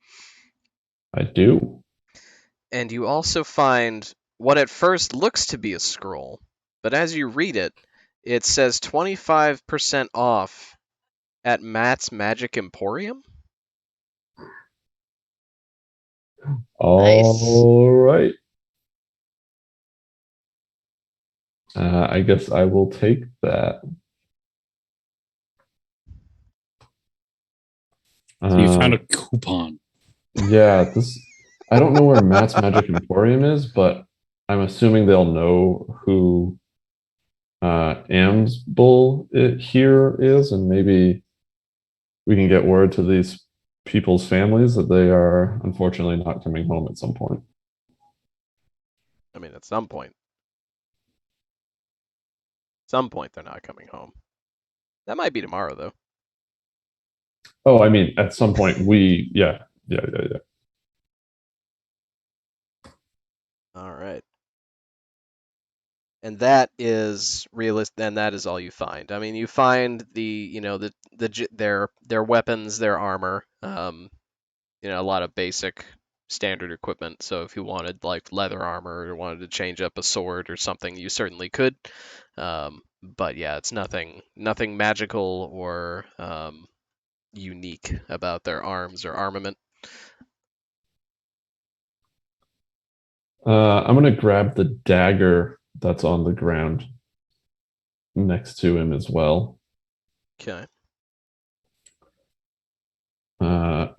I do. And you also find what at first looks to be a scroll, but as you read it, it says 25% off at Matt's Magic Emporium. All right. I guess I will take that. So you found a coupon. Yeah, this. I don't know where Matt's Magic Emporium is, but I'm assuming they'll know who Am's Bull here is, and maybe we can get word to these people's families that they are unfortunately not coming home at some point. I mean, at some point. Some point they're not coming home. That might be tomorrow, though. Oh, I mean, at some point yeah. All right. And that is realistic, and that is all you find. I mean, you find their weapons, their armor, a lot of basic standard equipment. So if you wanted like leather armor or wanted to change up a sword or something, you certainly could. But yeah, it's nothing magical or unique about their arms or armament. I'm gonna grab the dagger that's on the ground next to him as well. Okay.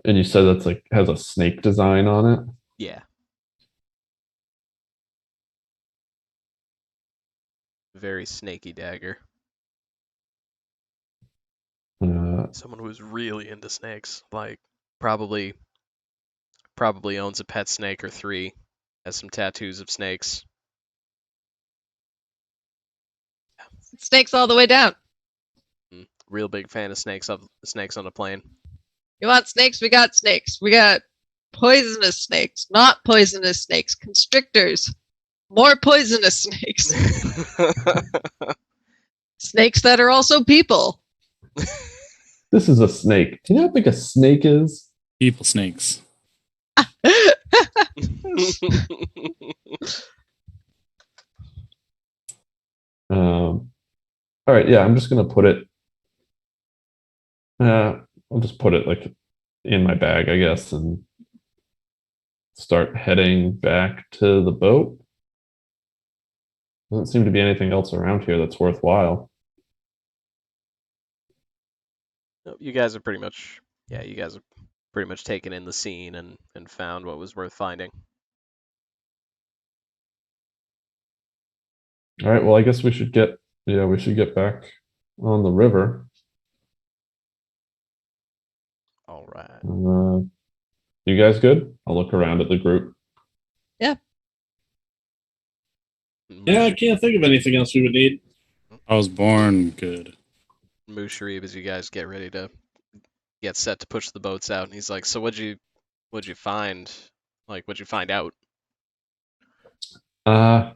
And you said that's like has a snake design on it. Yeah. Very snaky dagger. Someone who's really into snakes, like probably owns a pet snake or three, has some tattoos of snakes. Snakes all the way down. Real big fan of snakes on a plane. You want snakes? We got snakes. We got poisonous snakes, not poisonous snakes, constrictors, more poisonous snakes, snakes that are also people. This is a snake. Do you know how big a snake is? People snakes. All right, yeah, I'm just gonna put it. I'll just put it like in my bag, I guess, and start heading back to the boat. Doesn't seem to be anything else around here that's worthwhile. You guys are pretty much taken in the scene and found what was worth finding. All right, well, I guess we should get back on the river. All right. You guys good? I'll look around at the group. Yeah. Yeah, I can't think of anything else we would need. I was born good. Musharib, as you guys get ready to get set to push the boats out, and he's like, "So what'd you find? Like, what'd you find out?" And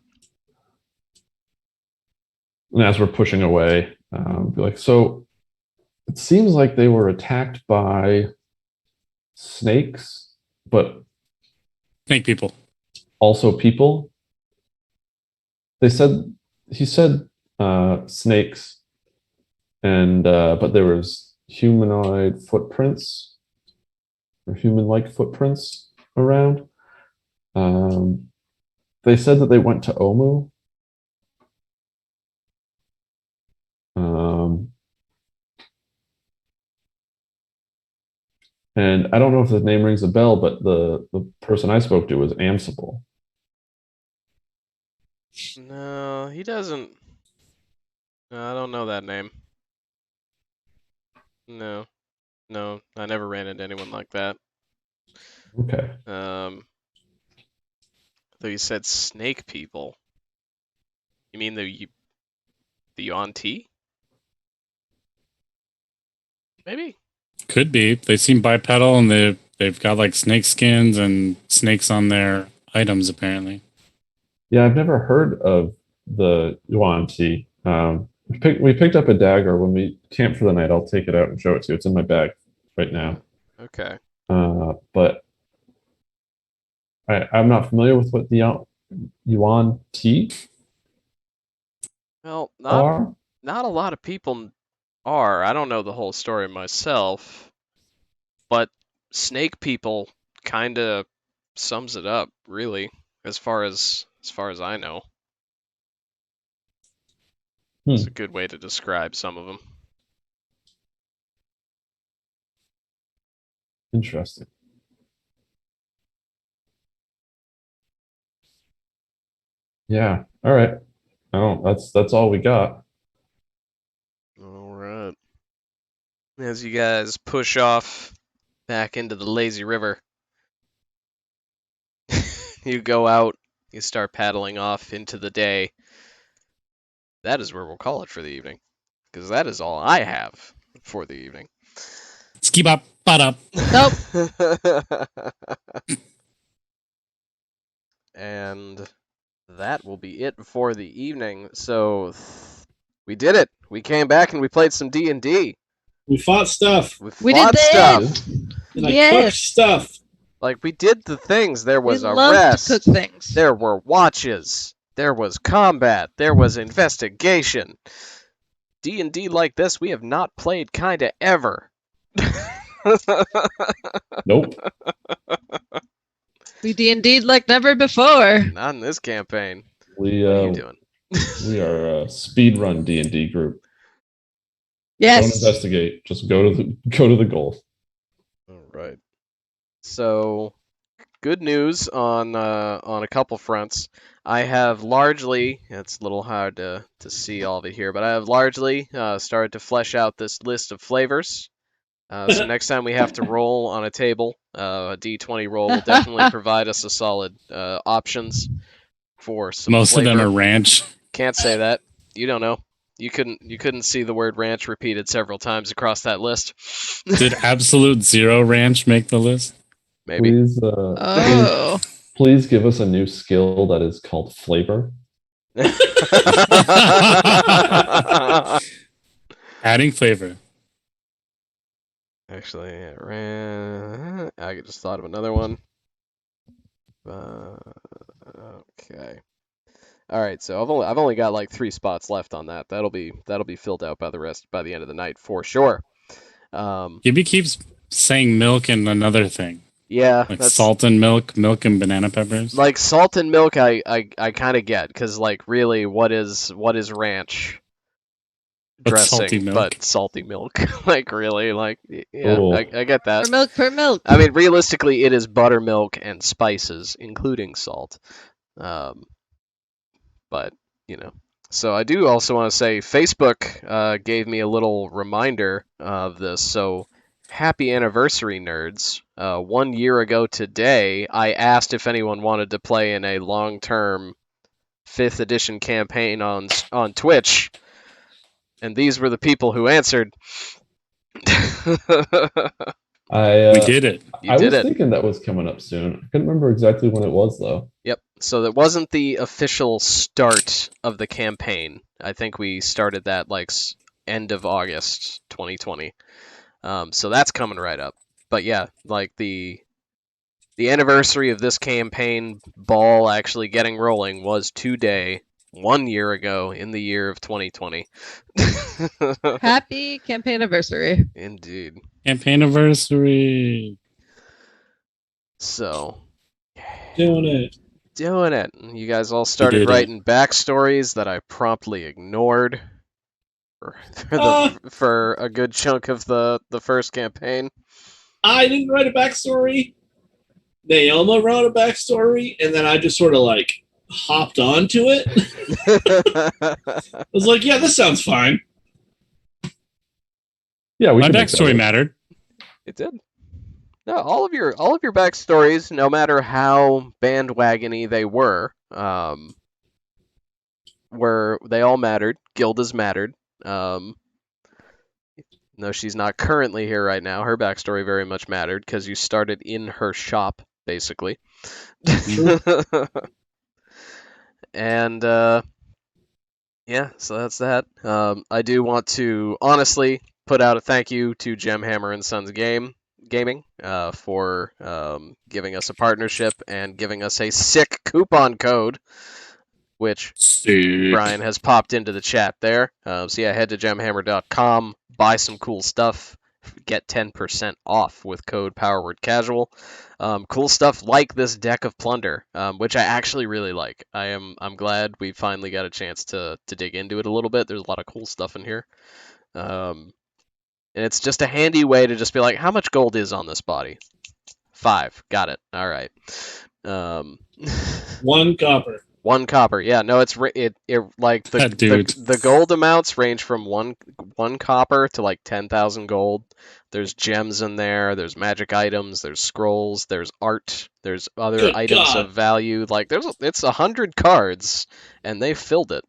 as we're pushing away, be like, so it seems like they were attacked by snakes, but Snake people. also people. He said snakes, and but there was humanoid footprints or human-like footprints around. They said that they went to Omu. And I don't know if the name rings a bell, but the person I spoke to was Amsible. No, he doesn't. No, I don't know that name. No, I never ran into anyone like that. Okay. Though you said snake people. You mean the Yuan-Ti? Maybe. Could be. They seem bipedal and they've got like snake skins and snakes on their items, apparently. Yeah, I've never heard of the yuan tea. We picked up a dagger when we camped for the night. I'll take it out and show it to you. It's in my bag right now. Okay. But I'm not familiar with what the yuan tea Well, are. not a lot of people are. I don't know the whole story myself, but snake people kind of sums it up, really, as far as I know. It's a good way to describe some of them. Interesting. Yeah. All right. I don't. That's all we got. All right. As you guys push off back into the lazy river, you go out, you start paddling off into the day. That is where we'll call it for the evening, because that is all I have for the evening. Ski bop, up. Nope. And that will be it for the evening. So we did it. We came back and we played some D&D. We fought stuff. We did fought that. stuff. And I cooked stuff. Like, we did the things. There was we a love rest. to cook things. There were watches. There was combat. There was investigation. D&D like this we have not played kinda ever. Nope. We D&D like never before. Not in this campaign. We What are you doing? we are a speed run D&D group. Yes. Don't investigate. Just go to the goal. All right. So, good news on a couple fronts. I have largely, it's a little hard to see all of it here, but I have largely started to flesh out this list of flavors. So next time we have to roll on a table, a D20 roll will definitely provide us a solid options for some Most flavor. of them are ranch. Can't say that. You don't know. You couldn't see the word ranch repeated several times across that list. Did Absolute Zero Ranch make the list? Maybe. Please, Oh. please give us a new skill that is called flavor. Adding flavor. Actually, I just thought of another one. Okay. All right, so I've only got like 3 spots left on that. That'll be filled out by the end of the night for sure. Gibby keeps saying milk and another thing. Yeah, Like that's, salt and milk and banana peppers. like salt and milk. I kind of get, because like really, what is ranch But dressing salty milk. but salty milk? Like really, like yeah, Oh. I get that. For milk. I mean, realistically, it is buttermilk and spices, including salt. But, you know. So I do also want to say Facebook gave me a little reminder of this. So happy anniversary, nerds. 1 year ago today, I asked if anyone wanted to play in a long-term 5th edition campaign on Twitch. And these were the people who answered. We did it. You I did was it. thinking that was coming up soon. I couldn't remember exactly when it was though. Yep. So that wasn't the official start of the campaign. I think we started that like end of August 2020. So that's coming right up. But yeah, like the anniversary of this campaign ball actually getting rolling was today, 1 year ago in the year of 2020. Happy campaign anniversary. Indeed. Campaign anniversary. So Doing it. You guys all started did it. writing backstories that I promptly ignored for a good chunk of the first campaign. I didn't write a backstory. Naoma wrote a backstory, and then I just sort of like hopped onto it. I was like, yeah, this sounds fine. Yeah, we My can make that backstory work. mattered. It did. No, all of your backstories, no matter how bandwagony they were they all mattered. Gilda's mattered. No, she's not currently here right now. Her backstory very much mattered because you started in her shop basically. True. And yeah, so that's that. I do want to honestly put out a thank you to Gemhammer and Sons Gaming for giving us a partnership and giving us a sick coupon code, which Sick. Brian has popped into the chat there. So yeah, head to gemhammer.com, buy some cool stuff, get 10% off with code PowerWordCasual. Cool stuff like this deck of plunder, which I actually really like. I'm glad we finally got a chance to dig into it a little bit. There's a lot of cool stuff in here. And it's just a handy way to just be like, how much gold is on this body? 5. Got it. All right. 1 copper. 1 copper. Yeah, no, it's it like That dude. the gold amounts range from one copper to like 10,000 gold. There's gems in there. There's magic items. There's scrolls. There's art. There's other Good items God. of value. Like it's 100 cards, and they filled it.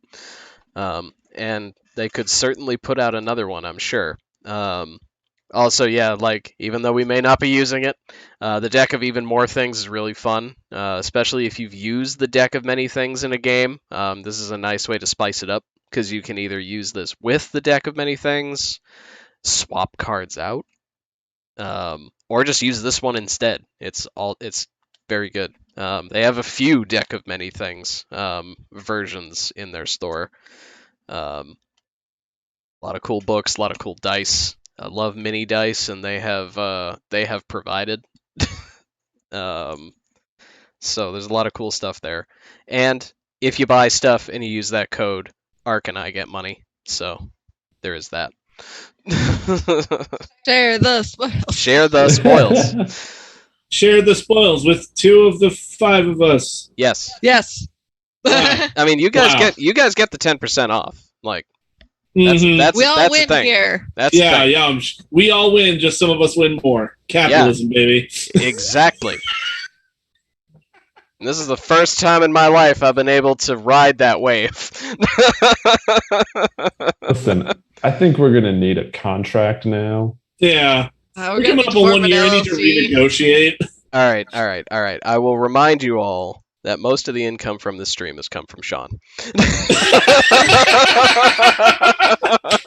And they could certainly put out another one, I'm sure. Also, yeah, like even though we may not be using it, the deck of even more things is really fun, especially if you've used the deck of many things in a game. This is a nice way to spice it up because you can either use this with the deck of many things, swap cards out, or just use this one instead. It's very good. They have a few deck of many things versions in their store. A lot of cool books, a lot of cool dice. I love mini dice, and they have provided. So there's a lot of cool stuff there. And if you buy stuff and you use that code, Ark and I get money. So there is that. Share the spoils. Share the spoils. Share the spoils with 2 of the 5 of us. Yes. Yes. Wow. I mean, you guys Wow. get the 10% off. Like that's Mhm. We all that's win the thing. here. That's the Yeah, thing. yeah. We all win, just some of us win more. Capitalism, baby. Exactly. And this is the first time in my life I've been able to ride that wave. Listen, I think we're gonna need a contract now. Yeah. We're We're gonna coming need up to on form 1 an year. I need to LLC. renegotiate. All right. I will remind you all that most of the income from this stream has come from Sean.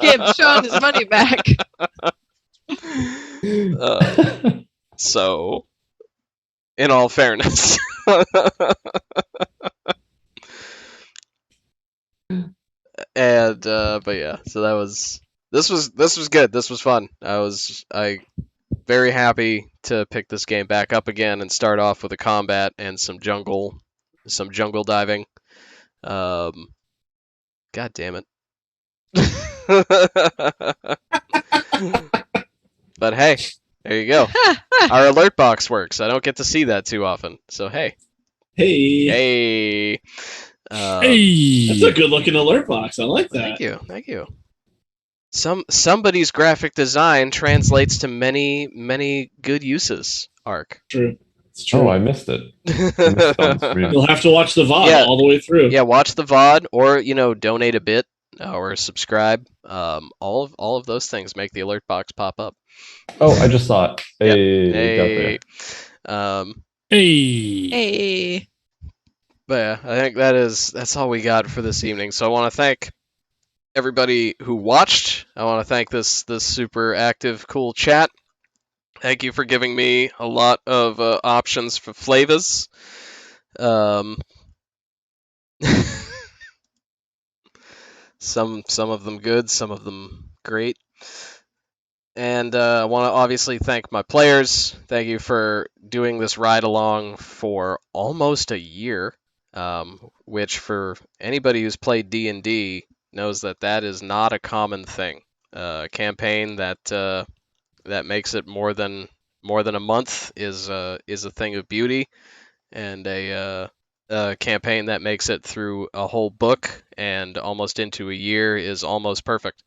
Give Sean his money back. So, in all fairness. And but yeah, so this was good. This was fun. I very happy to pick this game back up again and start off with a combat and some jungle diving. God damn it. But hey, there you go. Our alert box works. I don't get to see that too often. So hey. Hey. Hey. That's a good looking alert box. I like that. Thank you. Somebody's graphic design translates to many good uses. Ark. True. It's true. Oh, I missed it. I missed it on the screen. You'll have to watch the VOD Yeah. all the way through. Yeah, watch the VOD or donate a bit or subscribe. All of those things make the alert box pop up. Oh, I just saw it. Hey. Got there. Hey. Hey. But yeah, I think that's all we got for this evening. So I want to thank everybody who watched. I want to thank this super active, cool chat. Thank you for giving me a lot of options for flavors. Some of them good, some of them great. And I want to obviously thank my players. Thank you for doing this ride along for almost a year, which for anybody who's played D&D knows that is not a common thing. A campaign that makes it more than a month is a thing of beauty, and a campaign that makes it through a whole book and almost into a year is almost perfect.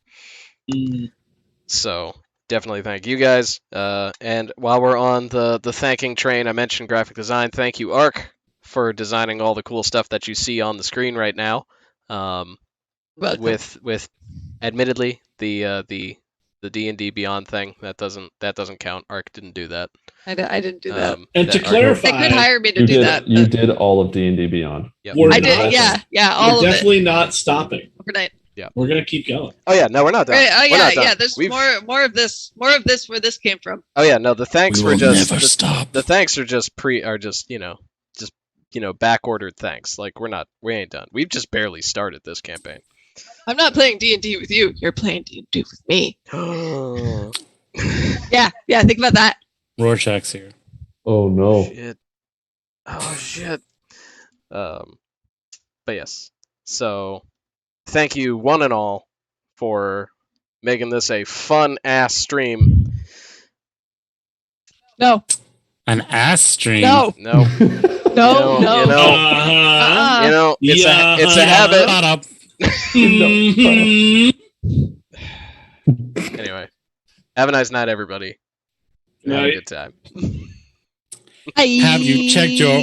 So definitely thank you guys. And while we're on the thanking train, I mentioned graphic design. Thank you, Ark, for designing all the cool stuff that you see on the screen right now. Welcome. With admittedly the the D&D Beyond thing. That doesn't count. Ark didn't do that. I didn't do that. And to Ark- clarify, They could hire me to You do did. that. You but did all of D&D Beyond. Yep. we're I not, did. Yeah, all we're of it definitely not stopping. overnight. We're gonna keep going. Oh yeah, no, we're not done. Right, oh We're yeah, not done. yeah. There's more of this where this came from. Oh yeah, no, the thanks We were will just never the, stop. the thanks are just back ordered thanks. Like we ain't done. We've just barely started this campaign. I'm not playing D&D with you. You're playing D&D with me. Yeah. Think about that. Rorschach's here. Oh no. Shit. Oh shit. But yes. So, thank you one and all for making this a fun ass stream. No, An ass stream. no, No, no, You no. know, Uh-huh. it's a habit. Shut up. Mhm. Anyway, have a nice night, everybody. Have a Night. good time. Have you checked your